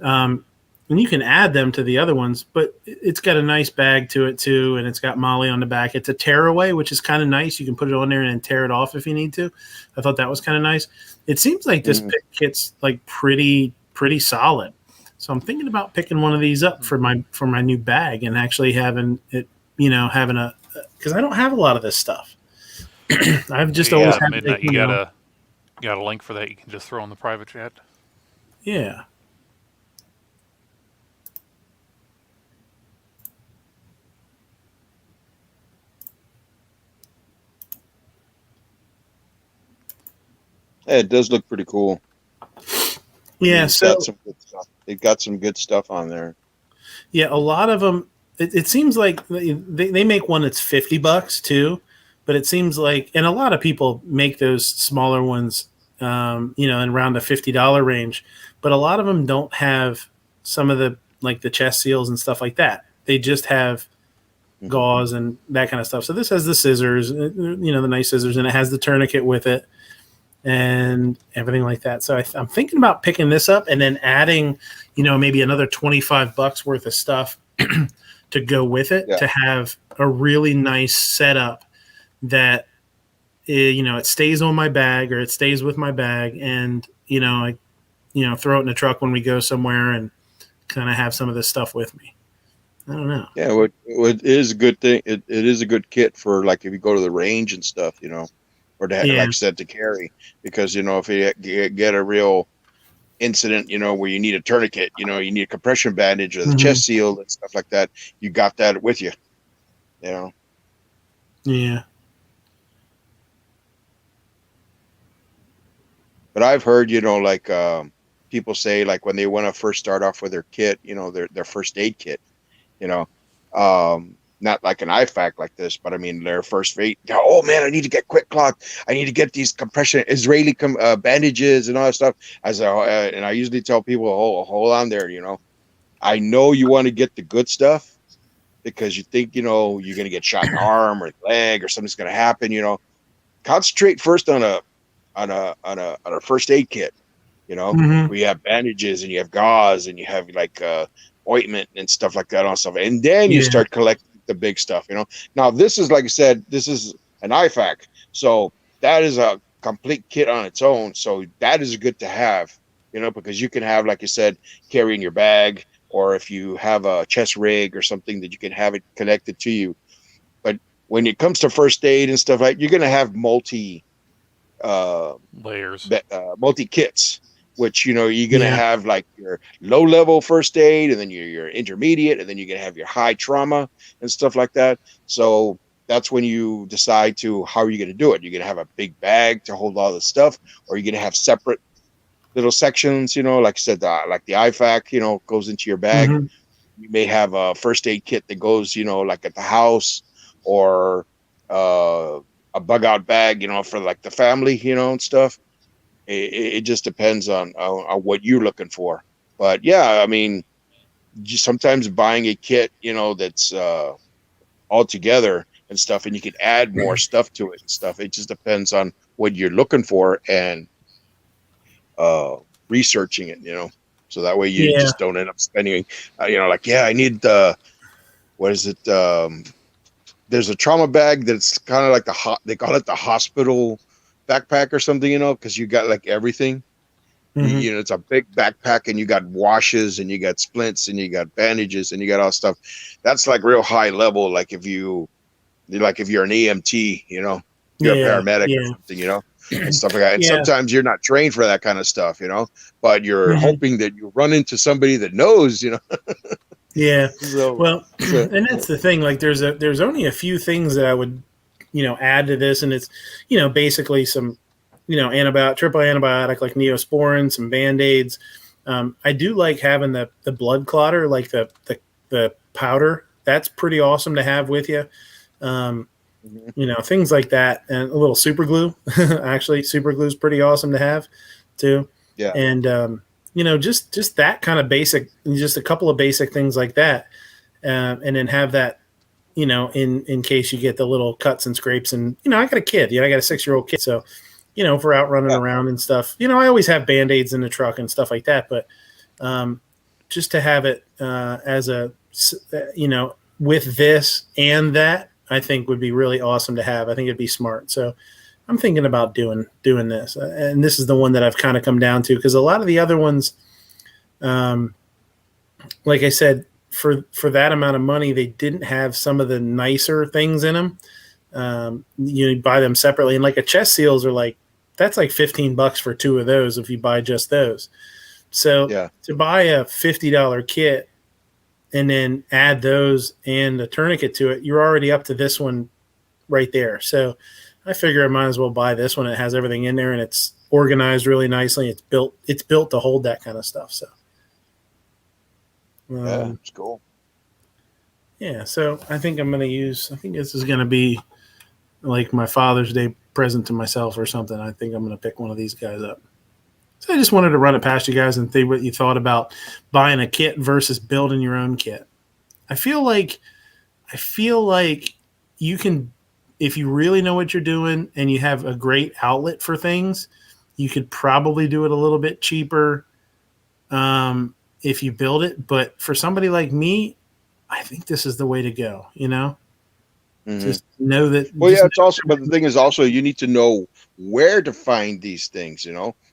Speaker 1: And you can add them to the other ones, but it's got a nice bag to it too, and it's got Molly on the back. It's a tearaway, which is kind of nice. You can put it on there and then tear it off if you need to. I thought that was kind of nice. It seems like this pick kit's like pretty solid. So I'm thinking about picking one of these up for my new bag and actually having it, having because I don't have a lot of this stuff. I've just always had
Speaker 4: Midnight. You got a link for that. You can just throw in the private chat.
Speaker 1: Yeah.
Speaker 5: Yeah, it does look pretty cool.
Speaker 1: Yeah,
Speaker 5: it got some good stuff on there.
Speaker 1: Yeah, a lot of them. It seems like they make one that's $50 too, but it seems like, and a lot of people make those smaller ones, in around the $50 range. But a lot of them don't have some of the the chest seals and stuff like that. They just have gauze and that kind of stuff. So this has the scissors, the nice scissors, and it has the tourniquet with it and everything like that. So I'm thinking about picking this up and then adding, maybe another $25 worth of stuff to go with it to have a really nice setup that, it stays on my bag or it stays with my bag. And, I, throw it in the truck when we go somewhere and kind of have some of this stuff with me. I don't know.
Speaker 5: Yeah, what is a good thing. It is a good kit for like if you go to the range and stuff, or to have, like I said, to carry, because if you get a real incident, where you need a tourniquet, you need a compression bandage or the chest seal and stuff like that, you got that with you.
Speaker 1: Yeah.
Speaker 5: But I've heard, people say like when they want to first start off with their kit, their first aid kit, not like an IFAC like this, but I mean their first aid. Oh man, I need to get quick cloth. I need to get these compression Israeli bandages and all that stuff. And I usually tell people, hold on there. I know you want to get the good stuff because you think you're gonna get shot in the arm or the leg or something's gonna happen. Concentrate first on a first aid kit. We have bandages and you have gauze and you have like ointment and stuff like that on stuff, and then you start collecting the big stuff. Now this is, like I said, this is an IFAC, so that is a complete kit on its own. So that is good to have, because you can have, like you said, carry in your bag, or if you have a chest rig or something that you can have it connected to you. But when it comes to first aid and stuff, like, you're going to have multi
Speaker 4: layers,
Speaker 5: multi kits, which you're going to have like your low level first aid, and then your intermediate, and then you're going to have your high trauma and stuff like that. So that's when you decide how are you going to do it. You're going to have a big bag to hold all the stuff, or you're going to have separate little sections, like I said, like the IFAC, goes into your bag. You may have a first aid kit that goes, like at the house, or a bug out bag, for like the family, and stuff. It just depends on what you're looking for. But yeah, I mean, just sometimes buying a kit, that's all together and stuff, and you can add more stuff to it and stuff. It just depends on what you're looking for and researching it, so that way you just don't end up spending, I need what is it? There's a trauma bag that's kind of like they call it the hospital backpack or something, because you got like everything. It's a big backpack, and you got washes, and you got splints, and you got bandages, and you got all stuff. That's like real high level. Like if you're an EMT, you're a paramedic or something, and stuff like that. And sometimes you're not trained for that kind of stuff, but you're hoping that you run into somebody that knows,
Speaker 1: Yeah. And that's the thing. Like there's only a few things that I would, add to this, and it's, basically some triple antibiotic like Neosporin, some Band-Aids. I do like having the blood clotter, like the powder. That's pretty awesome to have with you. Things like that, and a little super glue. Actually, super glue is pretty awesome to have too.
Speaker 5: Yeah.
Speaker 1: And just that kind of basic, just a couple of basic things like that, and then have that, in case you get the little cuts and scrapes. And I got a kid. I got a 6-year-old kid, so if we're out running around and stuff, I always have Band-Aids in the truck and stuff like that. But just to have it as a, with this and that, I think would be really awesome to have. I think it'd be smart. So I'm thinking about doing this, and this is the one that I've kind of come down to, because a lot of the other ones, like I said, for that amount of money, they didn't have some of the nicer things in them. You buy them separately, and like a chest seals are that's like $15 for 2 of those if you buy just those. So to buy a $50 kit and then add those and a tourniquet to it, you're already up to this one right there. So I figure I might as well buy this one. It has everything in there, and it's organized really nicely. It's built to hold that kind of stuff. So
Speaker 5: it's cool.
Speaker 1: Yeah, so I think this is going to be like my Father's Day present to myself or something. I think I'm going to pick one of these guys up. So I just wanted to run it past you guys and think what you thought about buying a kit versus building your own kit. I feel like you can, if you really know what you're doing and you have a great outlet for things, you could probably do it a little bit cheaper if you build it. But for somebody like me, I think this is the way to go, Just know that.
Speaker 5: Well, yeah, it's also, but the thing is also, you need to know where to find these things,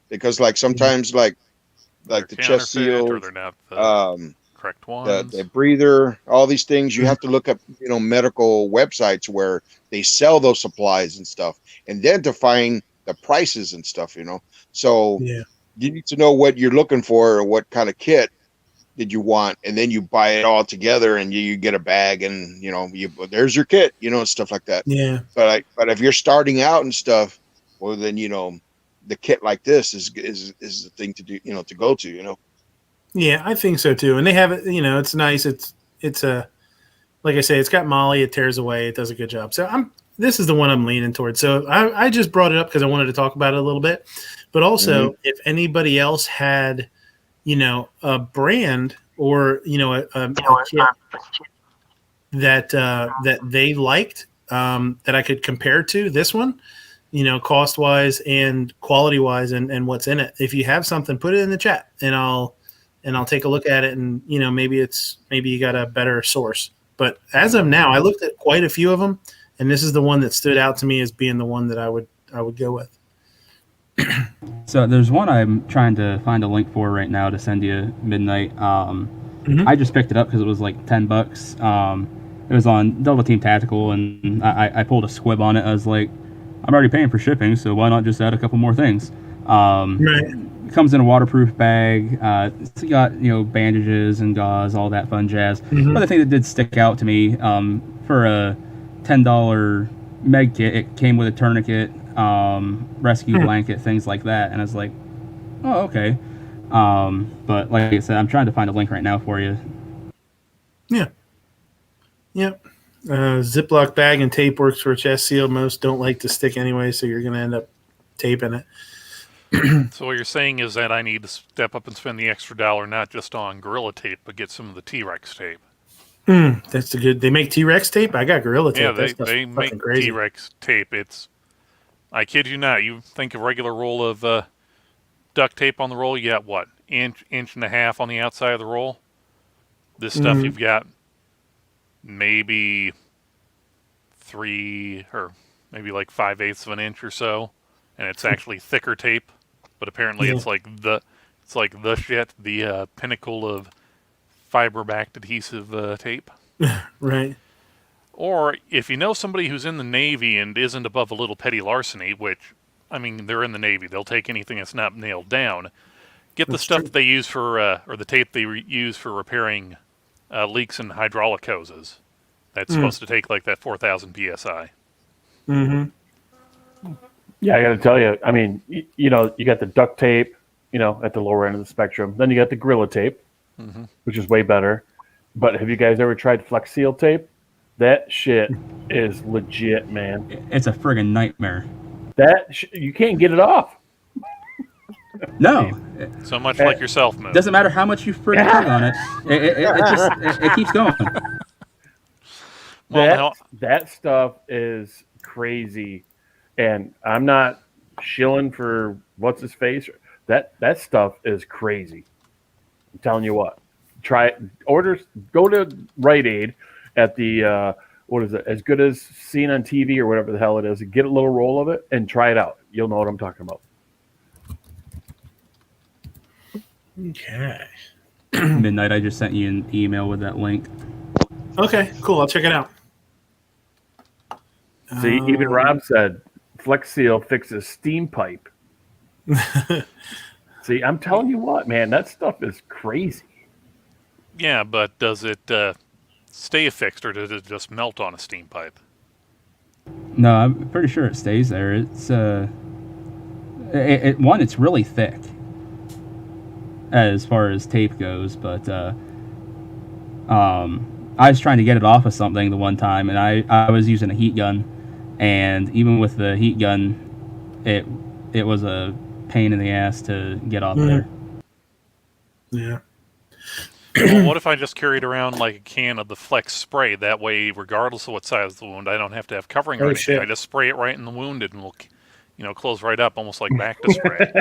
Speaker 5: because like sometimes like the chest seal,
Speaker 4: or they're not the correct ones,
Speaker 5: the breather, all these things, you have to look up, medical websites where they sell those supplies and stuff, and then to find the prices and stuff, So you need to know what you're looking for or what kind of kit did you want, and then you buy it all together and you get a bag, and there's your kit, stuff like that.
Speaker 1: Yeah.
Speaker 5: But if you're starting out and stuff, well then the kit like this is the thing to do, to go to,
Speaker 1: Yeah, I think so too. And they have it, it's nice. It's a, like I say, it's got Molly, it tears away, it does a good job. So this is the one I'm leaning towards. So I just brought it up because I wanted to talk about it a little bit, but also if anybody else had, a brand or, a kit that they liked, that I could compare to this one, cost wise and quality wise, and what's in it. If you have something, put it in the chat and I'll take a look at it, and maybe you got a better source. But as of now, I looked at quite a few of them, and this is the one that stood out to me as being the one that I would go with.
Speaker 6: So there's one I'm trying to find a link for right now to send you, Midnight. I just picked it up because it was like $10. It was on Delta Team Tactical, and I pulled a squib on it. I was like, I'm already paying for shipping, so why not just add a couple more things?
Speaker 1: Right.
Speaker 6: It comes in a waterproof bag. It's got bandages and gauze, all that fun jazz. But the thing that did stick out to me, for a $10 med kit, it came with a tourniquet, rescue blanket, things like that, and I was like, oh, okay. But like I said, I'm trying to find a link right now for you.
Speaker 1: Yeah. Yep. Ziploc bag and tape works for a chest seal. Most don't like to stick anyway, so you're going to end up taping it.
Speaker 4: So what you're saying is that I need to step up and spend the extra $1, not just on Gorilla Tape, but get some of the T-Rex tape.
Speaker 1: That's the good. They make T-Rex tape? I got Gorilla tape.
Speaker 4: Yeah, they make
Speaker 1: crazy.
Speaker 4: T-Rex tape. I kid you not. You think a regular roll of duct tape on the roll, you got what? Inch and a half on the outside of the roll? This stuff you've got maybe 3 or maybe like 5/8 of an inch or so, and it's actually thicker tape. But apparently it's like the shit, the pinnacle of fiber-backed adhesive tape.
Speaker 1: Right.
Speaker 4: Or if you know somebody who's in the Navy and isn't above a little petty larceny, which, I mean, they're in the Navy, they'll take anything that's not nailed down. Get the stuff that they use for, or the tape they use for repairing leaks in hydraulic hoses. That's supposed to take like that 4,000 psi.
Speaker 2: Yeah, I got to tell you. I mean, you know, you got the duct tape, you know, at the lower end of the spectrum. Then you got the Gorilla Tape, which is way better. But have you guys ever tried Flex Seal tape? That shit is legit, man.
Speaker 6: It's a friggin' nightmare.
Speaker 2: You can't get it off.
Speaker 6: No.
Speaker 4: So much like yourself, Moo.
Speaker 6: Doesn't matter how much you friggin' tug on it. It keeps going.
Speaker 4: Well,
Speaker 2: that stuff is crazy, and I'm not shilling for what's his face. That stuff is crazy. I'm telling you what. Try it. Go to Rite Aid at the what is it? As Good as Seen on TV or whatever the hell it is. Get a little roll of it and try it out. You'll know what I'm talking about.
Speaker 1: Okay.
Speaker 6: Midnight, I just sent you an email with that link.
Speaker 1: Okay, cool. I'll check it out.
Speaker 2: See, even Rob said Flex Seal fixes steam pipe. See, I'm telling you what, man, that stuff is crazy.
Speaker 4: yeah, but does it stay affixed or does it just melt on a steam pipe?
Speaker 6: No, I'm pretty sure it stays there. It's it's really thick as far as tape goes, but I was trying to get it off of something the one time, and I was using a heat gun, and even with the heat gun, it was a pain in the ass to get off there.
Speaker 1: Yeah.
Speaker 4: Well, what if I just carried around like a can of the Flex spray? That way, regardless of what size of the wound, I don't have to have covering or anything.
Speaker 1: Shit.
Speaker 4: I just spray it right in the wound and it'll, close right up, almost like Bacta spray.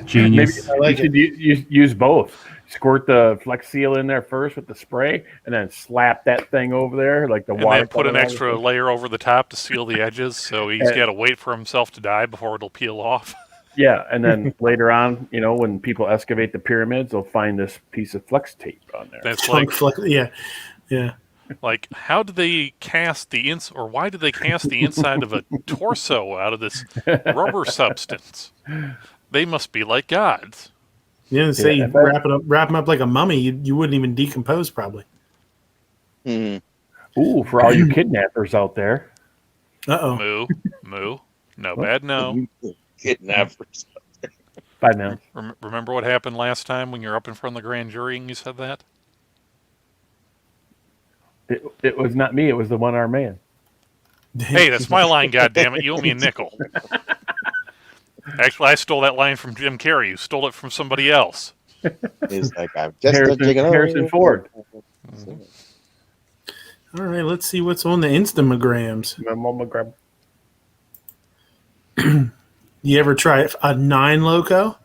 Speaker 6: Genius.
Speaker 2: Maybe you should use both. Squirt the Flex Seal in there first with the spray, and then slap that thing over there like the
Speaker 4: And
Speaker 2: water.
Speaker 4: then put an extra layer over the top to seal the edges, so he's got to wait for himself to die before it'll peel off.
Speaker 2: Yeah, and then later on, when people excavate the pyramids, they'll find this piece of flex tape on there.
Speaker 4: That's like,
Speaker 1: yeah.
Speaker 4: Like, how did they cast or why did they cast the inside of a torso out of this rubber substance? They must be like gods.
Speaker 1: Yeah, say you wrap them up like a mummy, you wouldn't even decompose probably.
Speaker 2: Ooh, for all you kidnappers out there.
Speaker 1: Uh-oh.
Speaker 4: Moo. No bad no.
Speaker 5: Kidnappers.
Speaker 2: 5 minutes.
Speaker 4: Remember what happened last time when you're up in front of the grand jury and you said that?
Speaker 2: It was not me. It was the one-armed man.
Speaker 4: Hey, that's my line, goddammit. You owe me a nickel. Actually, I stole that line from Jim Carrey. You stole it from somebody else.
Speaker 5: He's like, I'm just
Speaker 2: Harrison Ford.
Speaker 1: All right, let's see what's on the Instagrams.
Speaker 2: Mammogram.
Speaker 1: You ever try a 9 loco?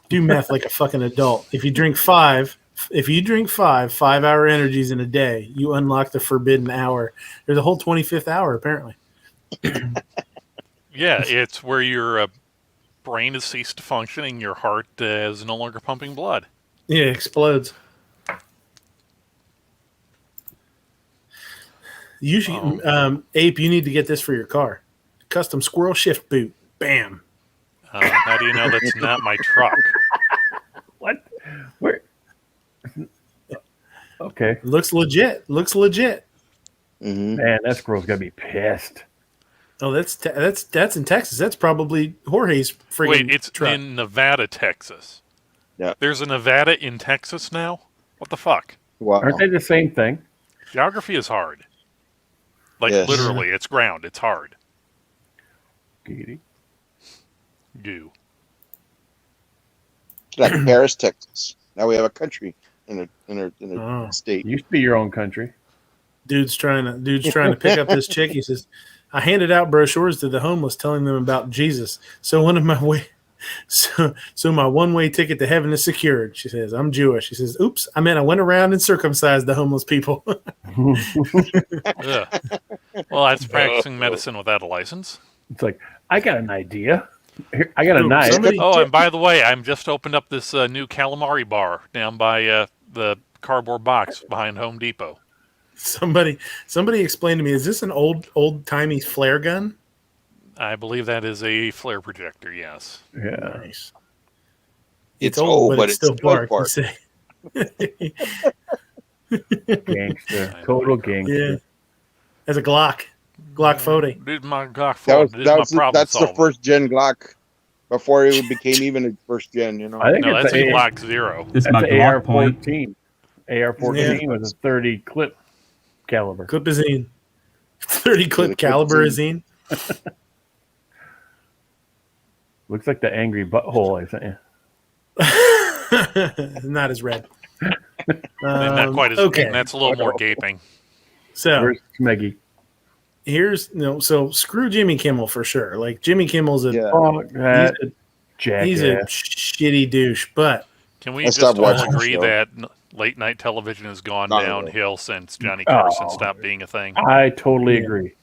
Speaker 1: Do meth like a fucking adult. If you drink 5 5-hour energies in a day, you unlock the forbidden hour. There's a whole 25th hour, apparently.
Speaker 4: Yeah, it's where your brain has ceased to functioning, your heart is no longer pumping blood.
Speaker 1: Yeah, it explodes. You should, Ape, you need to get this for your car. Custom squirrel shift boot. Bam.
Speaker 4: How do you know that's not my truck?
Speaker 2: What? Where? Okay.
Speaker 1: Looks legit.
Speaker 5: Mm-hmm.
Speaker 2: Man, that squirrel's gonna be pissed.
Speaker 1: Oh, that's in Texas. That's probably Jorge's freaking
Speaker 4: Wait, it's
Speaker 1: truck.
Speaker 4: in Nevada, Texas.
Speaker 5: Yeah.
Speaker 4: There's a Nevada in Texas now? What the fuck?
Speaker 5: Wow.
Speaker 2: Aren't they the same thing?
Speaker 4: Geography is hard. Like,
Speaker 5: Yes.
Speaker 4: literally, it's ground. It's hard.
Speaker 2: Giggity.
Speaker 4: Goo.
Speaker 5: Like Paris, Texas. Now we have a country in a state.
Speaker 2: Used to be your own country.
Speaker 1: Dude's trying to pick up this chick. He says, I handed out brochures to the homeless telling them about Jesus. So my one-way ticket to heaven is secured. She says, I'm Jewish. She says, oops, I went around and circumcised the homeless people.
Speaker 4: Ugh. Well, that's practicing medicine without a license.
Speaker 2: It's like, I got an idea. Here, I got a knife.
Speaker 4: And by the way, I'm just opened up this new calamari bar down by the cardboard box behind Home Depot.
Speaker 1: Somebody explained to me, is this an old-timey flare gun?
Speaker 4: I believe that is a flare projector, yes.
Speaker 2: Yeah.
Speaker 1: Nice.
Speaker 5: It's old, but it's still
Speaker 1: bark.
Speaker 5: bark.
Speaker 2: Gangster. Total gangster.
Speaker 1: Yeah. As a Glock. Glock 40.
Speaker 4: Did my Glock 40. Did my problem
Speaker 5: That's the
Speaker 4: solving.
Speaker 5: first gen Glock before it became even a first gen. You know.
Speaker 2: I think
Speaker 4: No,
Speaker 2: it's
Speaker 4: that's a
Speaker 2: a
Speaker 4: Glock 0.
Speaker 6: This is
Speaker 2: That's
Speaker 6: my
Speaker 2: the
Speaker 6: Glock point.
Speaker 2: AR-14. AR-14 was a 30 clip caliber.
Speaker 1: Clip-azine. 30 clip
Speaker 5: the
Speaker 1: caliber
Speaker 5: Clip-azine.
Speaker 1: azine.
Speaker 2: Looks like the angry butthole I sent you.
Speaker 1: Not as red.
Speaker 4: Not quite as.
Speaker 1: Okay.
Speaker 4: And that's a little more gaping.
Speaker 1: So
Speaker 2: Where's Smeggy?
Speaker 1: here's so screw Jimmy Kimmel for sure. Like Jimmy Kimmel's a
Speaker 5: Yeah.
Speaker 2: Oh, that jackass.
Speaker 1: he's a shitty douche, but
Speaker 4: Can we
Speaker 5: I
Speaker 4: just
Speaker 5: stopped
Speaker 4: all
Speaker 5: watching the
Speaker 4: agree
Speaker 5: show.
Speaker 4: that late night television has gone
Speaker 5: Not at all.
Speaker 4: downhill since Johnny Carson
Speaker 2: Oh.
Speaker 4: stopped being a thing?
Speaker 2: I totally
Speaker 1: Yeah.
Speaker 2: agree.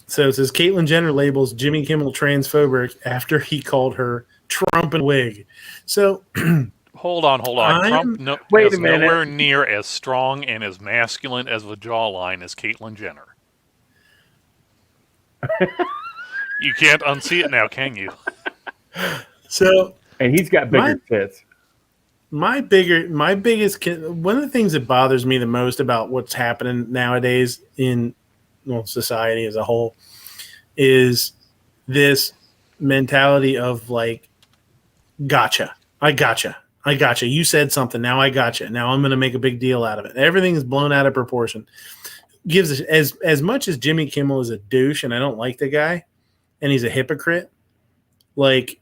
Speaker 1: So it says Caitlyn Jenner labels Jimmy Kimmel transphobic after he called her Trump and wig. So
Speaker 4: Hold on. Trump
Speaker 2: Wait
Speaker 4: is
Speaker 2: a minute.
Speaker 4: nowhere near as strong and as masculine as a jawline as Caitlyn Jenner. You can't unsee it now, can you?
Speaker 1: So
Speaker 2: And he's got bigger tits.
Speaker 1: one of the things that bothers me the most about what's happening nowadays in society as a whole is this mentality of like, gotcha. I gotcha. You said something. Now I gotcha. Now I'm going to make a big deal out of it. Everything is blown out of proportion. Gives as much as Jimmy Kimmel is a douche, and I don't like the guy, and he's a hypocrite. Like,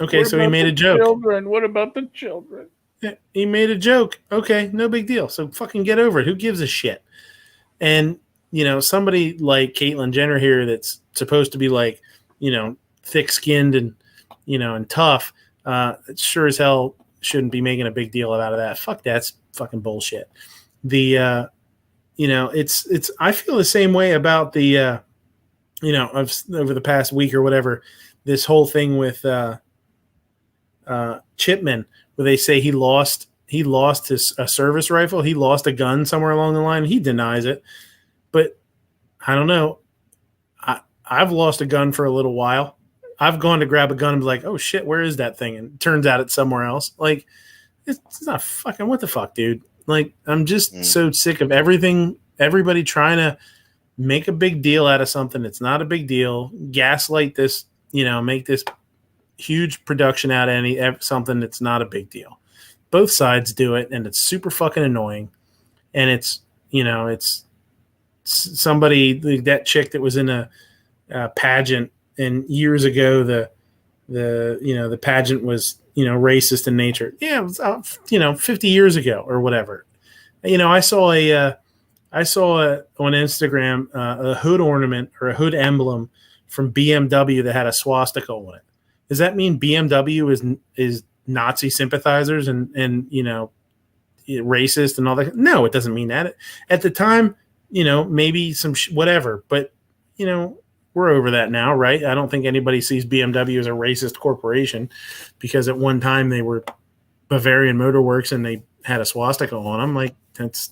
Speaker 1: okay, so he made a joke.
Speaker 2: Children. What about the children?
Speaker 1: Yeah, he made a joke. Okay, no big deal. So fucking get over it. Who gives a shit? And somebody like Caitlyn Jenner here that's supposed to be like, thick-skinned and and tough, sure as hell shouldn't be making a big deal out of that. Fuck, that's fucking bullshit. It's I feel the same way about the over the past week or whatever, this whole thing with Chipman, where they say he lost his service rifle. He lost a gun somewhere along the line. He denies it, but I don't know. I've lost a gun for a little while. I've gone to grab a gun and be like, oh shit, where is that thing? And it turns out it's somewhere else. Like, it's not fucking, what the fuck, dude? Like, I'm just so sick of everybody trying to make a big deal out of something. It's not a big deal. Gaslight this, make this huge production out of something that's not a big deal. Both sides do it, and it's super fucking annoying. And it's somebody, that chick that was in a pageant, and years ago the pageant was racist in nature. Yeah, it was 50 years ago or whatever. I saw on Instagram a hood ornament or a hood emblem from BMW that had a swastika on it. Does that mean BMW is Nazi sympathizers and racist and all that? No, it doesn't mean that. At the time, maybe some whatever, but we're over that now, right? I don't think anybody sees BMW as a racist corporation because at one time they were Bavarian Motor Works and they had a swastika on them. Like, that's,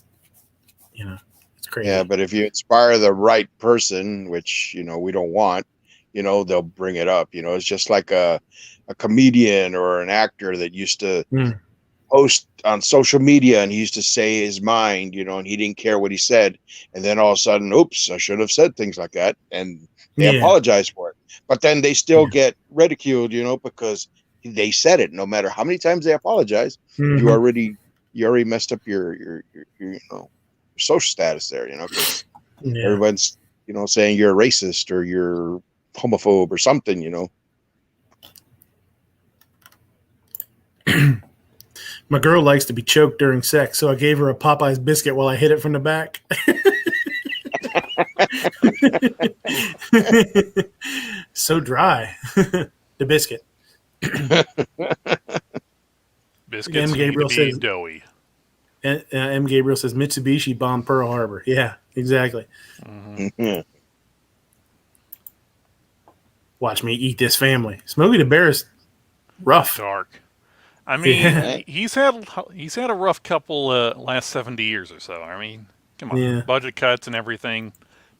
Speaker 1: it's crazy.
Speaker 5: Yeah, but if you inspire the right person, which, we don't want, they'll bring it up. It's just like a comedian or an actor that used to post on social media and he used to say his mind, and he didn't care what he said. And then all of a sudden, oops, I should have said things like that. And they apologize for it. But then they still get ridiculed, because they said it. No matter how many times they apologize, you already messed up your social status there, 'cause everyone's, saying you're a racist or you're homophobe or something,
Speaker 1: My girl likes to be choked during sex, so I gave her a Popeye's biscuit while I hit it from the back. So dry. The biscuit.
Speaker 4: Biscuits need
Speaker 1: Gabriel
Speaker 4: to be
Speaker 1: says,
Speaker 4: doughy.
Speaker 1: M. Gabriel says Mitsubishi bombed Pearl Harbor. Yeah, exactly. Watch me eat this family. Smokey the Bear is rough.
Speaker 4: Dark. I mean, he's had a rough couple last 70 years or so. I mean, come on, budget cuts and everything.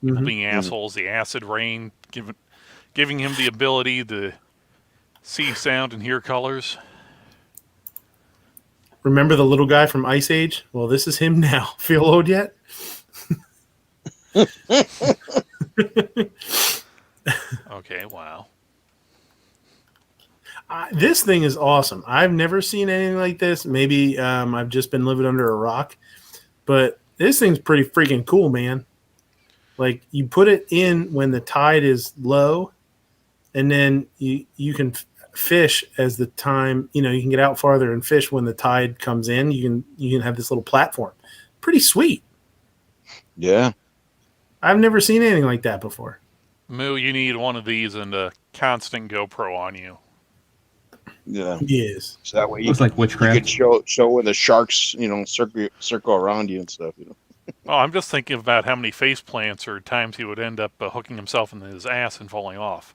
Speaker 4: People being assholes. The acid rain giving him the ability to see sound and hear colors.
Speaker 1: Remember the little guy from Ice Age? Well, this is him now. Feel old yet?
Speaker 4: Okay, wow.
Speaker 1: This thing is awesome. I've never seen anything like this. Maybe I've just been living under a rock, but this thing's pretty freaking cool, man. Like you put it in when the tide is low, and then you can fish as the time, you can get out farther and fish when the tide comes in. You can have this little platform. Pretty sweet.
Speaker 5: Yeah.
Speaker 1: I've never seen anything like that before.
Speaker 4: Moo, you need one of these and a constant GoPro on you.
Speaker 5: Yeah.
Speaker 1: Yes.
Speaker 5: So that way
Speaker 6: Looks like witchcraft.
Speaker 5: You could show when the sharks, circle around you and stuff.
Speaker 4: Oh, I'm just thinking about how many face plants or times he would end up hooking himself in his ass and falling off.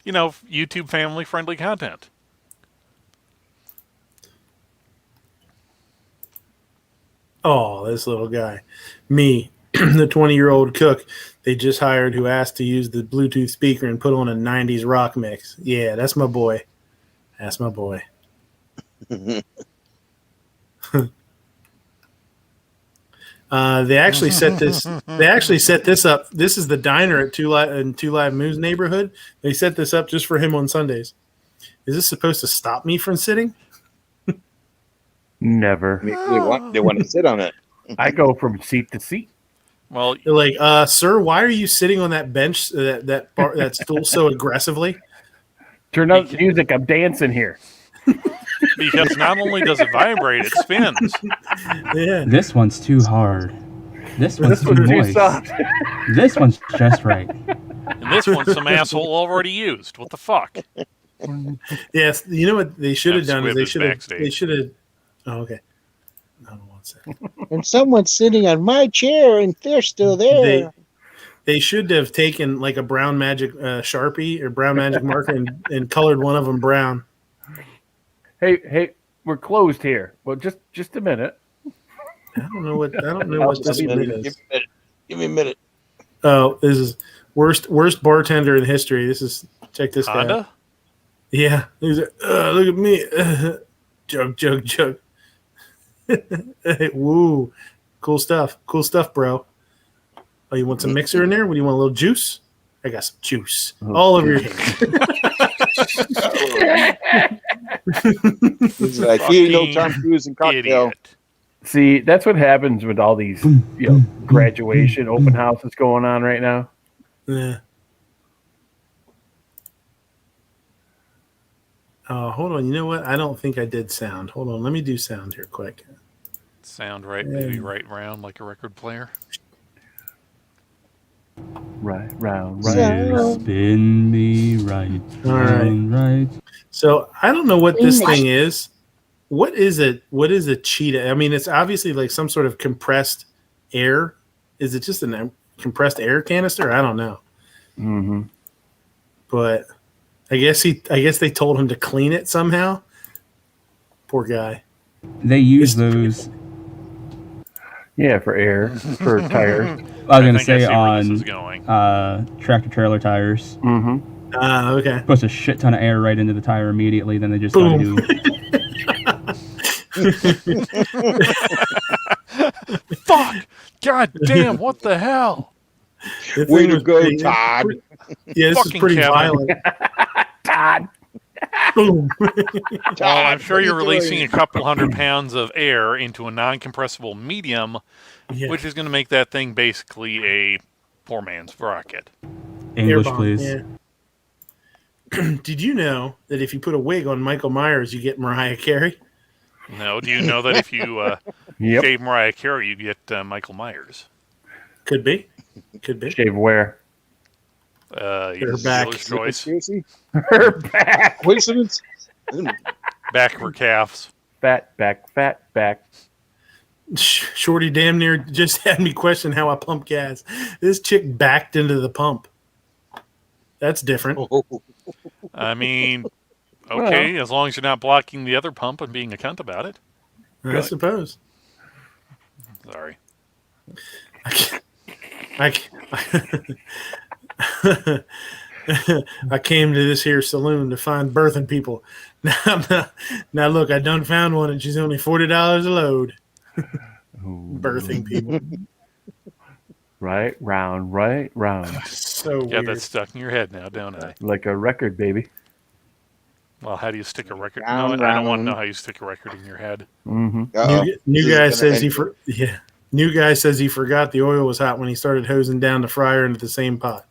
Speaker 4: YouTube family friendly content.
Speaker 1: Oh, this little guy. Me, the 20-year-old cook they just hired who asked to use the Bluetooth speaker and put on a 90s rock mix. Yeah, that's my boy. That's my boy. They actually set this. They actually set this up. This is the diner at Two Live Moo's neighborhood. They set this up just for him on Sundays. Is this supposed to stop me from sitting?
Speaker 2: Never.
Speaker 5: They want to sit on it.
Speaker 2: I go from seat to seat.
Speaker 4: Well,
Speaker 1: they're like, sir, why are you sitting on that bench, that stool so aggressively?
Speaker 2: Turn up the music. I'm dancing here.
Speaker 4: Because not only does it vibrate, it spins.
Speaker 1: Yeah.
Speaker 6: This one's too hard. This one's too moist.
Speaker 2: soft.
Speaker 6: This one's just right.
Speaker 4: And this one, some asshole already used. What the fuck?
Speaker 1: Yes, you know what they should have done is
Speaker 4: Squib
Speaker 1: they should have. Oh, okay. Hold on one second.
Speaker 10: And someone's sitting on my chair, and they're still there.
Speaker 1: They should have taken like a brown magic Sharpie or brown magic marker and colored one of them brown.
Speaker 2: Hey, we're closed here. Well, just a minute.
Speaker 1: I don't know what this is.
Speaker 5: Give me a minute.
Speaker 1: Oh, this is worst bartender in history. Check this guy out. Yeah, he's like, look at me, jug. Woo, cool stuff, bro. Oh, you want some mixer in there? What do you want? A little juice? I got some juice all over your hand.
Speaker 5: He's like, here you go, Tom Cruise and cocktail.
Speaker 4: Idiot.
Speaker 2: See, that's what happens with all these, graduation open houses going on right now.
Speaker 1: Yeah. Oh, hold on. You know what? I don't think I did sound. Hold on. Let me do sound here quick.
Speaker 4: Sound right, maybe right round like a record player.
Speaker 2: Right, round, right.
Speaker 6: Spin me right, right.
Speaker 1: So I don't know what this thing is. What is it? What is a cheetah? I mean, it's obviously like some sort of compressed air. Is it just a compressed air canister? I don't know.
Speaker 2: Mm-hmm.
Speaker 1: But I guess they told him to clean it somehow. Poor guy.
Speaker 6: They use those.
Speaker 2: Yeah, for air, for tires.
Speaker 6: I was going to say on tractor trailer tires.
Speaker 2: Mm-hmm.
Speaker 1: Okay.
Speaker 6: Puts a shit ton of air right into the tire immediately. Then they just start to
Speaker 4: Fuck! God damn! What the hell?
Speaker 5: Way to go, Todd.
Speaker 1: Yeah, this is pretty violent.
Speaker 2: Todd.
Speaker 1: Boom.
Speaker 4: Well, I'm sure you're releasing a couple 100 pounds of air into a non-compressible medium, which is going to make that thing basically a poor man's rocket.
Speaker 6: English, please.
Speaker 1: Yeah. Did you know that if you put a wig on Michael Myers, you get Mariah Carey?
Speaker 4: No. Do you know that if you shave Mariah Carey, you get Michael Myers?
Speaker 1: Could be.
Speaker 2: Shave where?
Speaker 1: Her back.
Speaker 4: Choice.
Speaker 2: Her back.
Speaker 5: Coincidence?
Speaker 4: Back for calves.
Speaker 2: Fat back.
Speaker 1: Shorty damn near just had me question how I pump gas. This chick backed into the pump. That's different.
Speaker 4: I mean, okay, as long as you're not blocking the other pump and being a cunt about it.
Speaker 1: I suppose.
Speaker 4: Sorry.
Speaker 1: I came to this here saloon to find birthing people. Now look, I done found one, and she's only $40 a load. Birthing people.
Speaker 2: Right round, right round.
Speaker 1: So
Speaker 4: Got
Speaker 1: weird.
Speaker 4: that stuck in your head now, don't I?
Speaker 2: Like a record, baby.
Speaker 4: Well, how do you stick a record?
Speaker 5: Round,
Speaker 4: No, I don't want to know
Speaker 5: round.
Speaker 4: how you stick a record in your head.
Speaker 2: Mm-hmm.
Speaker 1: New guy says New guy says he forgot the oil was hot when he started hosing down the fryer into the same pot.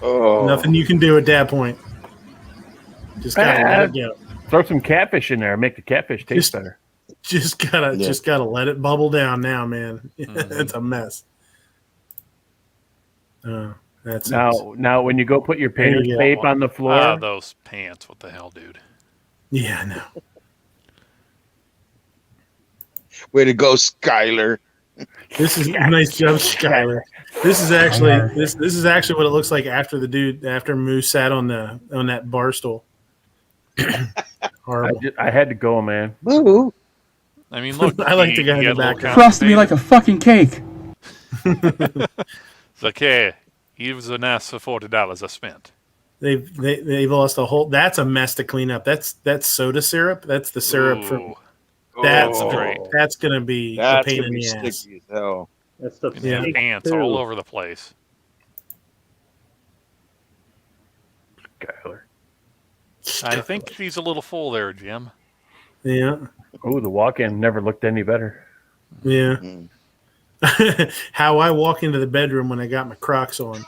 Speaker 5: Oh,
Speaker 1: Nothing you can do at that point. Just gotta let it go.
Speaker 2: Throw some catfish in there. Make the catfish taste better.
Speaker 1: Just gotta let it bubble down now, man. It's a mess. That's
Speaker 2: now when you go put your painter's tape on the floor.
Speaker 4: Ah, those pants. What the hell, dude?
Speaker 1: Yeah, I know.
Speaker 5: way to go, Skyler.
Speaker 1: This is a nice job, Skyler. This is actually this is actually what it looks like after Moose sat on that bar stool. Horrible.
Speaker 2: I had to go, man.
Speaker 5: Woo.
Speaker 4: I mean, look.
Speaker 1: I like the guy in the back.
Speaker 6: Frosted me like a fucking cake.
Speaker 4: It's okay. He was an ass for $40 I spent.
Speaker 1: They've lost a whole. That's a mess to clean up. That's soda syrup. That's the syrup from. That's
Speaker 4: great.
Speaker 1: That's gonna be
Speaker 5: That's
Speaker 1: a pain
Speaker 5: gonna
Speaker 1: in
Speaker 5: be
Speaker 1: the ass.
Speaker 5: sticky as hell.
Speaker 9: That's the
Speaker 4: Yeah, ants all over the place.
Speaker 2: Skyler.
Speaker 4: I think she's a little full there, Jim.
Speaker 1: Yeah.
Speaker 2: Oh, the walk-in never looked any better.
Speaker 1: Yeah. How I walk into the bedroom when I got my Crocs on.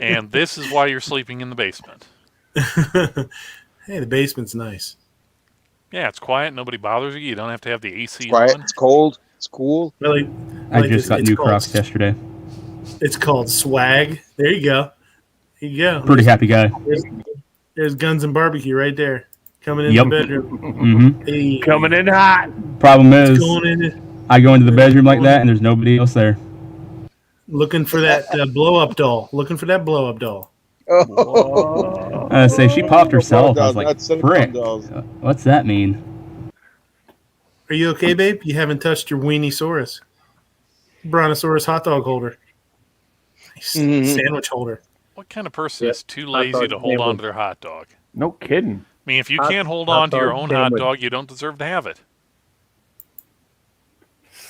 Speaker 4: And this is why you're sleeping in the basement.
Speaker 1: Hey, the basement's nice.
Speaker 4: Yeah, it's quiet. Nobody bothers you. You don't have to have the AC
Speaker 5: Quiet.
Speaker 4: on.
Speaker 5: It's cold. It's cool.
Speaker 1: Really,
Speaker 6: I just got new Crocs yesterday.
Speaker 1: It's called swag. There you go. Here you go.
Speaker 6: Pretty happy guy.
Speaker 1: There's Guns and Barbecue right there. Coming in the bedroom.
Speaker 6: Mm-hmm.
Speaker 1: Hey,
Speaker 2: Coming in hot.
Speaker 6: Problem is,
Speaker 1: going
Speaker 6: I go into the bedroom like that, and there's nobody else there.
Speaker 1: looking for that blow-up doll. Looking for that blow-up doll.
Speaker 5: Oh.
Speaker 6: I say she popped herself. I was like,
Speaker 5: Not silicone
Speaker 6: frick.
Speaker 5: dolls.
Speaker 6: What's that mean?
Speaker 1: Are you okay, babe? You haven't touched your Weenie-saurus. Brontosaurus hot dog holder. Nice. Sandwich holder.
Speaker 4: What kind of person is too lazy to hold on to their hot dog?
Speaker 2: No kidding.
Speaker 4: I mean, if you can't hold on to your own hot dog, you don't deserve to have it.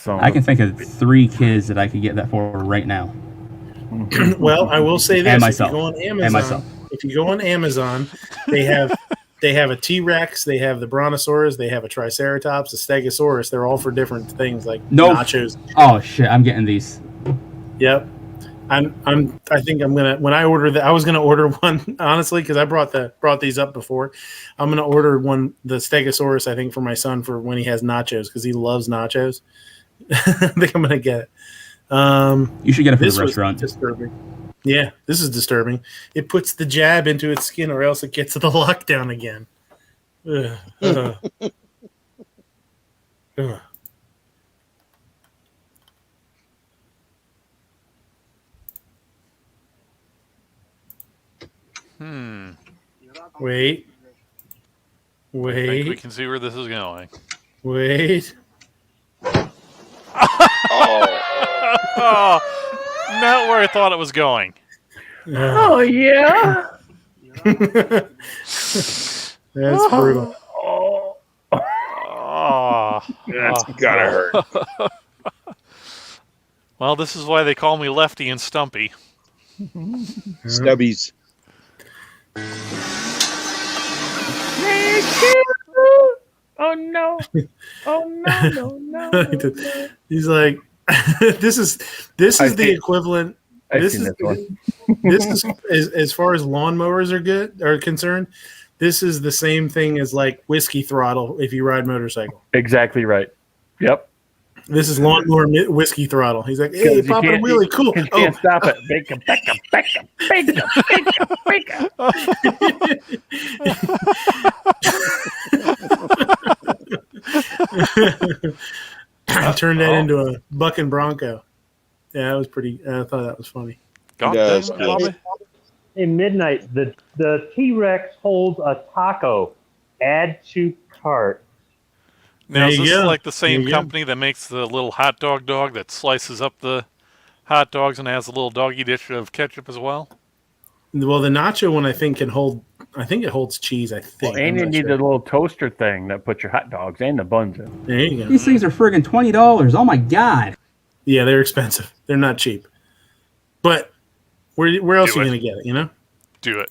Speaker 6: I can think of 3 kids that I could get that for right now.
Speaker 1: Well, I will say this:
Speaker 6: And myself.
Speaker 1: if you go on Amazon,
Speaker 6: And myself.
Speaker 1: if you go on Amazon, they have a T-Rex, they have the Brontosaurus, they have a Triceratops, a Stegosaurus. They're all for different things like nachos.
Speaker 6: Oh shit! I'm getting these.
Speaker 1: Yep. I think I'm gonna when I order that I was gonna order one honestly because I brought these up before. I'm gonna order the Stegosaurus I think for my son for when he has nachos because he loves nachos. I think I'm gonna get it.
Speaker 6: You should get it for
Speaker 1: this
Speaker 6: the
Speaker 1: was
Speaker 6: restaurant.
Speaker 1: disturbing. Yeah, this is disturbing. It puts the jab into its skin or else it gets the lockdown again. Ugh. Wait.
Speaker 4: I think we
Speaker 1: Wait.
Speaker 4: can see where this is going.
Speaker 1: Wait.
Speaker 4: Oh, not where I thought it was going.
Speaker 2: Oh yeah.
Speaker 1: That's brutal.
Speaker 4: Oh,
Speaker 5: That's gotta hurt.
Speaker 4: well, this is why they call me Lefty and Stumpy.
Speaker 5: Stubbies.
Speaker 2: Oh no! Oh no!
Speaker 1: He's like, this is the equivalent. This is as far as lawnmowers are concerned. This is the same thing as like whiskey throttle if you ride motorcycle.
Speaker 2: Exactly right. Yep.
Speaker 1: This is lawnmower whiskey throttle. He's like, hey, popping a wheelie, cool.
Speaker 2: You can't stop it. Bake 'em, bake 'em, bake 'em, bake 'em, bake 'em, bake 'em.
Speaker 1: Turned that into a bucking bronco. Yeah, that was pretty. I thought that was funny.
Speaker 9: In Midnight, the T-Rex holds a taco. Add to cart.
Speaker 4: Now, is this like the same company that makes the little hot dog that slices up the hot dogs and has a little doggy dish of ketchup as well?
Speaker 1: Well, the nacho one I think can hold. I think it holds cheese. I think.
Speaker 2: And you
Speaker 1: I'm not
Speaker 2: need
Speaker 1: sure.
Speaker 2: the little toaster thing that puts your hot dogs and the buns in.
Speaker 1: There you go.
Speaker 6: These things are friggin' $20. Oh my god.
Speaker 1: Yeah, they're expensive. They're not cheap. But where else
Speaker 4: Do
Speaker 1: are you
Speaker 4: it.
Speaker 1: going to get it? You know.
Speaker 4: Do it.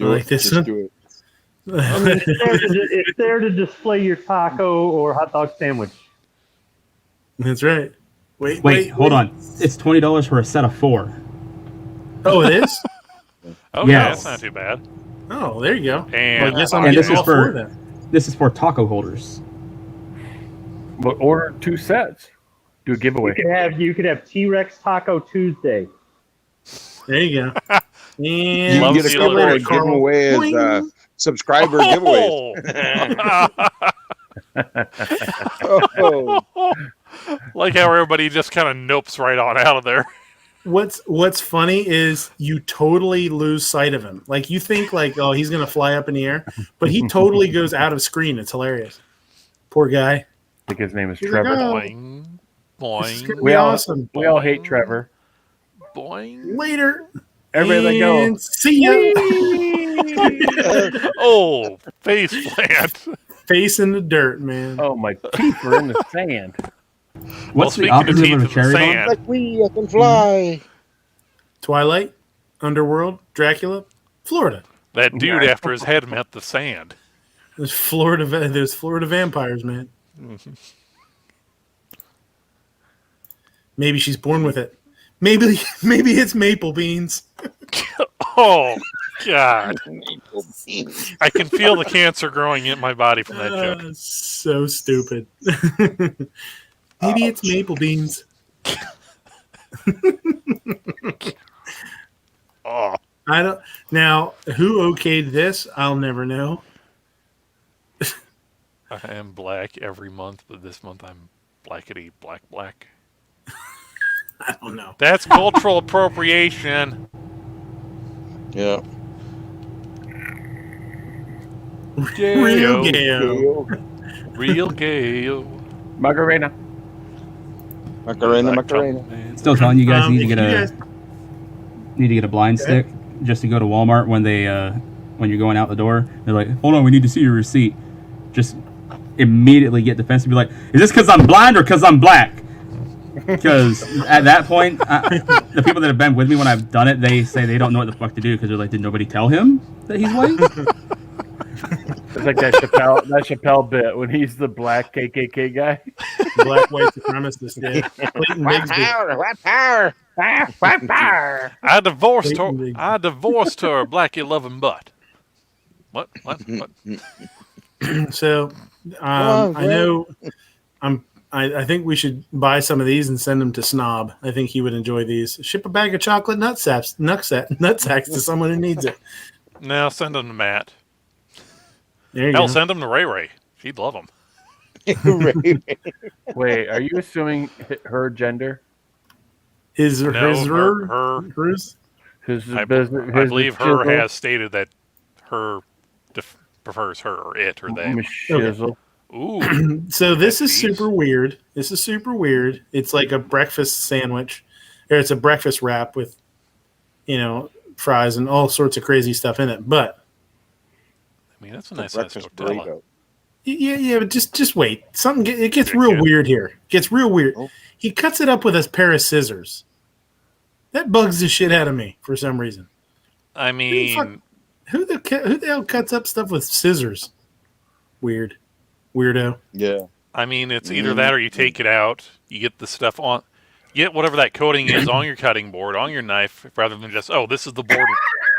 Speaker 1: I like this
Speaker 5: Just
Speaker 1: one.
Speaker 5: do it.
Speaker 9: I mean, it's there to display your taco or hot dog sandwich.
Speaker 1: That's right.
Speaker 6: Wait, hold on. It's $20 for a set of 4.
Speaker 1: Oh, it is.
Speaker 4: Okay,
Speaker 6: Yes.
Speaker 4: that's not too bad.
Speaker 1: Oh, there you go.
Speaker 4: And
Speaker 1: Well, I guess I'm
Speaker 6: And
Speaker 1: getting
Speaker 6: this is
Speaker 1: all four
Speaker 6: for-
Speaker 1: then.
Speaker 6: This is for taco holders.
Speaker 2: But order 2 sets. Do a giveaway.
Speaker 9: You could have T-Rex Taco Tuesday.
Speaker 1: There you go. And
Speaker 5: You
Speaker 4: Love
Speaker 5: can get
Speaker 4: the
Speaker 5: a couple
Speaker 4: alliteration.
Speaker 5: of giveaways,
Speaker 1: Boing.
Speaker 5: subscriber giveaways. Oh,
Speaker 4: Like how everybody just kind of nopes right on out of there.
Speaker 1: What's funny is you totally lose sight of him. Like you think like, oh, he's gonna fly up in the air, but he totally goes out of screen. It's hilarious. Poor guy.
Speaker 2: I think his name is
Speaker 1: He's like,
Speaker 2: Trevor.
Speaker 1: "Oh,
Speaker 4: Boing,
Speaker 1: this is
Speaker 4: boing,
Speaker 1: gonna
Speaker 2: We
Speaker 1: be
Speaker 2: all-
Speaker 1: awesome.
Speaker 2: We all hate Trevor.
Speaker 4: boing.
Speaker 1: Later.
Speaker 2: Everybody let
Speaker 1: And
Speaker 2: go.
Speaker 1: see ya.
Speaker 4: Oh, face plant.
Speaker 1: Face in the dirt, man.
Speaker 2: Oh, my teeth are in the sand.
Speaker 6: What's the
Speaker 4: speaking of
Speaker 6: opposite
Speaker 4: teeth
Speaker 6: of
Speaker 4: in
Speaker 6: a
Speaker 4: the
Speaker 6: cherry
Speaker 4: sand,
Speaker 6: bomb?
Speaker 10: Like we can fly.
Speaker 1: Twilight, Underworld, Dracula, Florida.
Speaker 4: that dude after his head met the sand.
Speaker 1: There's Florida vampires, man. Maybe she's born with it. Maybe it's maple beans.
Speaker 4: Oh, God. I can feel the cancer growing in my body from that joke.
Speaker 1: So stupid. Maybe it's maple beans.
Speaker 4: Oh,
Speaker 1: I don't. Now, who okayed this? I'll never know.
Speaker 4: I am black every month, but this month I'm blackety black.
Speaker 1: I don't know.
Speaker 4: That's cultural appropriation.
Speaker 5: yeah.
Speaker 1: Real
Speaker 4: Gayo.
Speaker 1: gay.
Speaker 4: Real gay.
Speaker 2: Macarena.
Speaker 5: Macarena.
Speaker 6: Still telling you guys need
Speaker 1: if
Speaker 6: to get
Speaker 1: you
Speaker 6: a
Speaker 1: guys-
Speaker 6: need to get a blind stick just to go to Walmart when they when you're going out the door. They're like, hold on, we need to see your receipt. Just immediately get defensive. Be like, is this because I'm blind or because I'm black? Because at that point, the people that have been with me when I've done it, they say they don't know what the fuck to do because they're like, did nobody tell him that he's white?
Speaker 2: It's like that Chappelle bit when he's the black KKK guy.
Speaker 1: Black white supremacist. Yeah. Clayton Bigsby.
Speaker 10: What power?
Speaker 4: I divorced
Speaker 1: Clayton
Speaker 4: her.
Speaker 1: Bigsby.
Speaker 4: I divorced her, blackie loving butt. What?
Speaker 1: So, I know. I think we should buy some of these and send them to Snob. I think he would enjoy these. Ship a bag of chocolate nutsacks to someone who needs it.
Speaker 4: Now send them to Matt.
Speaker 1: There you
Speaker 4: Hell,
Speaker 1: go.
Speaker 4: send them to Ray Ray. She'd love them.
Speaker 2: Wait, are you assuming her gender?
Speaker 1: His
Speaker 4: No,
Speaker 1: hers.
Speaker 2: His
Speaker 4: I
Speaker 2: business.
Speaker 4: I believe her has stated that her prefers her or it or they.
Speaker 2: Shizzle.
Speaker 4: Ooh,
Speaker 1: So this is
Speaker 4: Jeez.
Speaker 1: super weird. It's like a breakfast sandwich, or it's a breakfast wrap with, fries and all sorts of crazy stuff in it. But
Speaker 4: I mean that's a nice
Speaker 5: Breakfast
Speaker 4: Nutella.
Speaker 5: burrito.
Speaker 1: yeah, but just wait. It gets real weird here. Gets real weird.
Speaker 5: Oh.
Speaker 1: He cuts it up with a pair of scissors. That bugs the shit out of me for some reason.
Speaker 4: I mean,
Speaker 1: Who the hell cuts up stuff with scissors? Weirdo.
Speaker 5: Yeah.
Speaker 4: it's either that or you take it out, you get the stuff on, you get whatever that coating is on your cutting board, on your knife, rather than just, oh, this is the board,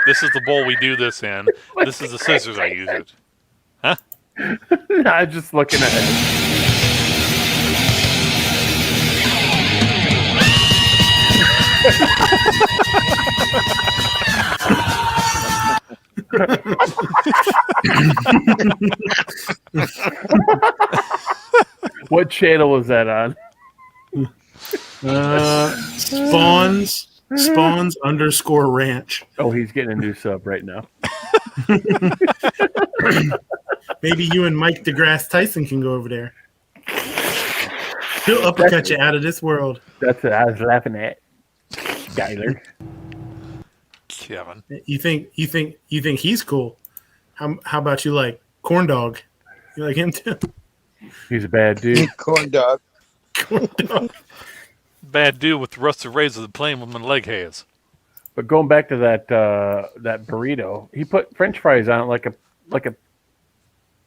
Speaker 4: this is the bowl we do this in, this is the scissors I use it. Huh?
Speaker 2: I'm just looking at it. What channel was that on?
Speaker 1: Spawns _ranch.
Speaker 2: Oh, he's getting a new sub right now.
Speaker 1: Maybe you and Mike DeGrasse Tyson can go over there. He'll uppercut you out of this world.
Speaker 2: That's what I was laughing at. Skyler.
Speaker 4: Kevin.
Speaker 1: You think he's cool? How about you like Corn Dog? You like him too?
Speaker 2: He's a bad dude.
Speaker 5: Corn dog.
Speaker 1: Corn Dog.
Speaker 4: Bad dude with the rusted razor that playing with my leg hairs.
Speaker 2: But going back to that burrito, he put French fries on it like a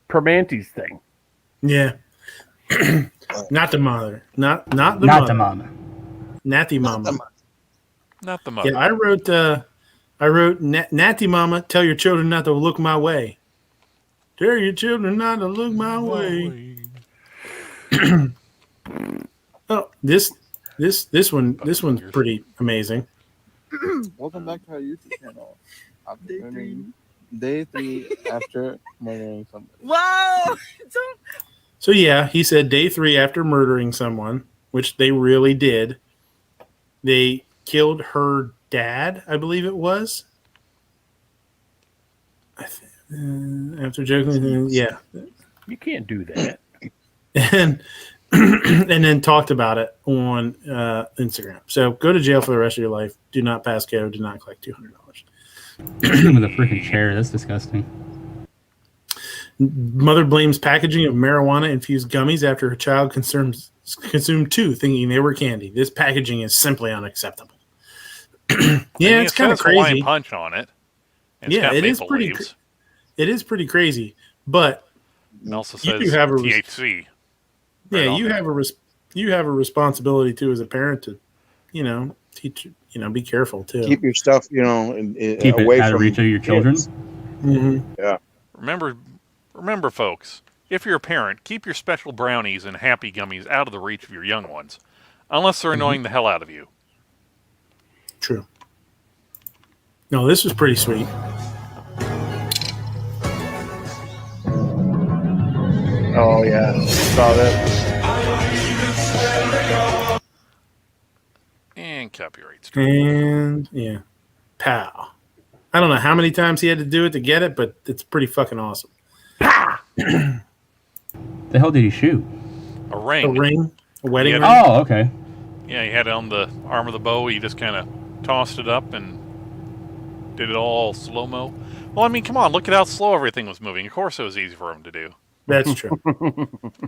Speaker 2: Permantes thing.
Speaker 1: Yeah. Not the mother. Not the
Speaker 6: Not
Speaker 1: mother.
Speaker 6: the mama.
Speaker 1: Natty mama.
Speaker 4: Not the mother.
Speaker 1: Yeah, I wrote Natty mama, tell your children not to look my way. Tell your children not to look my way. Oh, this one's pretty amazing.
Speaker 11: Welcome back to our YouTube channel. Day 3 after murdering somebody.
Speaker 12: Wow!
Speaker 1: So yeah, he said day 3 after murdering someone, which they really did. They killed her dad, I believe it was. After joking, yeah.
Speaker 2: You can't do that.
Speaker 1: And then talked about it on Instagram. So go to jail for the rest of your life. Do not pass go. Do not collect $200.
Speaker 6: Hit him with a freaking chair. That's disgusting.
Speaker 1: Mother blames packaging of marijuana-infused gummies after her child consumed 2, thinking they were candy. This packaging is simply unacceptable. Yeah, it's kind of crazy.
Speaker 4: Hawaiian Punch on it.
Speaker 1: Yeah, it is pretty. It is pretty crazy, but
Speaker 4: it also
Speaker 1: you
Speaker 4: says
Speaker 1: have
Speaker 4: THC.
Speaker 1: Yeah, you have a responsibility too as a parent to, teach. Be careful too.
Speaker 5: Keep your stuff,
Speaker 6: Keep
Speaker 5: away
Speaker 6: it out
Speaker 5: from
Speaker 6: of reach of your children.
Speaker 1: Mm-hmm.
Speaker 5: Yeah.
Speaker 4: Remember, folks. If you're a parent, keep your special brownies and happy gummies out of the reach of your young ones, unless they're annoying the hell out of you.
Speaker 1: True. No, this was pretty sweet.
Speaker 2: Oh yeah, saw that.
Speaker 4: And copyright strike.
Speaker 1: And yeah, pow. I don't know how many times he had to do it to get it, but it's pretty fucking awesome.
Speaker 6: The hell did he shoot?
Speaker 4: A ring.
Speaker 1: A wedding ring.
Speaker 6: Oh, okay.
Speaker 4: Yeah, he had it on the arm of the bow. He just kind of tossed it up and did it all slow-mo. Well, I mean, come on. Look at how slow everything was moving. Of course it was easy for him to do.
Speaker 1: That's true.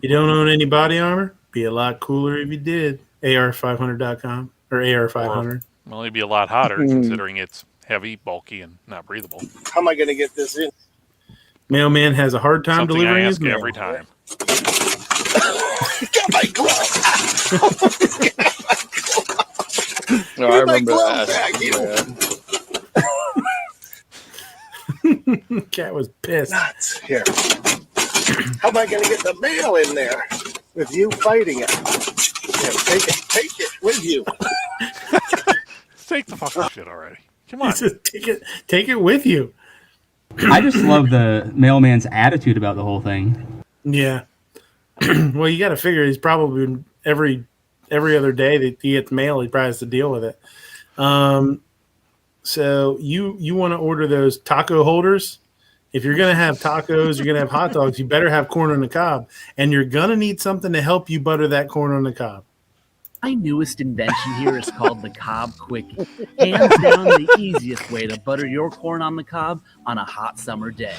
Speaker 1: You don't own any body armor? Be a lot cooler if you did. AR500.com or AR500.
Speaker 4: Well, it'd be a lot hotter considering it's heavy, bulky, and not breathable.
Speaker 10: How am I going to get this in?
Speaker 1: Mailman has a hard time
Speaker 4: Something
Speaker 1: delivering
Speaker 4: I
Speaker 1: his
Speaker 4: ask
Speaker 1: mail.
Speaker 4: every time.
Speaker 10: Got my glove.
Speaker 5: No, I remember that.
Speaker 1: Cat was pissed.
Speaker 10: Nuts. Here. How am I going to get the mail in there with you fighting it? Here, take it with you.
Speaker 4: Take the fucking shit already. Come on.
Speaker 1: He says, take it with you.
Speaker 6: I just love the mailman's attitude about the whole thing.
Speaker 1: Yeah. Well, you got to figure he's probably every other day that he gets mail, he probably has to deal with it. So you want to order those taco holders? If you're going to have tacos, you're going to have hot dogs, you better have corn on the cob. And you're going to need something to help you butter that corn on the cob.
Speaker 12: My newest invention here is called the Cob Quickie. Hands down the easiest way to butter your corn on the cob on a hot summer day.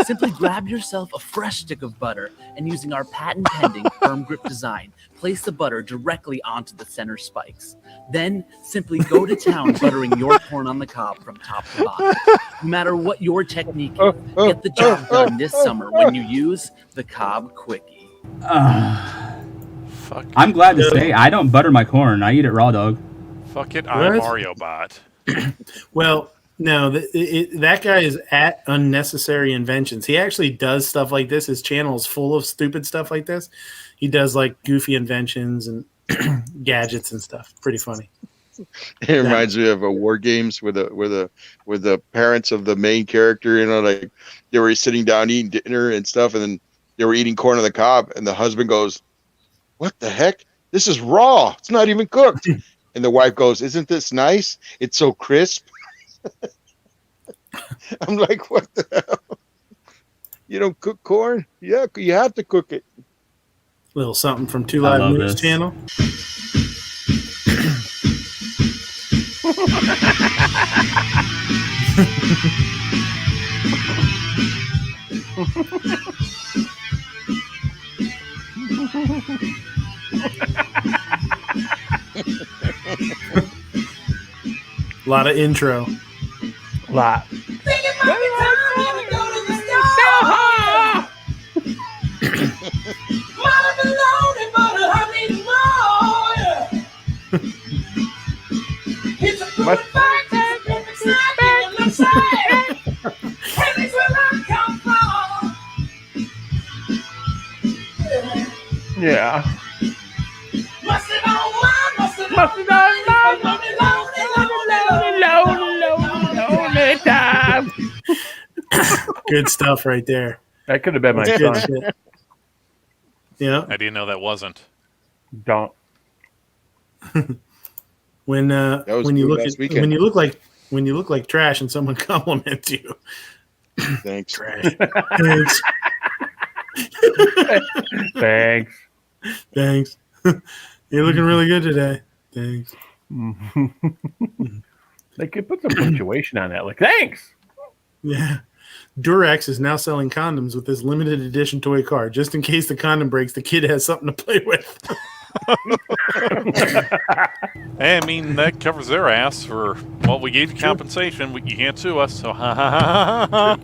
Speaker 12: Simply grab yourself a fresh stick of butter and using our patent-pending firm grip design, place the butter directly onto the center spikes. Then simply go to town buttering your corn on the cob from top to bottom. No matter what your technique is, get the job done this summer when you use the Cob Quickie.
Speaker 4: Fuck.
Speaker 6: I'm glad to say I don't butter my corn. I eat it raw, dog.
Speaker 4: Fuck it, I'm Mario Bot.
Speaker 1: Well, no, that guy is at Unnecessary Inventions. He actually does stuff like this. His channel is full of stupid stuff like this. He does like goofy inventions and gadgets and stuff. Pretty funny.
Speaker 5: It reminds me of a War Games with the parents of the main character. Like they were sitting down eating dinner and stuff, and then they were eating corn on the cob, and the husband goes, "What the heck? This is raw. It's not even cooked." And the wife goes, "Isn't this nice? It's so crisp." I'm like, what the hell? You don't cook corn? Yeah, you have to cook it.
Speaker 1: Little something from Two Live News channel. A lot of intro.
Speaker 2: Lot. Yeah. Lonely time.
Speaker 1: Good stuff right there.
Speaker 2: That could have been my
Speaker 1: That's good
Speaker 2: son.
Speaker 1: shit. Yeah.
Speaker 4: I didn't know that wasn't.
Speaker 2: Don't.
Speaker 1: When
Speaker 5: was
Speaker 1: when you
Speaker 5: good
Speaker 1: look
Speaker 5: last
Speaker 1: at
Speaker 5: weekend.
Speaker 1: when you look like trash and someone compliments you.
Speaker 5: Thanks.
Speaker 1: Trash. Thanks.
Speaker 2: Thanks.
Speaker 1: Thanks. You're looking really good today. Thanks.
Speaker 2: They could put some punctuation on that. Like, thanks.
Speaker 1: Yeah. Durex is now selling condoms with this limited edition toy car. Just in case the condom breaks, the kid has something to play with.
Speaker 4: Hey, I mean, that covers their ass for, well, we gave you compensation. You can't sue us, so ha ha ha ha ha.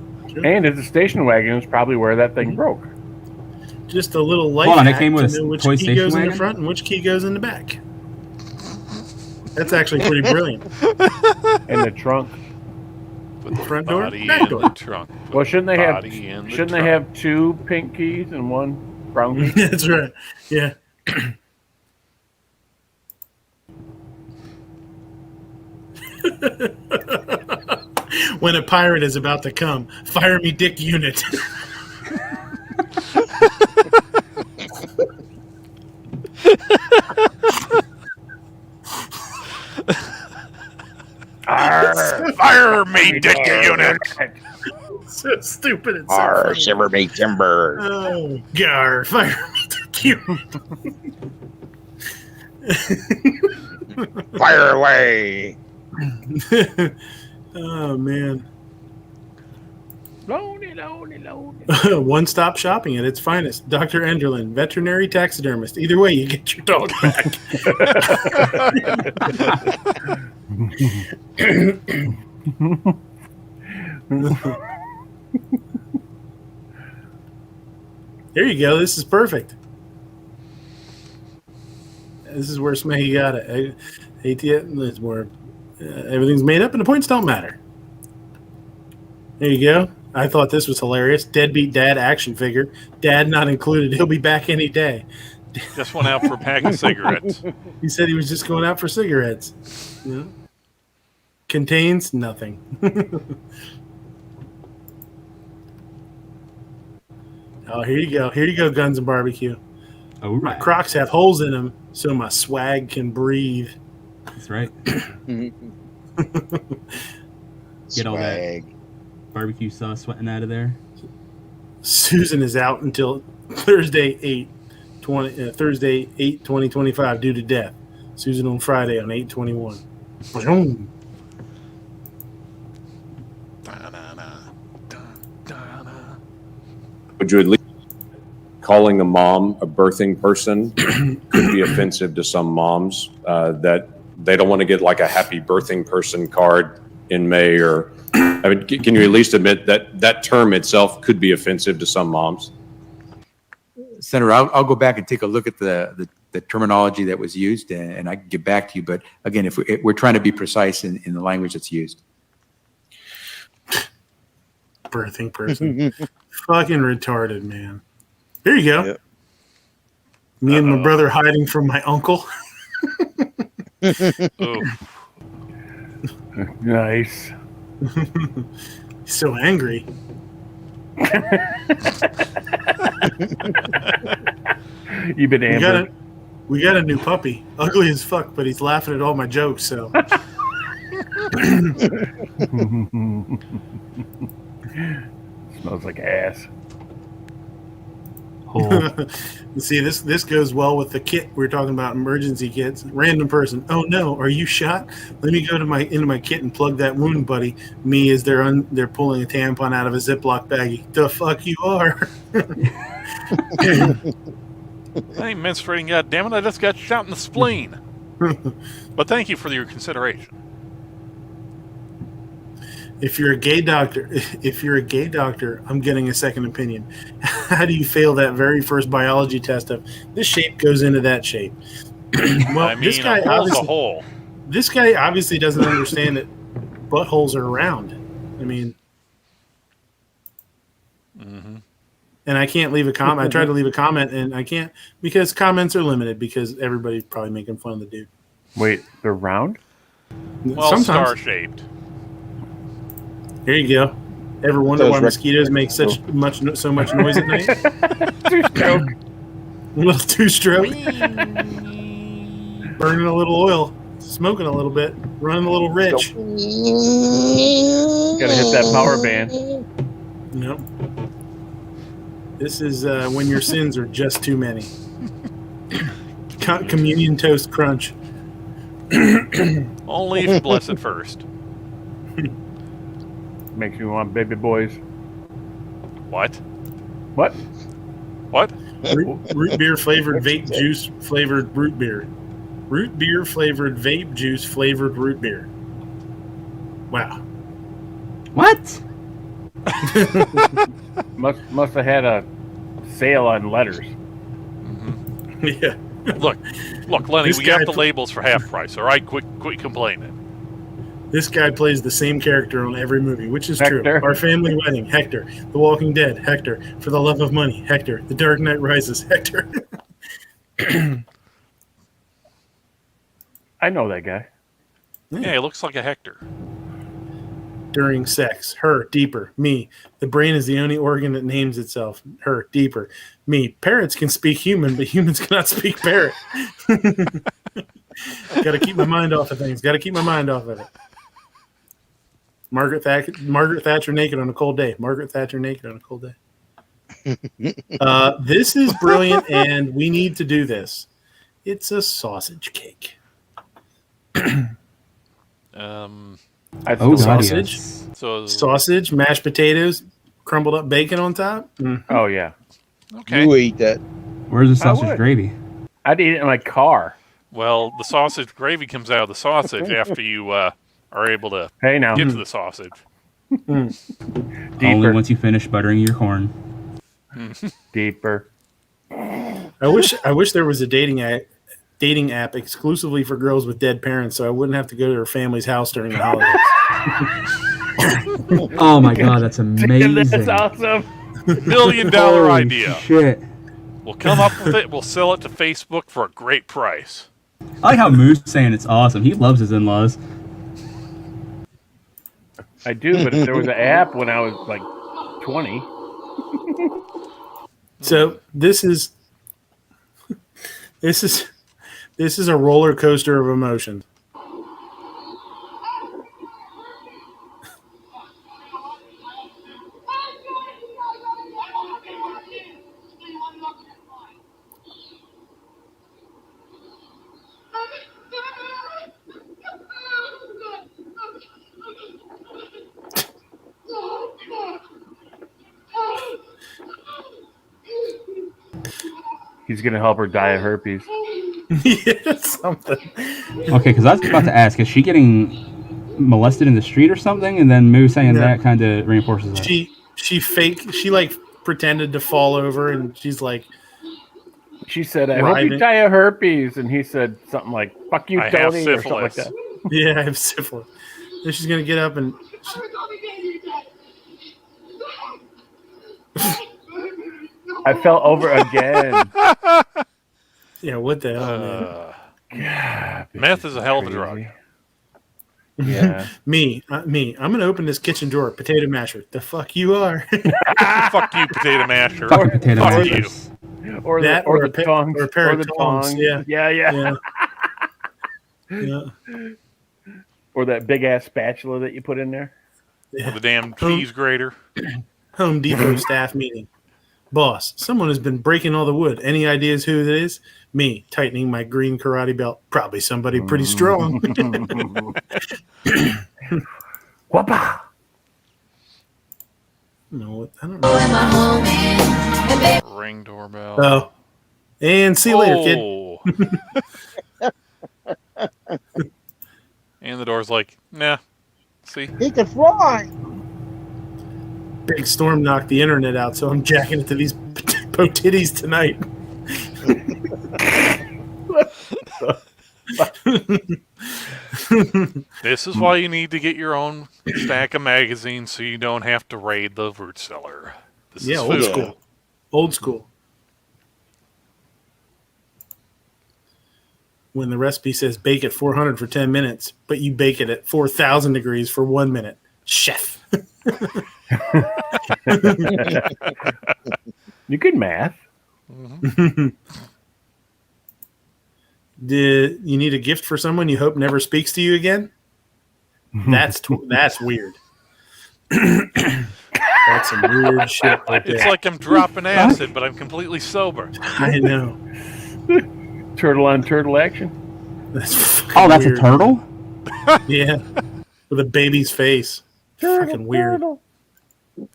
Speaker 2: And it's a station wagon. Is probably where that thing broke.
Speaker 1: Just a little life
Speaker 6: Hold on, it
Speaker 1: hack
Speaker 6: came with
Speaker 1: to
Speaker 6: a
Speaker 1: know which
Speaker 6: toy
Speaker 1: key
Speaker 6: station
Speaker 1: goes in the
Speaker 6: wagon?
Speaker 1: front and which key goes in the back. That's actually pretty brilliant.
Speaker 2: In the trunk.
Speaker 4: Put the
Speaker 1: Front door?
Speaker 4: body
Speaker 1: Back
Speaker 4: in
Speaker 1: door.
Speaker 4: the trunk. Put
Speaker 2: Well, shouldn't they
Speaker 4: the
Speaker 2: have?
Speaker 4: body in the
Speaker 2: Shouldn't they
Speaker 4: trunk.
Speaker 2: have 2 pink keys and 1 brown key?
Speaker 1: That's right. Yeah. When a pirate is about to come, fire me dick unit.
Speaker 4: Fire me, dick unit!
Speaker 1: So stupid. It's so
Speaker 5: Arr,
Speaker 1: funny.
Speaker 5: shiver me timber.
Speaker 1: Oh, gar, fire me dick unit.
Speaker 5: Fire away.
Speaker 1: Oh, man.
Speaker 2: Lonely, lonely, lonely.
Speaker 1: One-stop shopping at its finest. Dr. Enderlin, veterinary taxidermist. Either way, you get your dog back. There you go. This is perfect. This is where Smacky got it. ATM is where everything's made up and the points don't matter. There you go. I thought this was hilarious. Deadbeat dad action figure. Dad not included. He'll be back any day.
Speaker 4: Just went out for a pack of cigarettes.
Speaker 1: He said he was just going out for cigarettes. Yeah. Contains nothing. Oh, here you go. Here you go, Guns and Barbecue.
Speaker 6: Oh,
Speaker 1: My
Speaker 6: right.
Speaker 1: Crocs have holes in them so my swag can breathe.
Speaker 6: That's right. Get all that barbecue sauce sweating out of there.
Speaker 1: Susan is out until Thursday 8/20/25 due to death. Susan on Friday on 8/21. Boom.
Speaker 13: Would you at least calling a mom a birthing person could be offensive to some moms that they don't want to get like a happy birthing person card in May or I mean, can you at least admit that that term itself could be offensive to some moms?
Speaker 14: Senator, I'll go back and take a look at the terminology that was used, and I can get back to you. But again, if we're trying to be precise in the language that's used.
Speaker 1: Birthing person. Fucking retarded, man. Here you go.
Speaker 5: Yep.
Speaker 1: Me and my brother hiding from my uncle.
Speaker 4: Oh.
Speaker 2: Nice.
Speaker 1: He's so angry.
Speaker 2: You've been ambered.
Speaker 1: We got a new puppy. Ugly as fuck, but he's laughing at all my jokes, so.
Speaker 2: Smells like ass.
Speaker 1: See, this goes well with the kit we were talking about, emergency kits. Random person. Oh no, are you shot? Let me go into my kit and plug that wound, buddy. Me as they're pulling a tampon out of a Ziploc baggie. The fuck you are.
Speaker 4: I ain't menstruating, goddammit. I just got shot in the spleen. But thank you for your consideration.
Speaker 1: If you're a gay doctor, I'm getting a second opinion. How do you fail that very first biology test of this shape goes into that shape? Well,
Speaker 4: I mean, a hole's a hole.
Speaker 1: This guy obviously doesn't understand that buttholes are round. I mean, and I can't leave a comment. I tried to leave a comment, and I can't because comments are limited because everybody's probably making fun of the dude.
Speaker 2: Wait, they're round?
Speaker 4: Well,
Speaker 1: sometimes
Speaker 4: star-shaped.
Speaker 1: There you go. Ever wonder why mosquitoes make so much noise at night?
Speaker 2: Two-stroke.
Speaker 1: A little two-stroke. Burning a little oil, smoking a little bit, running a little rich.
Speaker 2: Gotta hit that power band.
Speaker 1: Nope. This is when your sins are just too many. Communion toast crunch.
Speaker 4: Only if you bless it first.
Speaker 2: Makes me want baby boys.
Speaker 4: What?
Speaker 2: What?
Speaker 4: What?
Speaker 1: Root beer flavored vape juice flavored root beer. Root beer flavored vape juice flavored root beer. Wow.
Speaker 6: What?
Speaker 2: must have had a sale on letters.
Speaker 1: Yeah.
Speaker 4: Look, Lenny, we got the labels for half price. All right, quit complaining.
Speaker 1: This guy plays the same character on every movie, which is
Speaker 2: Hector.
Speaker 1: true. Our Family Wedding, Hector. The Walking Dead, Hector. For the Love of Money, Hector. The Dark Knight Rises, Hector.
Speaker 2: I know that guy.
Speaker 4: Yeah, he looks like a Hector.
Speaker 1: During sex, her, deeper. Me. The brain is the only organ that names itself. Her, deeper. Me. Parrots can speak human, but humans cannot speak parrot. Got to keep my mind off of things. Got to keep my mind off of it. Margaret Thatcher naked on a cold day. Margaret Thatcher naked on a cold day. This is brilliant, and we need to do this. It's a sausage cake.
Speaker 2: Sausage.
Speaker 6: Yes.
Speaker 1: Sausage, mashed potatoes, crumbled up bacon on top.
Speaker 2: Oh yeah.
Speaker 4: Okay.
Speaker 5: You eat that.
Speaker 6: Where's the sausage gravy?
Speaker 2: I'd eat it in my car.
Speaker 4: Well, the sausage gravy comes out of the sausage after you are able to get to the sausage.
Speaker 6: Only once you finish buttering your corn.
Speaker 2: Deeper.
Speaker 1: I wish there was a dating app exclusively for girls with dead parents, so I wouldn't have to go to their family's house during the holidays.
Speaker 6: Oh my god, that's amazing!
Speaker 2: That's awesome.
Speaker 4: $1 million idea.
Speaker 6: Shit.
Speaker 4: We'll come up with it. We'll sell it to Facebook for a great price.
Speaker 6: I like how Moose is saying it's awesome. He loves his in-laws.
Speaker 2: I do, but if there was an app when I was like 20.
Speaker 1: So this is a roller coaster of emotions.
Speaker 2: He's gonna help her die of herpes.
Speaker 1: Yeah, something.
Speaker 6: Okay, because I was about to ask, is she getting molested in the street or something? And then Moo saying that kind of reinforces that.
Speaker 1: She like pretended to fall over, and she's like,
Speaker 2: she said, "I hope you die of herpes," and he said something like, "Fuck you, Tony," or something like that.
Speaker 1: Yeah, I have syphilis. Then she's gonna get up and.
Speaker 2: I fell over again.
Speaker 1: Yeah, what the hell,
Speaker 2: man?
Speaker 4: Meth is a hell of a drug.
Speaker 2: Yeah.
Speaker 1: Me. I'm gonna open this kitchen drawer. Potato masher. The fuck you are.
Speaker 4: Fuck you, potato masher.
Speaker 6: Fucking potato
Speaker 4: Fuck
Speaker 6: mashers.
Speaker 4: you.
Speaker 2: Or
Speaker 1: that,
Speaker 2: or
Speaker 1: a
Speaker 2: the tongs,
Speaker 1: or a pair of
Speaker 2: the
Speaker 1: tongs.
Speaker 2: tongs. Yeah. Or that big ass spatula that you put in there.
Speaker 4: Or the damn cheese grater.
Speaker 1: Home Depot staff meeting. Boss, someone has been breaking all the wood. Any ideas who it is? Me, tightening my green karate belt. Probably somebody pretty strong.
Speaker 2: Whoppa!
Speaker 1: No, I don't know.
Speaker 4: Ring doorbell.
Speaker 1: Oh. And see you later, kid.
Speaker 4: And the door's like, nah. See?
Speaker 10: He can fly.
Speaker 1: Big storm knocked the internet out, so I'm jacking it to these potitties tonight.
Speaker 4: This is why you need to get your own stack of magazines so you don't have to raid the root cellar. This is
Speaker 1: old
Speaker 4: food.
Speaker 1: school. Old school. When the recipe says bake at 400 for 10 minutes, but you bake it at 4,000 degrees for 1 minute. Chef.
Speaker 2: You good math.
Speaker 1: Mm-hmm. Did you need a gift for someone you hope never speaks to you again? That's weird. That's some weird shit right there.
Speaker 4: It's like I'm dropping acid, but I'm completely sober.
Speaker 1: I know.
Speaker 2: Turtle on turtle action.
Speaker 1: That's
Speaker 6: that's
Speaker 1: weird.
Speaker 6: a turtle?
Speaker 1: Yeah. With a baby's face. Fucking weird.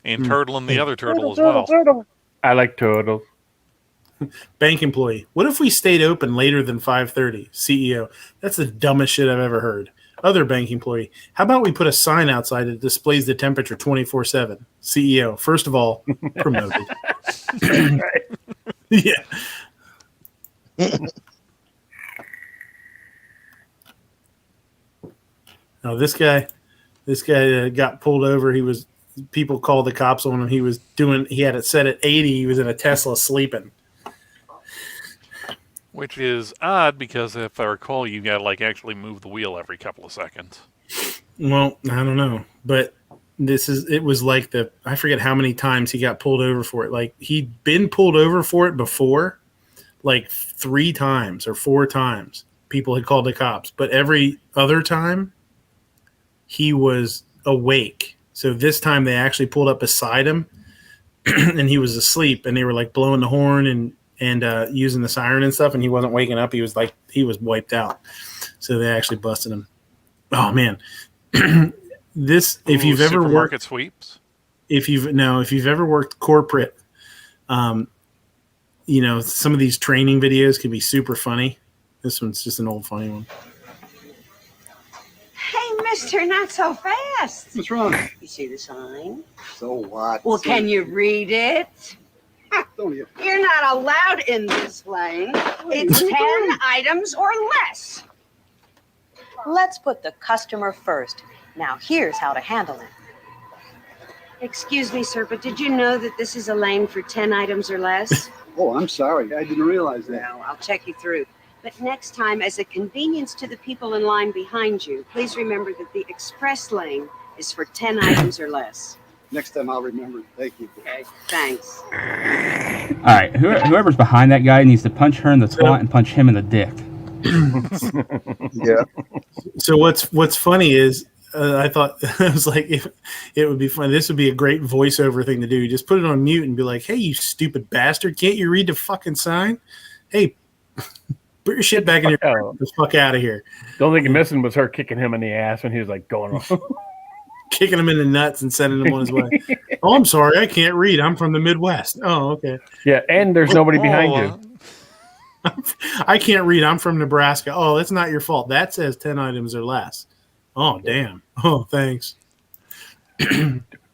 Speaker 4: And turtling the other turtle as well.
Speaker 2: I like turtles.
Speaker 1: Bank employee. What if we stayed open later than 5:30? CEO. That's the dumbest shit I've ever heard. Other bank employee. How about we put a sign outside that displays the temperature 24/7? CEO. First of all, promoted. Yeah. Now this guy got pulled over. People called the cops on him. He had it set at 80. He was in a Tesla sleeping.
Speaker 4: Which is odd because if I recall, you got to actually move the wheel every couple of seconds.
Speaker 1: Well, I don't know, but it was like I forget how many times he got pulled over for it. Like he'd been pulled over for it before, like 3 times or 4 times. People had called the cops, but every other time he was awake. So this time they actually pulled up beside him and he was asleep, and they were like blowing the horn and using the siren and stuff, and he wasn't waking up. He was wiped out. So they actually busted him. Oh man. If you've ever
Speaker 4: supermarket
Speaker 1: worked
Speaker 4: sweeps,
Speaker 1: if you've ever worked corporate, some of these training videos can be super funny. This one's just an old funny one.
Speaker 15: Hey, mister, not so fast.
Speaker 10: What's wrong?
Speaker 15: You see the sign?
Speaker 10: So what?
Speaker 15: Well, can you read it?
Speaker 10: Don't you?
Speaker 15: You're not allowed in this lane. It's 10 items or less. Let's put the customer first. Now, here's how to handle it. Excuse me, sir, but did you know that this is a lane for 10 items or less?
Speaker 10: Oh, I'm sorry. I didn't realize that.
Speaker 15: No, I'll check you through. But next time, as a convenience to the people in line behind you, please remember that the express lane is for 10 items or less.
Speaker 10: Next time I'll remember. Thank you.
Speaker 15: Okay, thanks.
Speaker 6: All right, whoever's behind that guy needs to punch her in the twat and punch him in the dick.
Speaker 10: Yeah.
Speaker 1: So what's funny is I thought I was like, if it would be fun. This would be a great voiceover thing to do. Just put it on mute and be like, "Hey, you stupid bastard! Can't you read the fucking sign? Hey, put your shit back in your car. Get the fuck out of here."
Speaker 2: The only thing missing was her kicking him in the ass when he was like going on.
Speaker 1: Kicking him in the nuts and sending him on his way. Oh, I'm sorry, I can't read. I'm from the Midwest. Oh, okay.
Speaker 2: Yeah, and there's nobody behind you.
Speaker 1: I can't read. I'm from Nebraska. Oh, that's not your fault. That says 10 items or less. Oh, damn. Oh, thanks.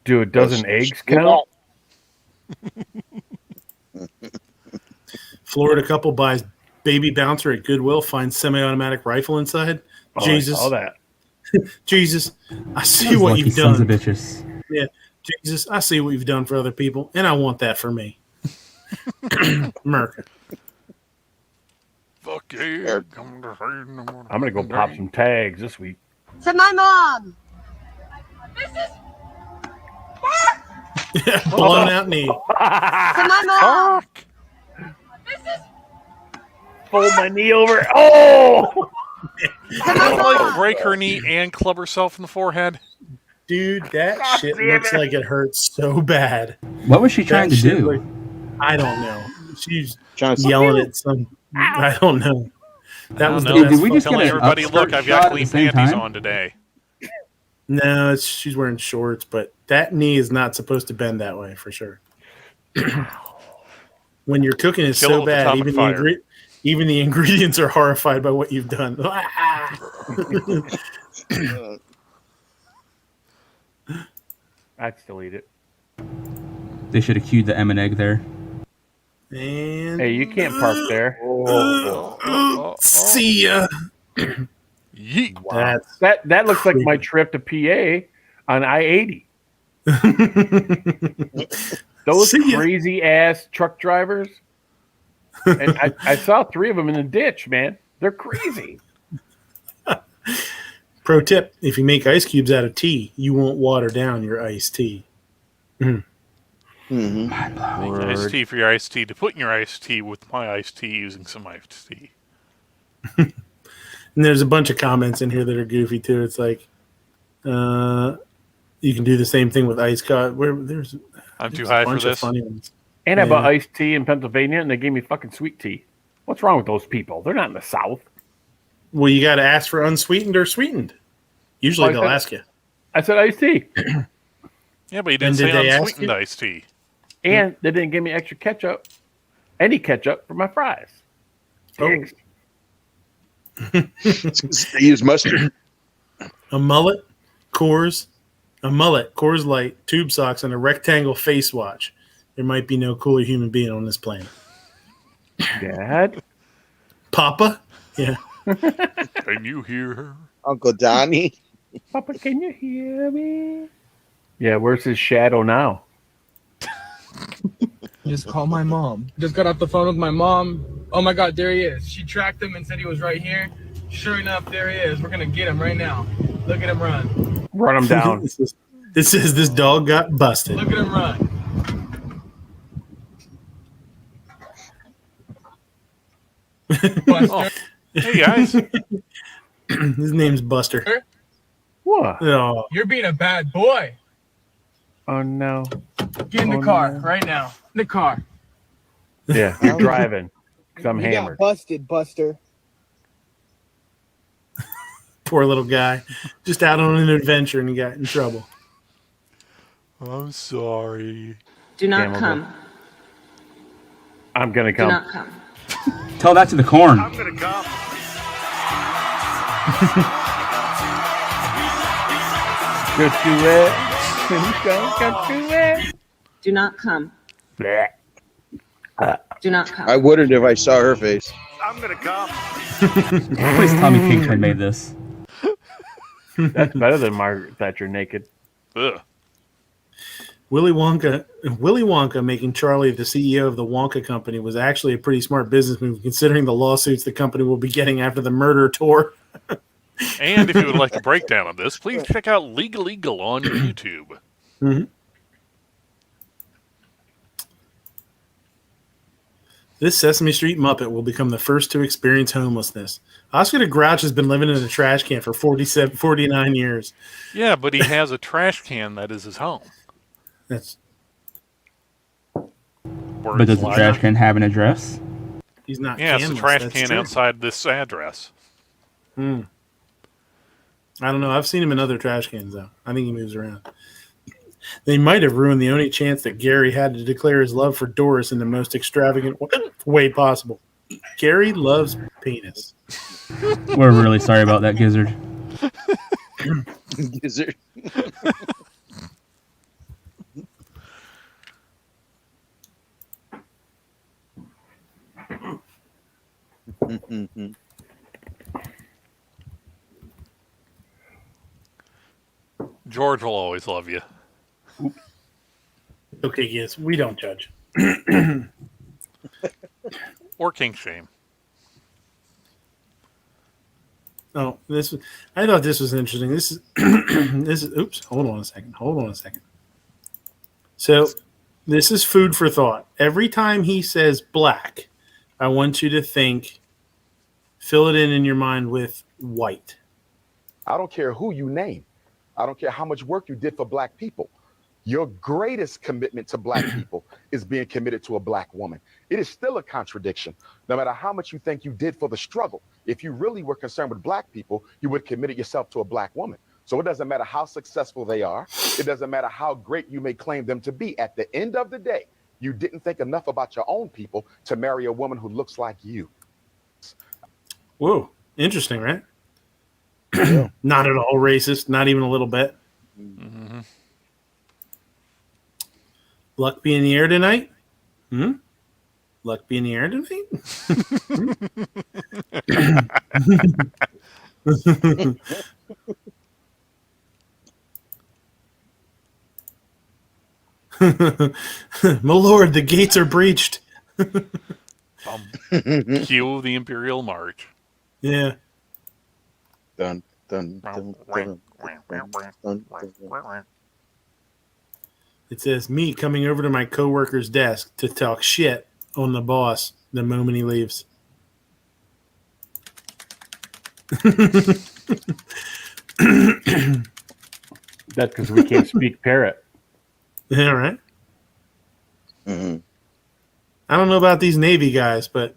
Speaker 2: Do a dozen eggs count?
Speaker 1: Florida couple buys baby bouncer at Goodwill, finds semi-automatic rifle inside.
Speaker 2: Oh,
Speaker 1: Jesus.
Speaker 2: I saw that.
Speaker 1: Jesus, I see what you've done.
Speaker 6: Sons of bitches.
Speaker 1: Yeah, Jesus, I see what you've done for other people, and I want that for me. Merc.
Speaker 4: Fuck yeah.
Speaker 2: I'm gonna go pop some tags this week.
Speaker 15: To my mom. This is
Speaker 1: Blown out knee.
Speaker 15: to my mom.
Speaker 2: Fold my knee over. Oh!
Speaker 4: Like break her knee and club herself in the forehead.
Speaker 1: Dude, that shit looks like it hurts so bad.
Speaker 6: What was she trying to do?
Speaker 1: I don't know. She's
Speaker 5: Johnson.
Speaker 1: yelling at some. I don't know. That was the
Speaker 4: no,
Speaker 1: best.
Speaker 6: Did we just
Speaker 4: telling
Speaker 6: get an
Speaker 4: everybody,
Speaker 6: upskirt
Speaker 4: look, I've
Speaker 6: shot
Speaker 4: got
Speaker 6: at
Speaker 4: clean
Speaker 6: the same
Speaker 4: panties
Speaker 6: time?
Speaker 4: on today.
Speaker 1: No, she's wearing shorts, but that knee is not supposed to bend that way for sure. When you're cooking is
Speaker 4: Kill it
Speaker 1: so
Speaker 4: with
Speaker 1: bad,
Speaker 4: atomic fire.
Speaker 1: even the ingredients are horrified by what you've done.
Speaker 2: I'd still eat it.
Speaker 6: They should have queued the M and egg there.
Speaker 1: And
Speaker 2: Hey, you can't park there.
Speaker 1: see ya.
Speaker 4: Yeet.
Speaker 2: Wow. That looks like my trip to PA on I-80. Those crazy ass truck drivers. And I saw 3 of them in the ditch, man. They're crazy.
Speaker 1: Pro tip: if you make ice cubes out of tea, you won't water down your iced tea.
Speaker 4: Make iced tea for your iced tea to put in your iced tea with my iced tea using some iced tea.
Speaker 1: And there's a bunch of comments in here that are goofy too. It's like, you can do the same thing with ice coffee.
Speaker 4: I'm too high for this.
Speaker 1: Funny ones.
Speaker 2: And I bought iced tea in Pennsylvania, and they gave me fucking sweet tea. What's wrong with those people? They're not in the South.
Speaker 1: Well, you got to ask for unsweetened or sweetened. Usually they'll ask you.
Speaker 2: I said iced tea.
Speaker 4: Yeah, but you didn't say unsweetened iced tea.
Speaker 2: And they didn't give me extra ketchup, any ketchup for my fries.
Speaker 1: Pigs.
Speaker 5: They use mustard.
Speaker 1: A mullet, Coors Light, tube socks, and a rectangle face watch. There might be no cooler human being on this planet.
Speaker 2: Dad?
Speaker 1: Papa? Yeah.
Speaker 4: Can you hear her?
Speaker 5: Uncle Donnie?
Speaker 2: Papa, can you hear me? Yeah, where's his shadow now?
Speaker 16: Just call my mom. Just got off the phone with my mom. Oh my God, there he is. She tracked him and said he was right here. Sure enough, there he is. We're gonna get him right now. Look at him run.
Speaker 2: Run him down.
Speaker 1: It says this dog got busted.
Speaker 16: Look at him run.
Speaker 4: Oh. Hey guys.
Speaker 1: His name's Buster.
Speaker 2: What?
Speaker 1: Oh.
Speaker 16: You're being a bad boy.
Speaker 2: Oh no.
Speaker 16: Get in the car right now. In the car.
Speaker 2: Yeah, you're driving. Because I'm
Speaker 17: You
Speaker 2: hammered.
Speaker 17: got busted, Buster.
Speaker 1: Poor little guy. Just out on an adventure and he got in trouble.
Speaker 4: I'm sorry.
Speaker 18: Do not
Speaker 2: Camel
Speaker 18: come.
Speaker 2: I'm going to
Speaker 18: Do
Speaker 2: come.
Speaker 18: not come.
Speaker 6: Tell that to the corn.
Speaker 4: I'm gonna come.
Speaker 2: Go to it. Go to it.
Speaker 18: Do not come.
Speaker 2: Blech.
Speaker 18: Do not come.
Speaker 5: I wouldn't if I saw her face.
Speaker 4: I'm gonna come.
Speaker 6: Please Tommy Pinkman made this.
Speaker 2: That's better than Margaret Thatcher naked.
Speaker 4: Ugh.
Speaker 1: Willy Wonka making Charlie the CEO of the Wonka Company was actually a pretty smart business move, considering the lawsuits the company will be getting after the murder tour.
Speaker 4: And if you would like a breakdown of this, please check out Legal Eagle on YouTube.
Speaker 1: Mm-hmm. This Sesame Street Muppet will become the first to experience homelessness. Oscar the Grouch has been living in a trash can for 49 years.
Speaker 4: Yeah, but he has a trash can that is his home.
Speaker 1: That's.
Speaker 6: But does the trash can have an address?
Speaker 1: He's not.
Speaker 4: Yeah, it's a
Speaker 1: canless,
Speaker 4: trash
Speaker 1: that's
Speaker 4: can
Speaker 1: true.
Speaker 4: outside this address.
Speaker 1: I don't know. I've seen him in other trash cans, though. I think he moves around. They might have ruined the only chance that Gary had to declare his love for Doris in the most extravagant way possible. Gary loves penis.
Speaker 6: We're really sorry about that, Gizzard.
Speaker 5: Gizzard.
Speaker 4: George will always love you.
Speaker 1: Okay, yes, we don't judge.
Speaker 4: Or kink shame.
Speaker 1: Oh, I thought this was interesting. This is oops, hold on a second. So this is food for thought. Every time he says black, I want you to fill it in your mind with white.
Speaker 19: I don't care who you name. I don't care how much work you did for black people.
Speaker 17: Your greatest commitment to black people is being committed to a black woman. It is still a contradiction. No matter how much you think you did for the struggle, if you really were concerned with black people, you would have committed yourself to a black woman. So it doesn't matter how successful they are. It doesn't matter how great you may claim them to be. At the end of the day, you didn't think enough about your own people to marry a woman who looks like you.
Speaker 1: Whoa, interesting, right? Not at all racist, not even a little bit.
Speaker 4: Mm-hmm.
Speaker 1: Luck be in the air tonight? Luck be in the air tonight? My lord, the gates are breached.
Speaker 4: Cue the Imperial March.
Speaker 1: Yeah.
Speaker 5: Dun, dun, dun, dun, dun, dun.
Speaker 1: It says me coming over to my coworker's desk to talk shit on the boss the moment he leaves.
Speaker 2: That's because we can't speak parrot.
Speaker 1: Yeah, right.
Speaker 5: Mm-hmm.
Speaker 1: I don't know about these Navy guys, but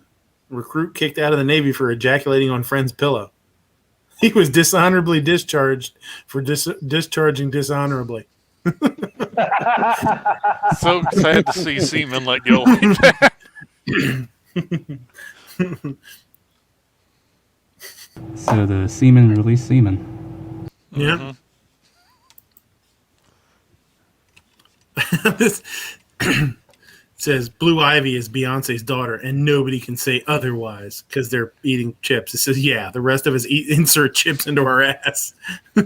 Speaker 1: recruit kicked out of the Navy for ejaculating on friend's pillow. He was dishonorably discharged for discharging dishonorably.
Speaker 4: So sad to see seamen let go like that.
Speaker 6: So the seamen release seamen.
Speaker 1: Yeah. This says Blue Ivy is Beyonce's daughter, and nobody can say otherwise because they're eating chips. It says, yeah, the rest of us insert chips into our ass.
Speaker 4: I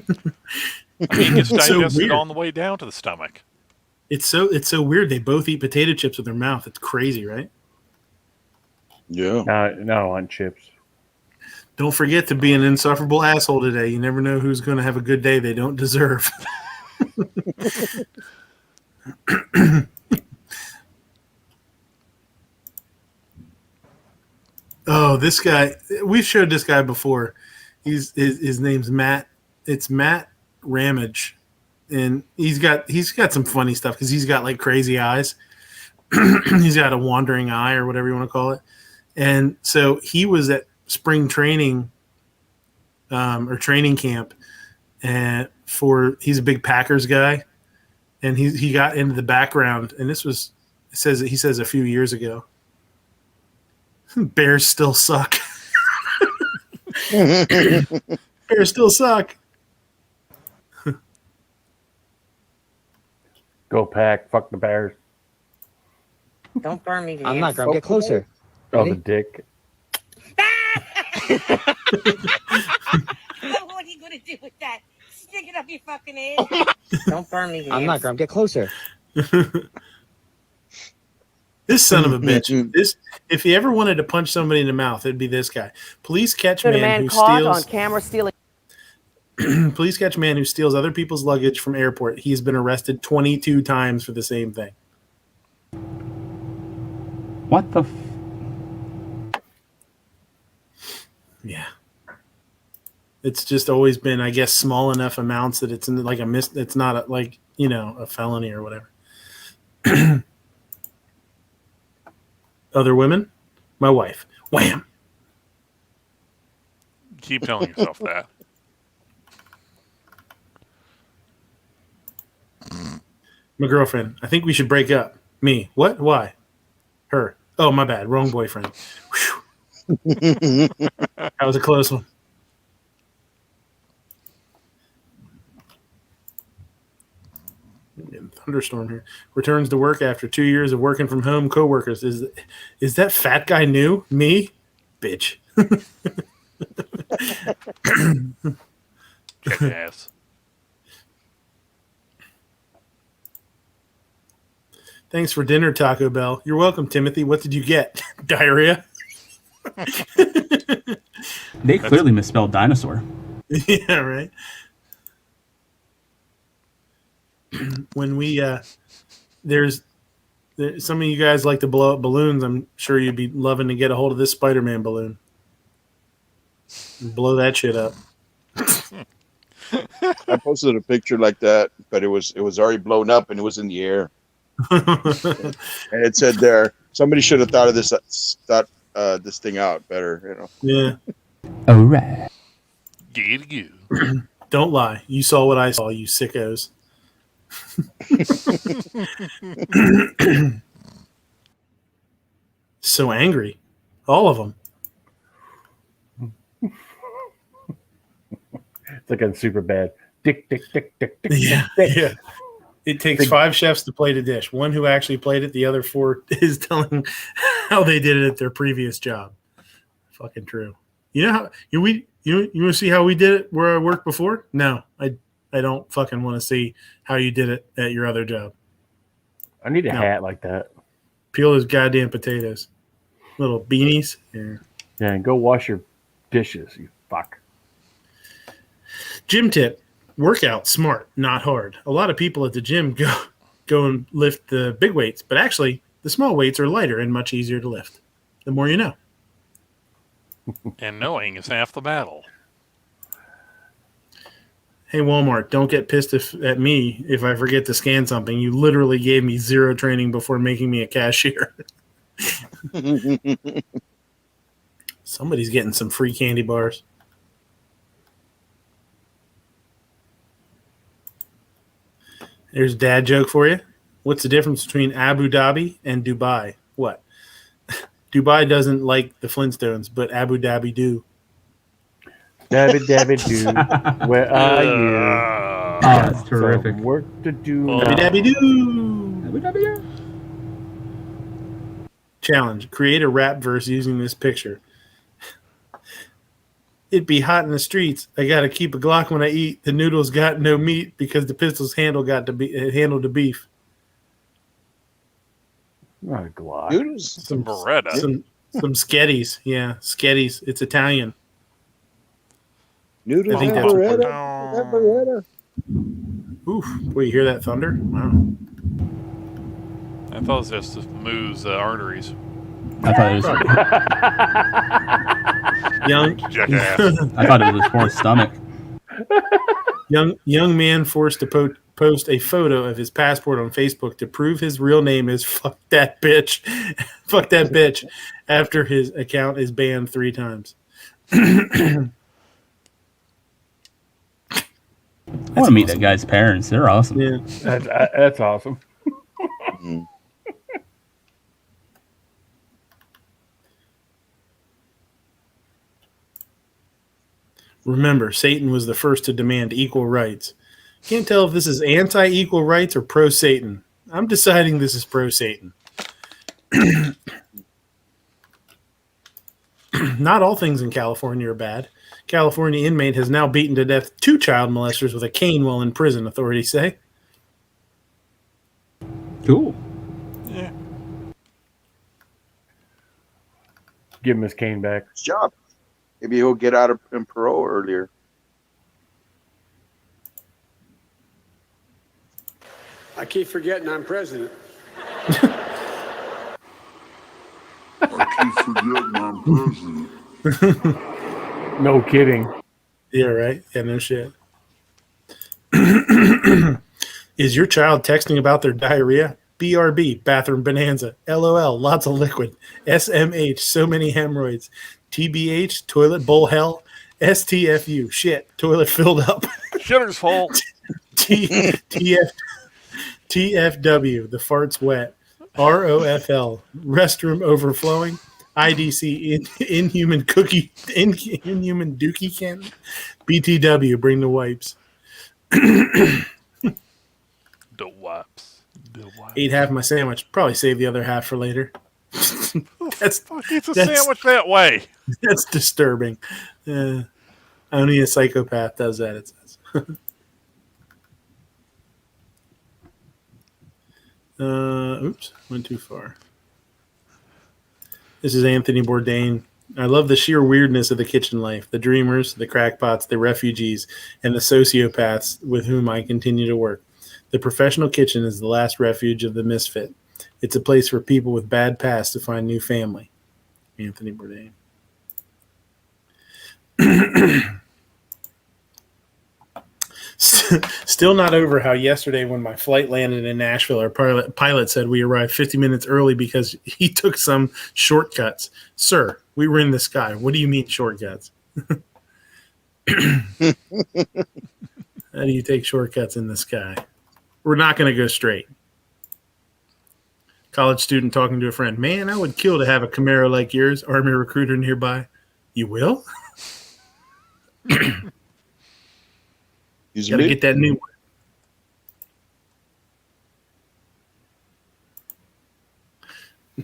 Speaker 4: mean, it's digested
Speaker 1: so
Speaker 4: on the way down to the stomach.
Speaker 1: It's so weird. They both eat potato chips with their mouth. It's crazy, right?
Speaker 5: Yeah.
Speaker 2: No, on chips.
Speaker 1: Don't forget to be an insufferable asshole today. You never know who's going to have a good day they don't deserve. Oh, this guy. We've showed this guy before. His name's Matt. It's Matt Ramage. And he's got some funny stuff because he's got like crazy eyes. He's got a wandering eye or whatever you want to call it. And so he was at spring training or training camp, and he's a big Packers guy, and he got into the background, and he says a few years ago. Bears still suck. Bears still suck.
Speaker 2: Go Pack. Fuck the Bears.
Speaker 19: Don't burn me.
Speaker 20: I'm not going to get closer.
Speaker 2: Oh,
Speaker 20: Ready?
Speaker 2: the dick.
Speaker 19: What are you going to do with that? Stick it up your fucking ass. Don't burn me.
Speaker 20: I'm not going to get closer.
Speaker 1: This son of a bitch. If he ever wanted to punch somebody in the mouth, it'd be this guy. Police catch man who steals.
Speaker 19: on camera stealing.
Speaker 1: Police catch man who steals other people's luggage from airport. He's been arrested 22 times for the same thing.
Speaker 6: What the?
Speaker 1: Yeah. It's just always been, I guess, small enough amounts that it's in like it's not a felony or whatever. Other women, my wife. Wham.
Speaker 4: Keep telling yourself that.
Speaker 1: My girlfriend. I think we should break up. Me. What? Why? Her. Oh, my bad. Wrong boyfriend. That was a close one. Thunderstorm here. Returns to work after 2 years of working from home. Coworkers. Is that fat guy new? Me? Bitch.
Speaker 4: Jackass.
Speaker 1: Thanks for dinner, Taco Bell. You're welcome, Timothy. What did you get? Diarrhea?
Speaker 6: They clearly misspelled dinosaur.
Speaker 1: Yeah, right. When we there's some of you guys like to blow up balloons. I'm sure you'd be loving to get a hold of this Spider-Man balloon. Blow that shit up.
Speaker 5: I posted a picture like that, but it was already blown up and it was in the air. And it said there, somebody should have thought of this thing out better,
Speaker 1: Yeah.
Speaker 6: All right.
Speaker 4: Get you.
Speaker 1: Don't lie. You saw what I saw, you sickos. So angry. All of them.
Speaker 2: It's like a super bad. Dick.
Speaker 1: Yeah. It takes 5 chefs to plate a dish. One who actually played it. The other 4 is telling how they did it at their previous job. Fucking true. You know how you want to see how we did it where I worked before? No, I don't fucking want to see how you did it at your other job.
Speaker 2: I need a hat like that.
Speaker 1: Peel those goddamn potatoes. Little beanies. Yeah.
Speaker 2: Yeah, and go wash your dishes, you fuck.
Speaker 1: Gym tip. Workout smart, not hard. A lot of people at the gym go and lift the big weights, but actually the small weights are lighter and much easier to lift. The more you know.
Speaker 4: And knowing is half the battle.
Speaker 1: Hey, Walmart, don't get pissed at me if I forget to scan something. You literally gave me 0 training before making me a cashier. Somebody's getting some free candy bars. There's a dad joke for you. What's the difference between Abu Dhabi and Dubai? What? Dubai doesn't like the Flintstones, but Abu Dhabi do.
Speaker 2: Dabby do. Where are you?
Speaker 6: Oh, that's terrific.
Speaker 2: Some work to do.
Speaker 1: Dabby dabby do. Challenge. Create a rap verse using this picture. It'd be hot in the streets. I gotta keep a Glock when I eat. The noodles got no meat because the pistol's handled the beef.
Speaker 2: Not a Glock.
Speaker 5: Noodles?
Speaker 4: Some Beretta.
Speaker 1: Some Sketties. Yeah, Sketties. It's Italian.
Speaker 5: Noodles
Speaker 1: I think
Speaker 5: and
Speaker 1: that's
Speaker 5: Beretta.
Speaker 1: Oof. Boy, you hear that thunder? Wow.
Speaker 4: I thought it was just to smooth arteries.
Speaker 6: I thought it was.
Speaker 4: Jackass.
Speaker 6: I thought it was his fourth stomach.
Speaker 1: Young man forced to post a photo of his passport on Facebook to prove his real name is fuck that bitch. Fuck that bitch. After his account is banned 3 times.
Speaker 6: I want to meet that guy's parents. They're awesome.
Speaker 1: Yeah,
Speaker 2: that's awesome.
Speaker 1: Remember, Satan was the first to demand equal rights. Can't tell if this is anti-equal rights or pro-Satan. I'm deciding this is pro-Satan. Not all things in California are bad. California inmate has now beaten to death 2 child molesters with a cane while in prison, authorities say.
Speaker 6: Cool.
Speaker 4: Yeah.
Speaker 2: Give him his cane back.
Speaker 5: Good job. Maybe he'll get out in parole earlier.
Speaker 19: I keep forgetting I'm president.
Speaker 2: No kidding.
Speaker 1: Yeah, right? Yeah, no shit. Is your child texting about their diarrhea? BRB, bathroom bonanza. LOL, lots of liquid. SMH, so many hemorrhoids. TBH, toilet bowl hell. STFU, shit, toilet filled up.
Speaker 4: Shitter's full.
Speaker 1: TFW, the fart's wet. ROFL, restroom overflowing. IDC, inhuman dookie cannon. BTW, bring the wipes.
Speaker 4: The wipes.
Speaker 1: Ate half my sandwich. Probably save the other half for later.
Speaker 4: That's eats a sandwich that way.
Speaker 1: That's disturbing. Only a psychopath does that, it says. Oops, went too far. This is Anthony Bourdain. I love the sheer weirdness of the kitchen life, the dreamers, the crackpots, the refugees, and the sociopaths with whom I continue to work. The professional kitchen is the last refuge of the misfit. It's a place for people with bad pasts to find new family. Anthony Bourdain. Still not over how yesterday when my flight landed in Nashville, our pilot said we arrived 50 minutes early because he took some shortcuts. Sir, we were in the sky. What do you mean shortcuts? How do you take shortcuts in the sky? We're not going to go straight. College student talking to a friend. Man, I would kill to have a Camaro like yours. Army recruiter nearby. You will? Got to get that new one.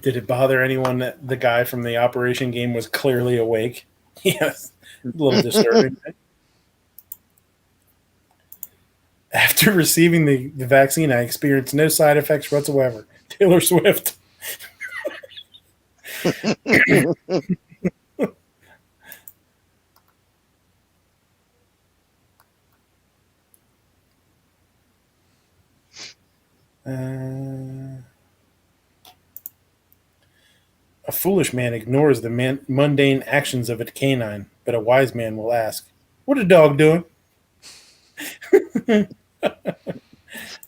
Speaker 1: Did it bother anyone that the guy from the Operation game was clearly awake? Yes. A little disturbing. After receiving the vaccine, I experienced no side effects whatsoever. Taylor Swift. A foolish man ignores the mundane actions of a canine, but a wise man will ask, "What a dog doing?"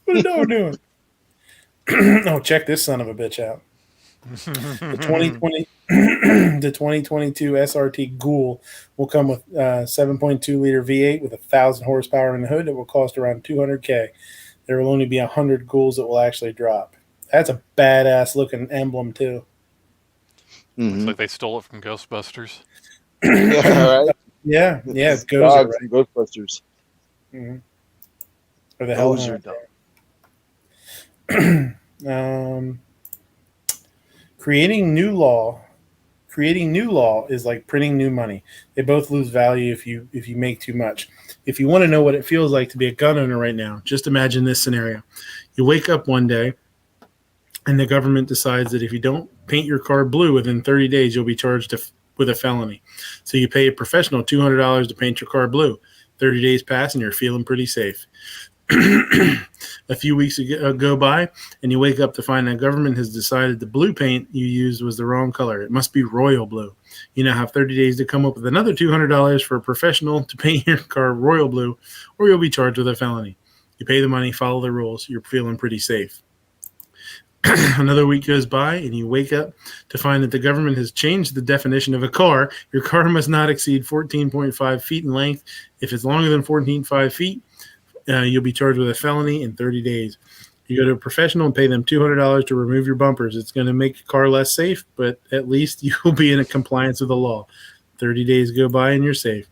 Speaker 1: What a dog doing? Oh, check this son of a bitch out. The 2022 SRT Ghoul will come with 7.2 liter V8 with 1,000 horsepower in the hood. It will cost around $200K. There will only be 100 Ghouls that will actually drop. That's a badass looking emblem too.
Speaker 4: Looks like they stole it from Ghostbusters.
Speaker 5: Yeah, right.
Speaker 1: Yeah,
Speaker 5: It's
Speaker 1: Gozer,
Speaker 5: dogs
Speaker 1: right?
Speaker 5: and Ghostbusters.
Speaker 1: Mm-hmm. Or the Hellhound. Creating new law is like printing new money. They both lose value if you make too much. If you want to know what it feels like to be a gun owner right now, just imagine this scenario. You wake up one day and the government decides that if you don't paint your car blue within 30 days, you'll be charged with a felony. So you pay a professional $200 to paint your car blue. 30 days pass and you're feeling pretty safe. A few weeks go by and you wake up to find that government has decided the blue paint you used was the wrong color. It must be royal blue. You now have 30 days to come up with another $200 for a professional to paint your car royal blue, or you'll be charged with a felony. You pay the money, follow the rules. You're feeling pretty safe. Another week goes by and you wake up to find that the government has changed the definition of a car. Your car must not exceed 14.5 feet in length. If it's longer than 14.5 feet, you'll be charged with a felony in 30 days. You go to a professional and pay them $200 to remove your bumpers. It's going to make your car less safe, but at least you will be in compliance with the law. 30 days go by and you're safe.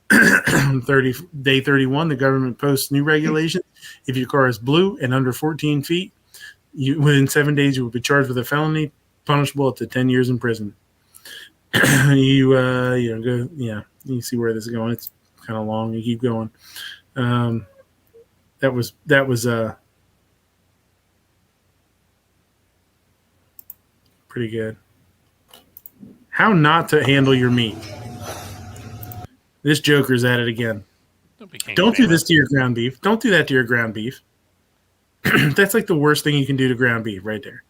Speaker 1: Day 31, the government posts new regulations. If your car is blue and under 14 feet, within 7 days, you will be charged with a felony, punishable up to 10 years in prison. You see where this is going. It's kind of long. You keep going. That was pretty good. How not to handle your meat. This Joker's at it again. Don't do this to your ground beef. Don't do that to your ground beef. That's like the worst thing you can do to ground beef right there.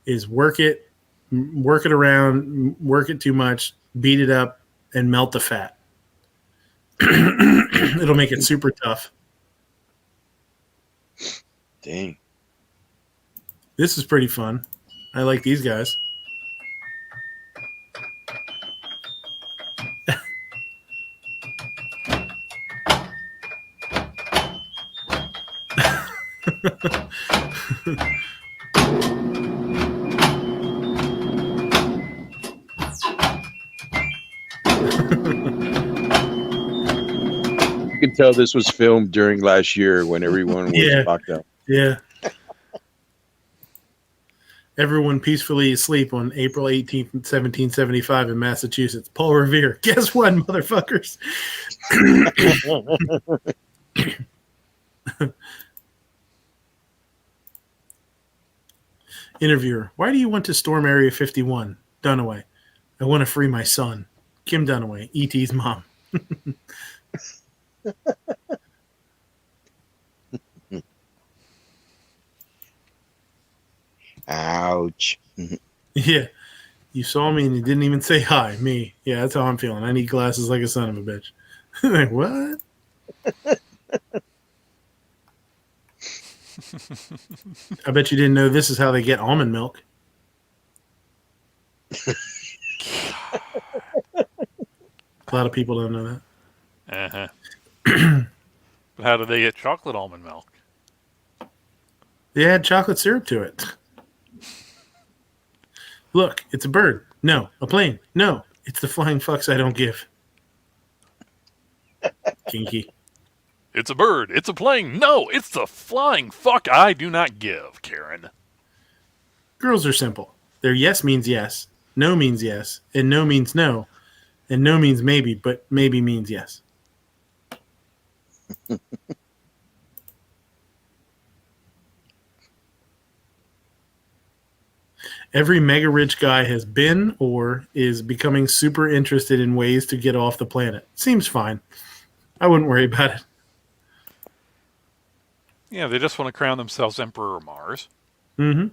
Speaker 1: Is work it around, work it too much, beat it up, and melt the fat. It'll make it super tough.
Speaker 5: Dang.
Speaker 1: This is pretty fun. I like these guys.
Speaker 5: You can tell this was filmed during last year when everyone was locked up.
Speaker 1: Yeah. Everyone peacefully asleep on April 18th, 1775 in Massachusetts. Paul Revere. Guess what, motherfuckers? Interviewer. Why do you want to storm Area 51? Dunaway. I want to free my son. Kim Dunaway, E.T.'s mom.
Speaker 5: Ouch.
Speaker 1: Yeah. You saw me and you didn't even say hi. Me. Yeah, that's how I'm feeling. I need glasses like a son of a bitch. Like, what? I bet you didn't know this is how they get almond milk. A lot of people don't know that.
Speaker 4: But how do they get chocolate almond milk?
Speaker 1: They add chocolate syrup to it. Look, it's a bird. No. A plane. No. It's the flying fucks I don't give. Kinky.
Speaker 4: It's a bird. It's a plane. No, it's the flying fuck I do not give, Karen.
Speaker 1: Girls are simple. Their yes means yes, no means yes, and no means no, and no means maybe, but maybe means yes. Every mega rich guy has been or is becoming super interested in ways to get off the planet. Seems fine. I wouldn't worry about it.
Speaker 4: Yeah, they just want to crown themselves Emperor Mars.
Speaker 1: Mm-hmm.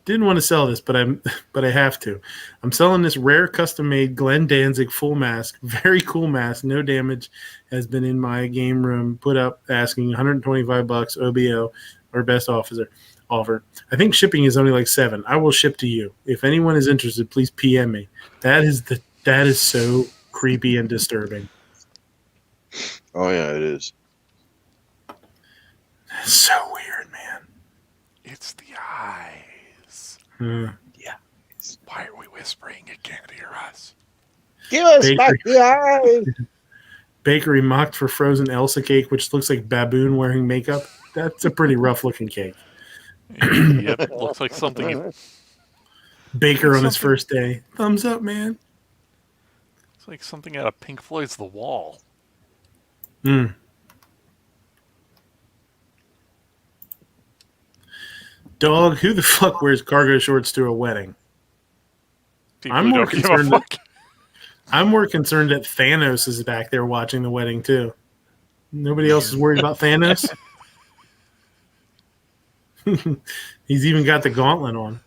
Speaker 1: Didn't want to sell this, but I have to. I'm selling this rare custom-made Glenn Danzig full mask. Very cool mask. No damage. Has been in my game room. Put up asking $125 OBO or best offer. I think shipping is only like $7. I will ship to you. If anyone is interested, please PM me. That is so creepy and disturbing.
Speaker 5: Oh yeah, it is.
Speaker 1: That's so weird, man.
Speaker 4: It's the eyes.
Speaker 5: Yeah.
Speaker 4: Why are we whispering? It can't hear us.
Speaker 10: Give us back the eyes.
Speaker 1: Bakery mocked for frozen Elsa cake, which looks like baboon wearing makeup. That's a pretty rough looking cake.
Speaker 4: Yep, looks like something.
Speaker 1: Baker on his first day. Thumbs up, man.
Speaker 4: It's like something out of Pink Floyd's The Wall.
Speaker 1: Mm. Dog, who the fuck wears cargo shorts to a wedding?
Speaker 4: People who don't give a fuck.
Speaker 1: I'm more concerned that Thanos is back there watching the wedding too. Nobody else is worried about Thanos. He's even got the gauntlet on.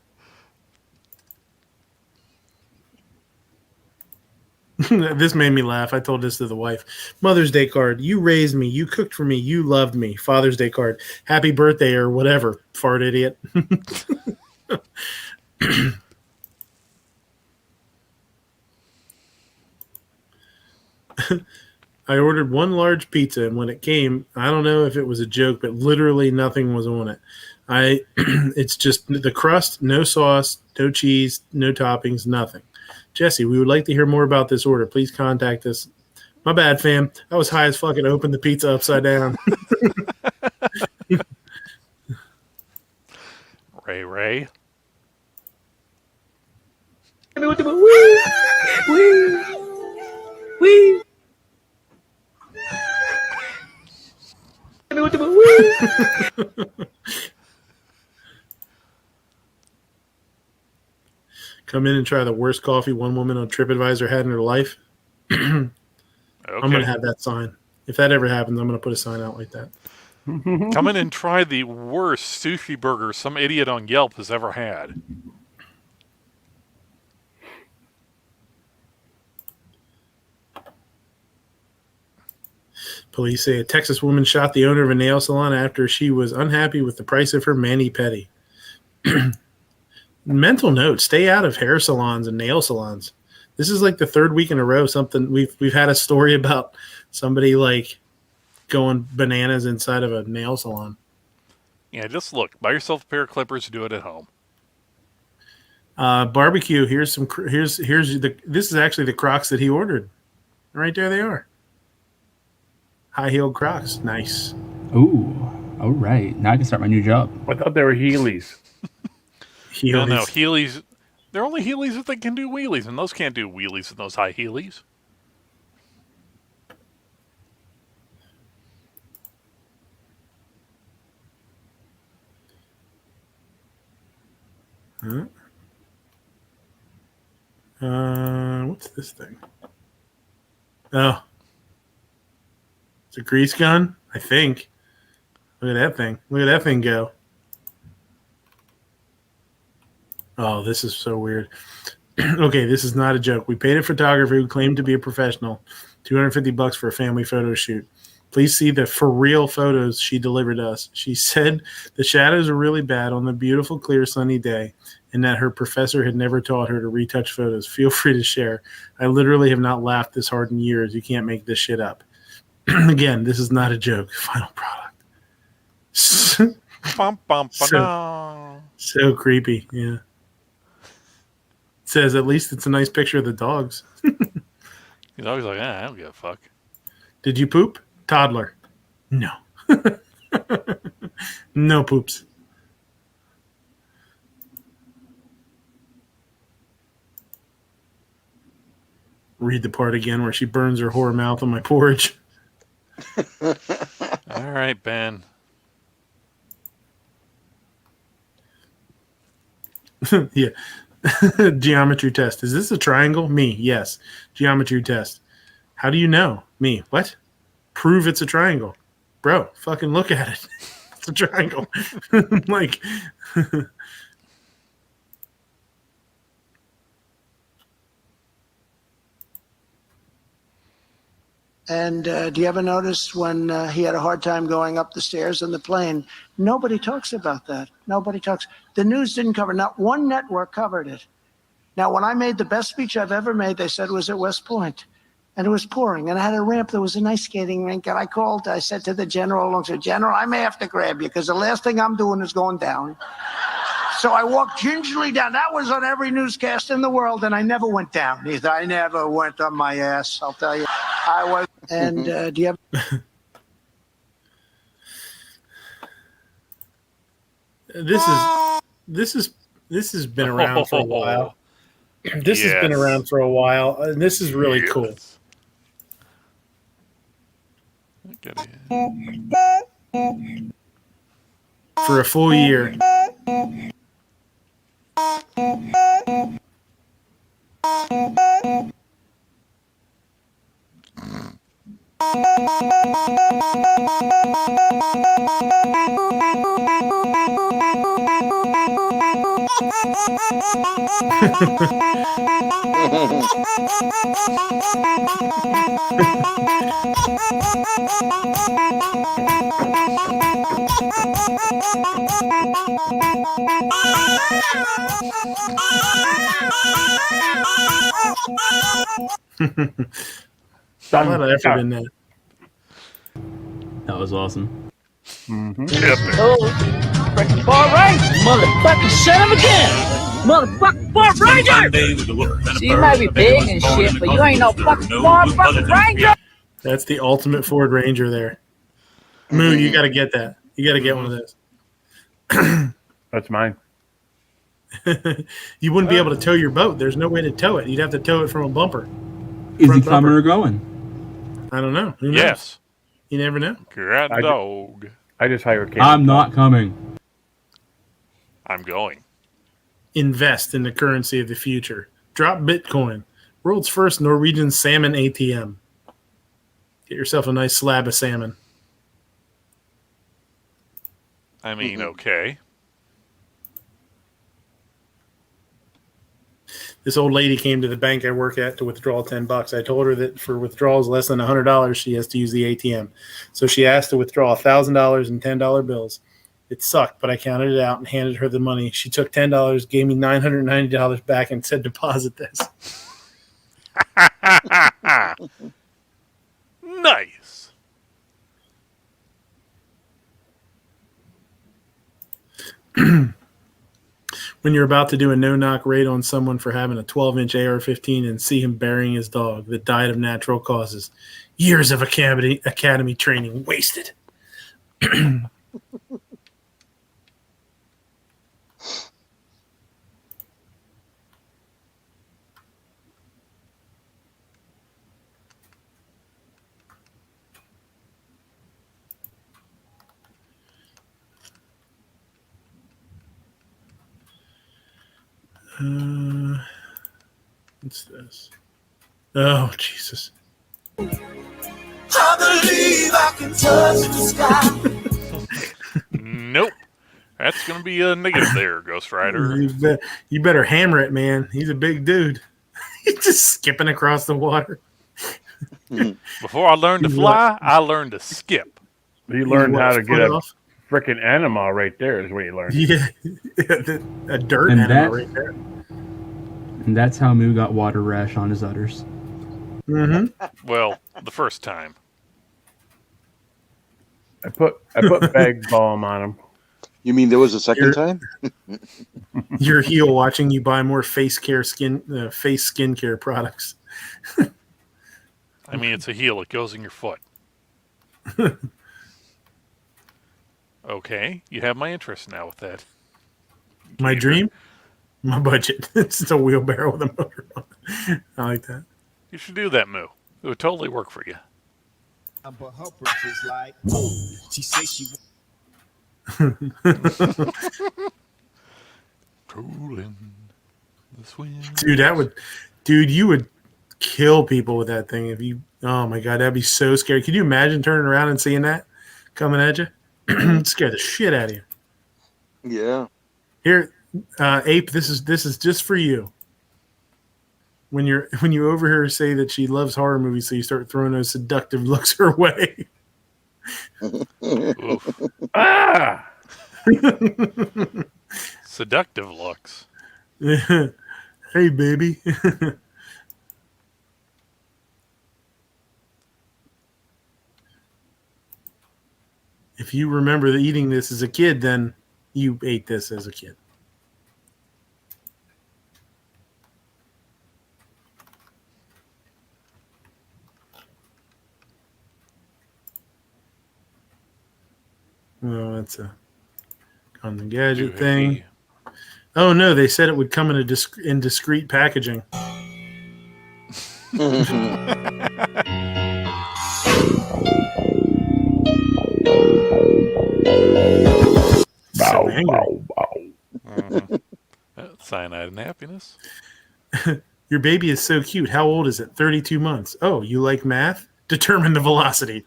Speaker 1: This made me laugh. I told this to the wife. Mother's Day card. You raised me. You cooked for me. You loved me. Father's Day card. Happy birthday or whatever. Fart idiot. I ordered one large pizza, and when it came, I don't know if it was a joke, but literally nothing was on it. It's just the crust, no sauce, no cheese, no toppings, nothing. Jesse, we would like to hear more about this order. Please contact us. My bad, fam. I was high as fuck and opened the pizza upside down.
Speaker 4: Ray.
Speaker 1: Come in and try the worst coffee one woman on TripAdvisor had in her life. I'm going to have that sign. If that ever happens, I'm going to put a sign out like that.
Speaker 4: Come in and try the worst sushi burger some idiot on Yelp has ever had.
Speaker 1: Police say a Texas woman shot the owner of a nail salon after she was unhappy with the price of her mani-pedi. Mental note: stay out of hair salons and nail salons. This is like the third week in a row something we've had a story about somebody like going bananas inside of a nail salon.
Speaker 4: Yeah, just look. Buy yourself a pair of clippers. Do it at home.
Speaker 1: Barbecue. Here's this is actually the Crocs that he ordered. Right there they are. High-heeled Crocs. Nice.
Speaker 6: Ooh. All right. Now I can start my new job.
Speaker 2: I thought they were Heelys.
Speaker 4: No, Heelys. They're only Heelys if they can do wheelies, and those can't do wheelies in those high Heelys.
Speaker 1: Huh? What's this thing? Oh. It's a grease gun, I think. Look at that thing. Look at that thing go. Oh, this is so weird. Okay, this is not a joke. We paid a photographer who claimed to be a professional $250 for a family photo shoot. Please see the for real photos she delivered us. She said the shadows are really bad on the beautiful, clear, sunny day, and that her professor had never taught her to retouch photos. Feel free to share. I literally have not laughed this hard in years. You can't make this shit up. Again, this is not a joke. Final product. So creepy. Yeah. It says at least it's a nice picture of the dogs.
Speaker 4: He's always like, I don't give a fuck.
Speaker 1: Did you poop? Toddler. No. No poops. Read the part again where she burns her whore mouth on my porch.
Speaker 4: All right, Ben.
Speaker 1: Yeah. Geometry test. Is this a triangle? Me. Yes. Geometry test. How do you know? Me. What? Prove it's a triangle. Bro, fucking look at it. It's a triangle. Like...
Speaker 21: And do you ever notice when he had a hard time going up the stairs in the plane? Nobody talks about that. Nobody talks. The news didn't cover. Not one network covered it. Now, when I made the best speech I've ever made, they said it was at West Point. And it was pouring. And I had a ramp. There was a nice skating rink. And I said to the general, General, I may have to grab you because the last thing I'm doing is going down. So I walked gingerly down. That was on every newscast in the world. And I never went down either. I never went on my ass, I'll tell you. I was. And do you have...
Speaker 1: This has been around for a while. This has been around for a while, and this is really cool. For a full year. A lot of effort in that.
Speaker 6: That was awesome.
Speaker 12: Oh, freaking Bar Ranger! Motherfucking son of a gun! Motherfucking Bar Ranger! So you might be big and shit, but you ain't no fucking motherfucking Ranger!
Speaker 1: That's the ultimate Ford Ranger there. Moo, you got to get that. You got to get one of those.
Speaker 2: That's mine.
Speaker 1: You wouldn't be able to tow your boat. There's no way to tow it. You'd have to tow it from a bumper.
Speaker 6: Is he coming or going?
Speaker 1: I don't know. Who knows?
Speaker 4: Yes.
Speaker 1: You never know.
Speaker 4: Great dog.
Speaker 2: I just hired Cam.
Speaker 6: I'm not coming.
Speaker 4: I'm going.
Speaker 1: Invest in the currency of the future. Drop Bitcoin. World's first Norwegian salmon ATM. Get yourself a nice slab of salmon.
Speaker 4: I mean, okay.
Speaker 1: This old lady came to the bank I work at to withdraw $10. I told her that for withdrawals less than $100, she has to use the ATM. So she asked to withdraw $1,000 in $10 bills. It sucked, but I counted it out and handed her the money. She took $10, gave me $990 back, and said, "Deposit this."
Speaker 4: Nice.
Speaker 1: When you're about to do a no-knock raid on someone for having a 12-inch AR-15 and see him burying his dog that died of natural causes. Years of academy training wasted. What's this? Oh, Jesus.
Speaker 22: I believe I can touch the sky.
Speaker 4: Nope. That's going to be a negative there, Ghost Rider.
Speaker 1: You better hammer it, man. He's a big dude. He's just skipping across the water.
Speaker 4: Before I learned to fly, I learned to skip.
Speaker 2: You learned how to get a freaking enema right there is what you learned.
Speaker 1: Yeah, a dirt
Speaker 6: And
Speaker 1: enema
Speaker 6: that-
Speaker 1: right there.
Speaker 6: And that's how Moo got water rash on his udders.
Speaker 1: Mm-hmm.
Speaker 4: Well, the first time.
Speaker 2: I put bag balm on him.
Speaker 5: You mean there was a second time?
Speaker 1: Your heel watching you buy more face skincare products.
Speaker 4: I mean, it's a heel. It goes in your foot. Okay, you have my interest now with that.
Speaker 1: My dream? My budget. It's a wheelbarrow with a motor on it. I like that.
Speaker 4: You should do that, Moo. It would totally work for you.
Speaker 22: But her breath is like, she says she.
Speaker 4: Cooling this wind.
Speaker 1: Dude, you would kill people with that thing if you. Oh my god, that'd be so scary. Can you imagine turning around and seeing that coming at you? It'd scare the shit out of you.
Speaker 5: Yeah.
Speaker 1: Here, Ape, this is just for you. When you overhear her say that she loves horror movies, so you start throwing those seductive looks her way.
Speaker 4: Ah! Seductive looks.
Speaker 1: Hey, baby. If you remember eating this as a kid, then you ate this as a kid. Oh, that's on the gadget thing. Oh no, they said it would come in in discreet packaging.
Speaker 2: Bow, bow, bow.
Speaker 4: Mm-hmm. Cyanide and happiness.
Speaker 1: Your baby is so cute. How old is it? 32 months. Oh, you like math? Determine the velocity.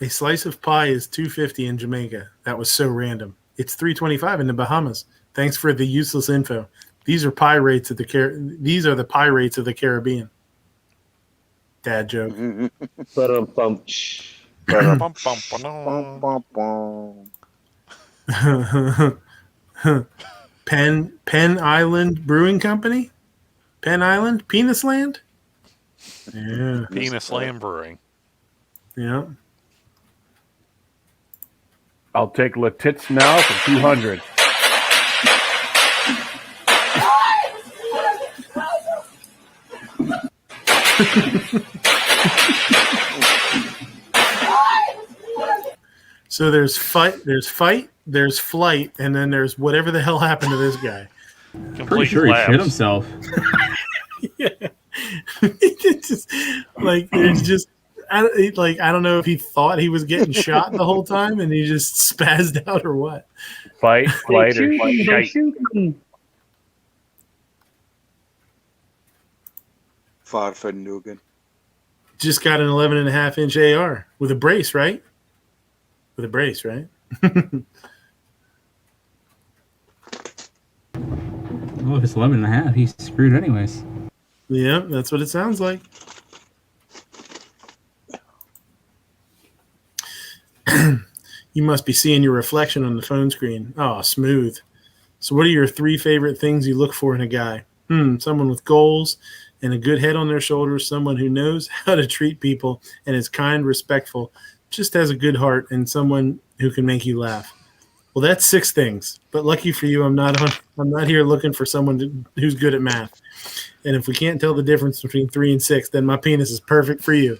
Speaker 1: A slice of pie is $2.50 in Jamaica. That was so random. It's $3.25 in the Bahamas. Thanks for the useless info. These are pie rates of These are the pie rates of the Caribbean. Dad joke. Penn Island Brewing Company? Penn Island? Penis Land? Yeah.
Speaker 4: Penis Land Brewing.
Speaker 1: Yeah.
Speaker 2: I'll take Letitz now for 200.
Speaker 1: So there's fight, there's flight, and then there's whatever the hell happened to this guy.
Speaker 6: Pretty sure he shit himself.
Speaker 1: Yeah. It's just, like there's just I don't know if he thought he was getting shot the whole time and he just spazzed out or what.
Speaker 2: Fight, flight, or shite.
Speaker 5: Far from Nugan.
Speaker 1: Just got an 11.5-inch AR with a brace, right? With a brace, right?
Speaker 6: Well, if it's 11.5, he's screwed anyways.
Speaker 1: Yeah, that's what it sounds like. You must be seeing your reflection on the phone screen. Oh, smooth. So what are your 3 favorite things you look for in a guy? Someone with goals and a good head on their shoulders, someone who knows how to treat people and is kind, respectful, just has a good heart, and someone who can make you laugh. Well, that's 6 things. But lucky for you, I'm not here looking for someone who's good at math. And if we can't tell the difference between 3 and 6, then my penis is perfect for you.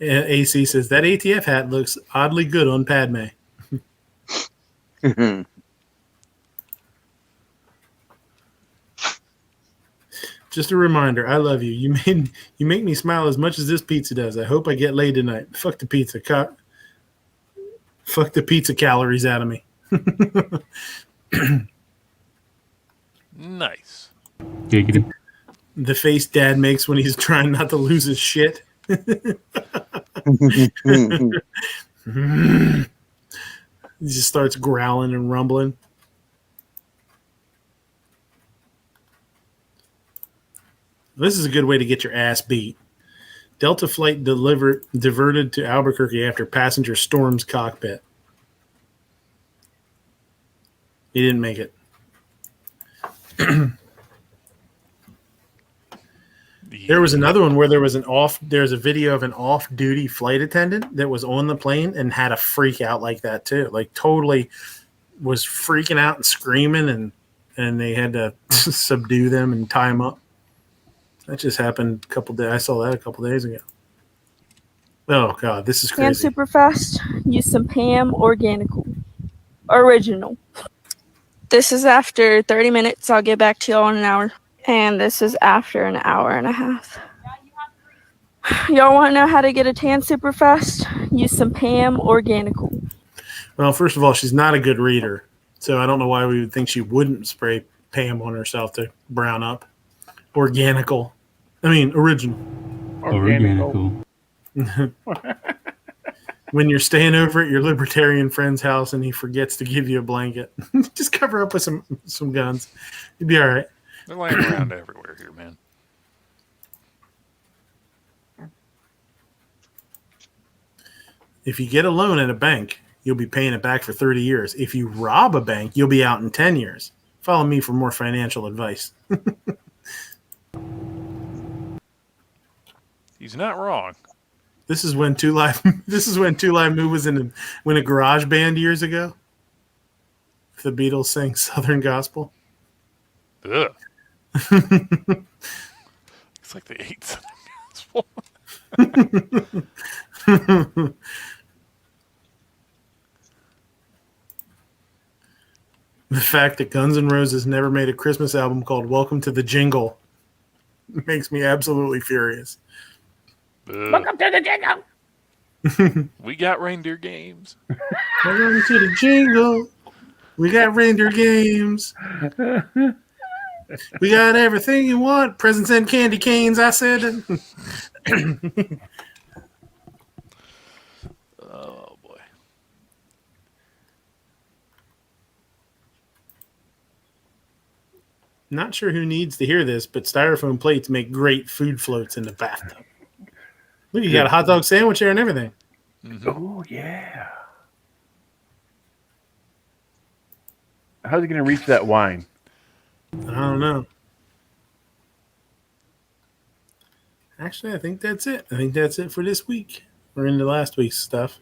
Speaker 1: AC says that ATF hat looks oddly good on Padme. Just a reminder, I love you. You make me smile as much as this pizza does. I hope I get laid tonight. Fuck the pizza. Fuck the pizza calories out of me.
Speaker 4: Nice.
Speaker 6: Giggity.
Speaker 1: The face Dad makes when he's trying not to lose his shit. He just starts growling and rumbling. This is a good way to get your ass beat. Delta flight diverted to Albuquerque after passenger storms cockpit. He didn't make it. There was another one where there's a video of an off-duty flight attendant that was on the plane and had a freak out like that too. Like totally was freaking out and screaming and they had to subdue them and tie them up. That just happened a couple days. I saw that a couple days ago. Oh God, this is
Speaker 3: Pan
Speaker 1: crazy.
Speaker 3: super fast. Use some Pam Organical. Original. This is after 30 minutes. I'll get back to y'all in an hour. And this is after an hour and a half. Y'all want to know how to get a tan super fast? Use some Pam Organical.
Speaker 1: Well, first of all, she's not a good reader, so I don't know why we would think she wouldn't spray Pam on herself to brown up. Original. When you're staying over at your libertarian friend's house and he forgets to give you a blanket, just cover up with some guns. You'd be all right.
Speaker 4: They're laying around everywhere here, man.
Speaker 1: If you get a loan at a bank, you'll be paying it back for 30 years. If you rob a bank, you'll be out in 10 years. Follow me for more financial advice.
Speaker 4: He's not wrong.
Speaker 1: This is when Two Live Moo was in a garage band years ago. The Beatles sang Southern Gospel.
Speaker 4: Ugh. It's like the 8th.
Speaker 1: The fact that Guns N' Roses never made a Christmas album called Welcome to the Jingle makes me absolutely furious.
Speaker 4: Welcome to the jingle. We got reindeer games.
Speaker 1: Welcome to the jingle. We got reindeer games. We got everything you want. Presents and candy canes, I said.
Speaker 4: Oh, boy.
Speaker 1: Not sure who needs to hear this, but styrofoam plates make great food floats in the bathtub. Look, you got a hot dog sandwich there and everything.
Speaker 4: Mm-hmm.
Speaker 2: Oh, yeah. How's he going to reach that wine?
Speaker 1: I don't know. Actually, I think that's it. I think that's it for this week. We're into last week's stuff.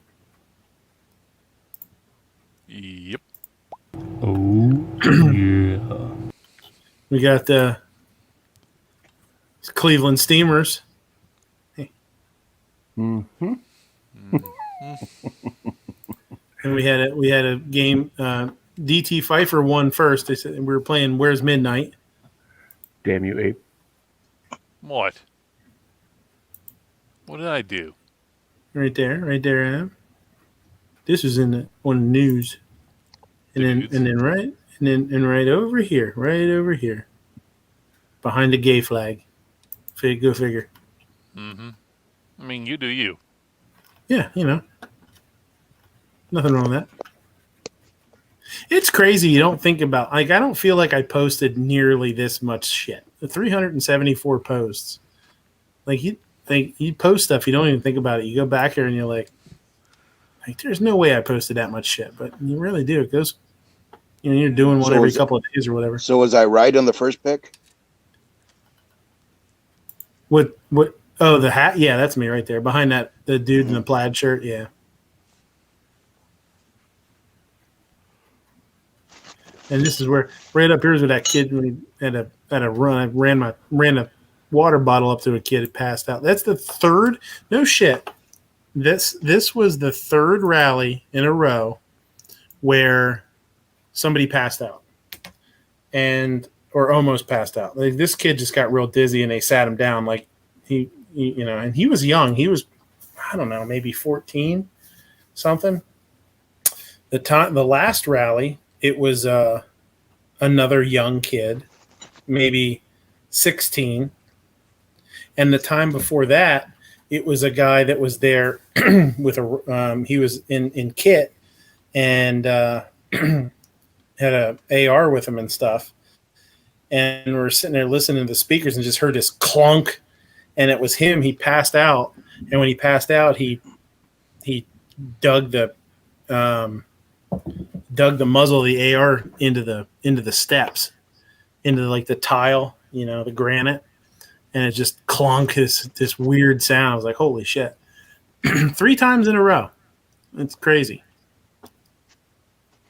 Speaker 4: Yep.
Speaker 6: Oh, yeah.
Speaker 1: We got the Cleveland Steamers. Hey.
Speaker 2: Mm-hmm.
Speaker 1: And we had a game. DT Pfeiffer won first. They said we were playing Where's Midnight.
Speaker 2: Damn you, Abe.
Speaker 4: What? What did I do?
Speaker 1: Right there, Ab. This was on the news, and then right over here, behind the gay flag. Go figure.
Speaker 4: Mm-hmm. I mean, you do you.
Speaker 1: Yeah, nothing wrong with that. It's crazy. You don't think about, I don't feel like I posted nearly this much shit. 374 posts. You post stuff, you don't even think about it. You go back here and you're like, there's no way I posted that much shit, but you really do. It goes, you're doing one every couple of days or whatever.
Speaker 5: So was I right on the first pick?
Speaker 1: What? Oh, the hat. Yeah, that's me right there behind that. The dude in the plaid shirt. Yeah. And this is where right up here is where that kid when he had a run. I ran a water bottle up to a kid. It passed out. That's the third. No shit. This was the third rally in a row where somebody passed out, or almost passed out. This kid just got real dizzy, and they sat him down. Like he and he was young. He was, I don't know, maybe 14, something. The last rally, it was another young kid, maybe 16. And the time before that, it was a guy that was there with he was in kit and had a AR with him and stuff. And we were sitting there listening to the speakers and just heard this clunk. And it was him. He passed out. And when he passed out, he dug the muzzle of the AR into the steps, into like the tile, the granite. And it just clunk, this weird sound. I was like, holy shit. 3 times in a row. It's crazy.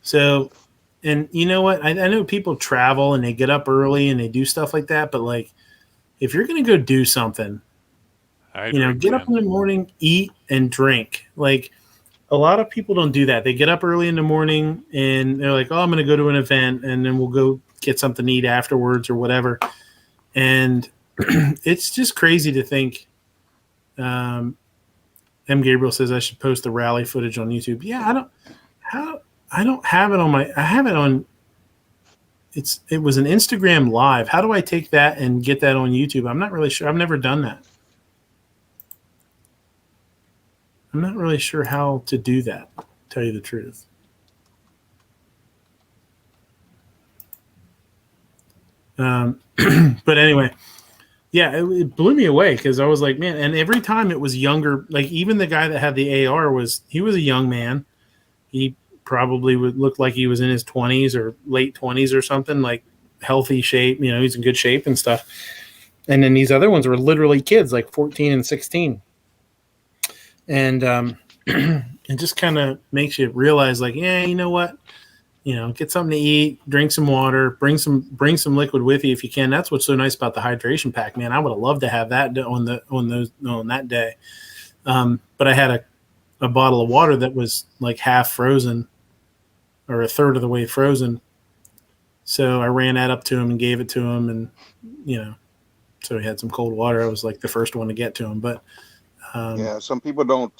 Speaker 1: So, and you know what? I know people travel and they get up early and they do stuff like that. But like, if you're going to go do something, get up in the morning, eat and drink. Like, a lot of people don't do that. They get up early in the morning and they're like, oh, I'm going to go to an event and then we'll go get something to eat afterwards or whatever. And it's just crazy to think. M. Gabriel says I should post the rally footage on YouTube. Yeah, I don't have it on I have it on. It was an Instagram live. How do I take that and get that on YouTube? I'm not really sure. I've never done that. I'm not really sure how to do that, to tell you the truth. But anyway, yeah, it blew me away because I was like, man, and every time it was younger, like even the guy that had the AR he was a young man. He probably would look like he was in his 20s or late 20s or something, like healthy shape, he's in good shape and stuff. And then these other ones were literally kids, like 14 and 16. And it just kind of makes you realize, like, yeah, you know what? Get something to eat, drink some water, bring some liquid with you if you can. That's what's so nice about the hydration pack, man. I would have loved to have that on that day. But I had a bottle of water that was like half frozen or a third of the way frozen. So I ran that up to him and gave it to him, and so he had some cold water. I was like the first one to get to him, but
Speaker 5: yeah, some people don't.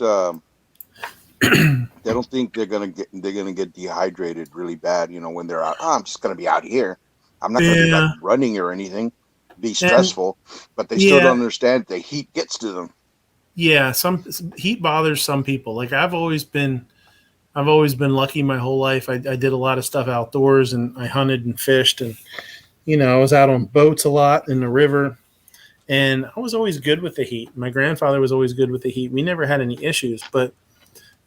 Speaker 5: They don't think they're gonna get dehydrated really bad. When they're out. Oh, I'm just gonna be out here. I'm not gonna be like running or anything. Be stressful, but they still don't understand the heat gets to them.
Speaker 1: Yeah, some heat bothers some people. Like I've always been lucky my whole life. I did a lot of stuff outdoors and I hunted and fished and I was out on boats a lot in the river. And I was always good with the heat. My grandfather was always good with the heat. We never had any issues, but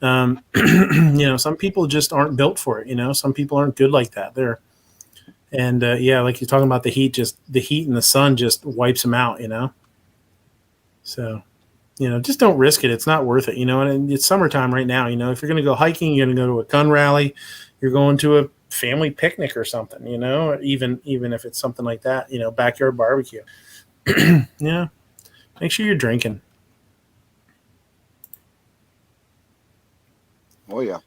Speaker 1: some people just aren't built for it. Some people aren't good like that. Like you're talking about the heat and the sun just wipes them out, So, just don't risk it. It's not worth it, and it's summertime right now, if you're going to go hiking, you're going to go to a gun rally, you're going to a family picnic or something, even if it's something like that, backyard barbecue. Make sure you're drinking.
Speaker 5: Oh yeah.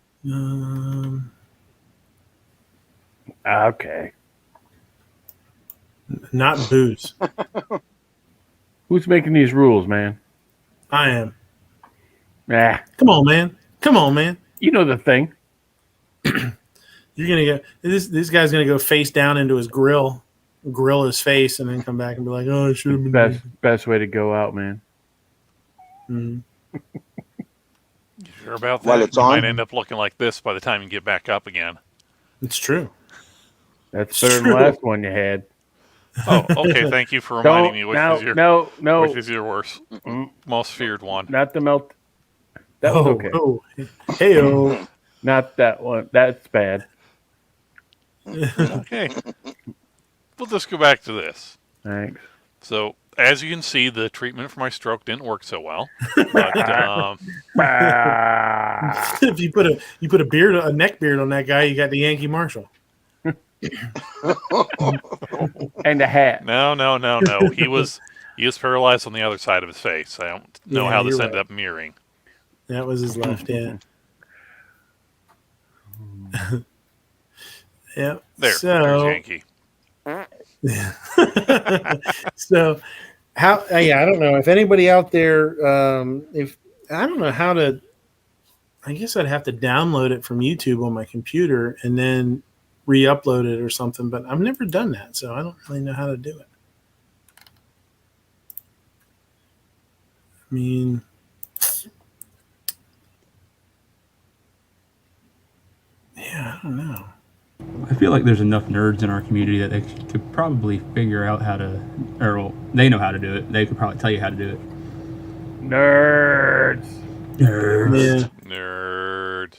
Speaker 2: Okay.
Speaker 1: Not booze.
Speaker 2: Who's making these rules, man?
Speaker 1: I am.
Speaker 2: Come
Speaker 1: on, man.
Speaker 2: You know the thing.
Speaker 1: You're gonna go. This guy's gonna go face down into his grill his face, and then come back and be like, "Oh, it should have been
Speaker 2: best way to go out, man."
Speaker 1: Mm-hmm.
Speaker 4: You sure about that?
Speaker 5: While it's
Speaker 4: you
Speaker 5: on?
Speaker 4: might end up looking like this by the time you get back up again.
Speaker 1: It's true.
Speaker 2: That's better than the last one you had.
Speaker 4: Oh, okay. Thank you for reminding me which is your worst, most feared one.
Speaker 2: Not the melt. That was okay.
Speaker 1: Hey-o.
Speaker 2: Not that one. That's bad.
Speaker 4: Okay. We'll just go back to this.
Speaker 2: Thanks.
Speaker 4: So, as you can see, the treatment for my stroke didn't work so well. But,
Speaker 1: if you put a neck beard on that guy, you got the Yankee Marshal.
Speaker 2: And a hat.
Speaker 4: No. He was paralyzed on the other side of his face. I don't know how this ended up mirroring.
Speaker 1: That was his left, yeah. Yeah.
Speaker 4: There's Yankee.
Speaker 1: So how I don't know if anybody out there if I don't know how to I guess I'd have to download it from YouTube on my computer and then re-upload it or something. But I've never done that, so I don't really know how to do it. I mean, yeah, I don't know.
Speaker 6: I feel like there's enough nerds in our community that they could probably figure out how to, or well, they know how to do it. They could probably tell you how to do it.
Speaker 2: Nerds.
Speaker 6: Nerds.
Speaker 4: Nerd.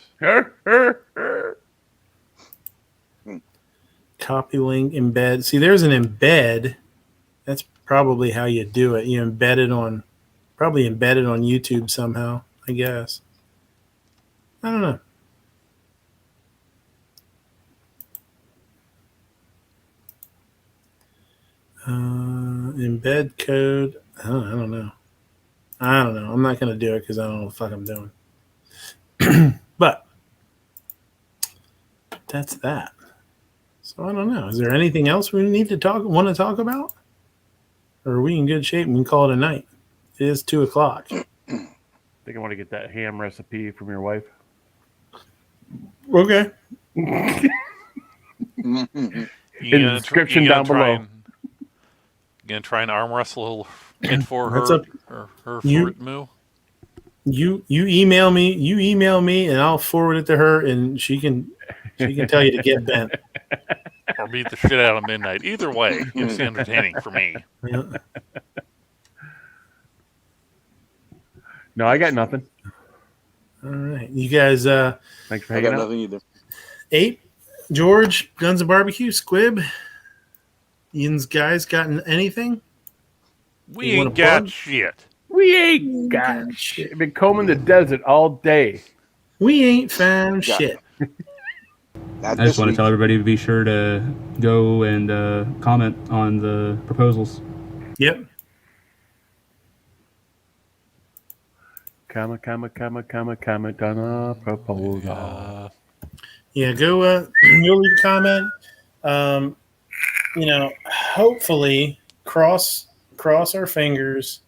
Speaker 1: Copy link, embed. See, there's an embed. That's probably how you do it. You embed it on, probably embedded on YouTube somehow, I guess. I don't know. Embed code. I don't know. I'm not going to do it because I don't know what the fuck I'm doing. But that's that. So I don't know. Is there anything else we need to want to talk about? Or are we in good shape and we can call it a night? It is 2:00.
Speaker 2: I think I want to get that ham recipe from your wife.
Speaker 1: Okay.
Speaker 2: In the description down below.
Speaker 4: You gonna try and arm wrestle it for
Speaker 1: What's
Speaker 4: her,
Speaker 1: up?
Speaker 4: her
Speaker 1: You-
Speaker 4: moo?
Speaker 1: You email me and I'll forward it to her and she can tell you to get bent.
Speaker 4: Or beat the shit out of Midnight. Either way, it's entertaining for me.
Speaker 1: Yeah.
Speaker 2: No, I got nothing.
Speaker 1: All right. You guys
Speaker 2: Thanks for
Speaker 5: I
Speaker 2: hanging
Speaker 5: got
Speaker 2: out.
Speaker 5: nothing either.
Speaker 1: Ape, George, Guns and Barbecue, Squib, Ian's guys gotten anything?
Speaker 4: We
Speaker 1: You wanna
Speaker 4: ain't got
Speaker 1: plug?
Speaker 4: shit.
Speaker 2: We ain't got shit. Been combing the desert all day.
Speaker 1: We ain't found
Speaker 5: Got
Speaker 1: shit.
Speaker 5: Not
Speaker 6: I
Speaker 5: this
Speaker 6: just want to
Speaker 5: week.
Speaker 6: tell everybody to be sure to go and comment on the proposals.
Speaker 1: Yep.
Speaker 2: Comment on a proposal.
Speaker 1: Yeah, go leave a comment. Hopefully cross our fingers.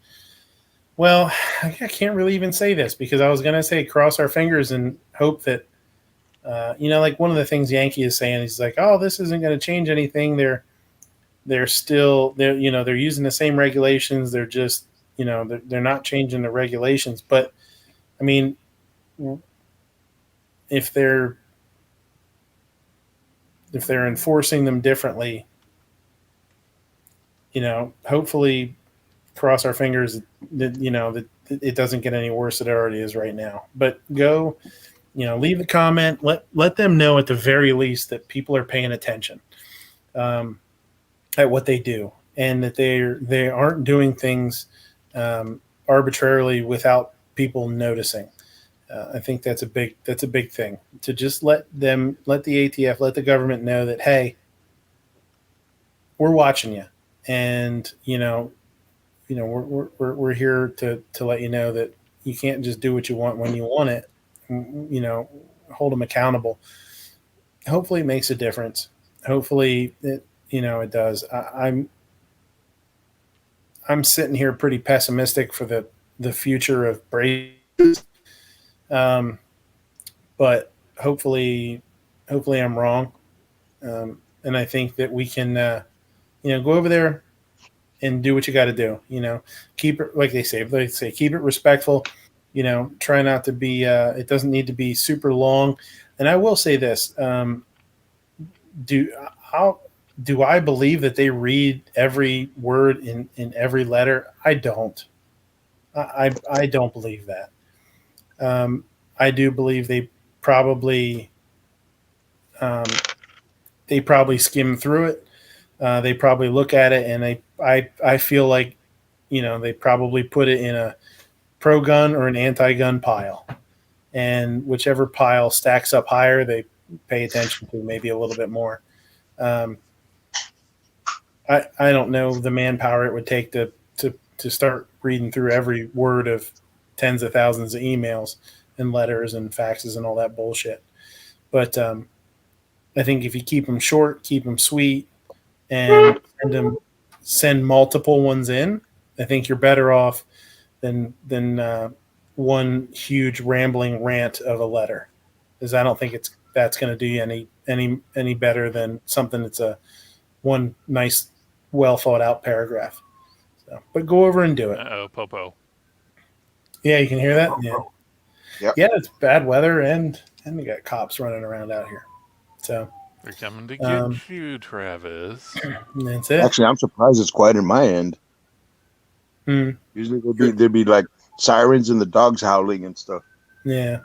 Speaker 1: Well, I can't really even say this because I was going to say cross our fingers and hope that like one of the things Yankee is saying, he's like, oh, this isn't going to change anything. They're using the same regulations. They're just, they're not changing the regulations. But I mean, if they're enforcing them differently, hopefully cross our fingers that it doesn't get any worse than it already is right now. But go, leave a comment. Let them know at the very least that people are paying attention at what they do and that they aren't doing things arbitrarily without people noticing. I think that's a big thing to just let the ATF, let the government know that, hey, we're watching you, and we're here to let you know that you can't just do what you want when you want it. Hold them accountable. Hopefully, it makes a difference. Hopefully, it does. I'm sitting here pretty pessimistic for the future of braces. But hopefully I'm wrong. And I think that we can, go over there and do what you got to do. Keep it, like they say, keep it respectful. Try not to be. It doesn't need to be super long. And I will say this: do I believe that they read every word in every letter? I don't. I don't believe that. I do believe they probably skim through it. They probably look at it, and I feel like they probably put it in a pro-gun or an anti-gun pile, and whichever pile stacks up higher, they pay attention to maybe a little bit more. I don't know the manpower it would take to start reading through every word of tens of thousands of emails and letters and faxes and all that bullshit. But I think if you keep them short, keep them sweet, and send multiple ones in, I think you're better off than one huge rambling rant of a letter, because I don't think that's going to do you any better than something that's a one nice, well thought out paragraph. So, but go over and do it.
Speaker 4: Uh-oh, Popo.
Speaker 1: Yeah, you can hear that. Yeah,
Speaker 5: Yep.
Speaker 1: yeah. It's bad weather, and we got cops running around out here. So
Speaker 4: They're coming to get you, Travis.
Speaker 1: That's it.
Speaker 5: Actually, I'm surprised it's quiet in my end. Usually there'd be like sirens and the dogs howling and stuff.
Speaker 1: Yeah.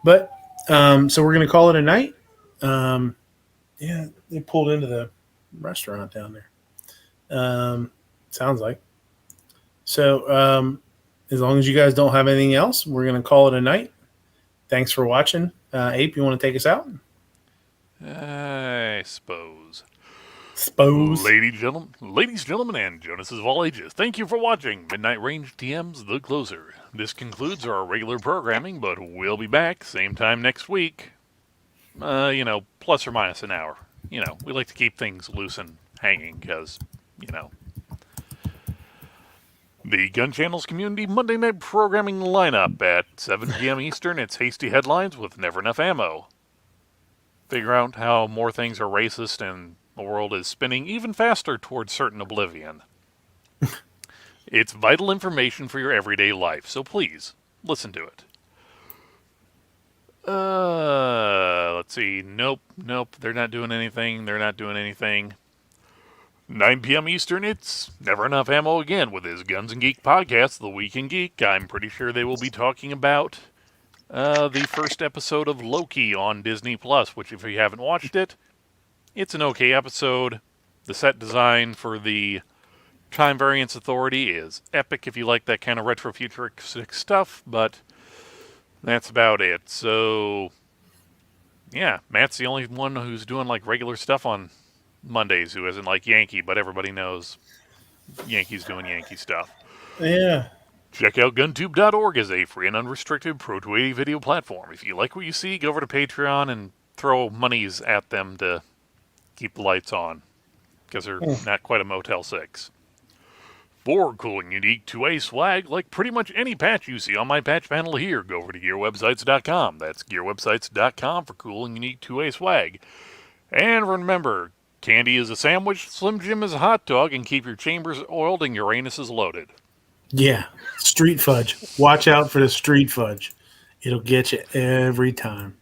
Speaker 1: But so we're gonna call it a night. Yeah, they pulled into the restaurant down there. Sounds like. So as long as you guys don't have anything else, we're gonna call it a night. Thanks for watching. Ape, you want to take us out?
Speaker 4: I suppose.
Speaker 1: Suppose.
Speaker 4: Ladies, gentlemen, and Jonases of all ages, thank you for watching Midnight Range TM's The Closer. This concludes our regular programming, but we'll be back same time next week. Plus or minus an hour. We like to keep things loose and hanging because, The Gun Channel's community Monday night programming lineup at 7 p.m. Eastern. It's hasty headlines with never enough ammo. Figure out how more things are racist and the world is spinning even faster towards certain oblivion. It's vital information for your everyday life, so please, listen to it. Let's see. Nope. They're not doing anything. 9 p.m. Eastern, it's Never Enough Ammo again with his Guns and Geek podcast, The Week in Geek. I'm pretty sure they will be talking about the first episode of Loki on Disney+, which if you haven't watched it, it's an okay episode. The set design for the Time Variance Authority is epic if you like that kind of retro-futuristic stuff, but that's about it. So, yeah, Matt's the only one who's doing like regular stuff on Mondays who isn't like Yankee, but everybody knows Yankee's doing Yankee stuff.
Speaker 1: Yeah.
Speaker 4: Check out GunTube.org as a free and unrestricted Pro 280 video platform. If you like what you see, go over to Patreon and throw monies at them to keep the lights on, because they're not quite a Motel 6. For cool and unique 2A swag, like pretty much any patch you see on my patch panel here, go over to GearWebsites.com. That's GearWebsites.com for cool and unique 2A swag. And remember, candy is a sandwich, Slim Jim is a hot dog, and keep your chambers oiled and Uranus loaded.
Speaker 1: Yeah, street fudge. Watch out for the street fudge. It'll get you every time.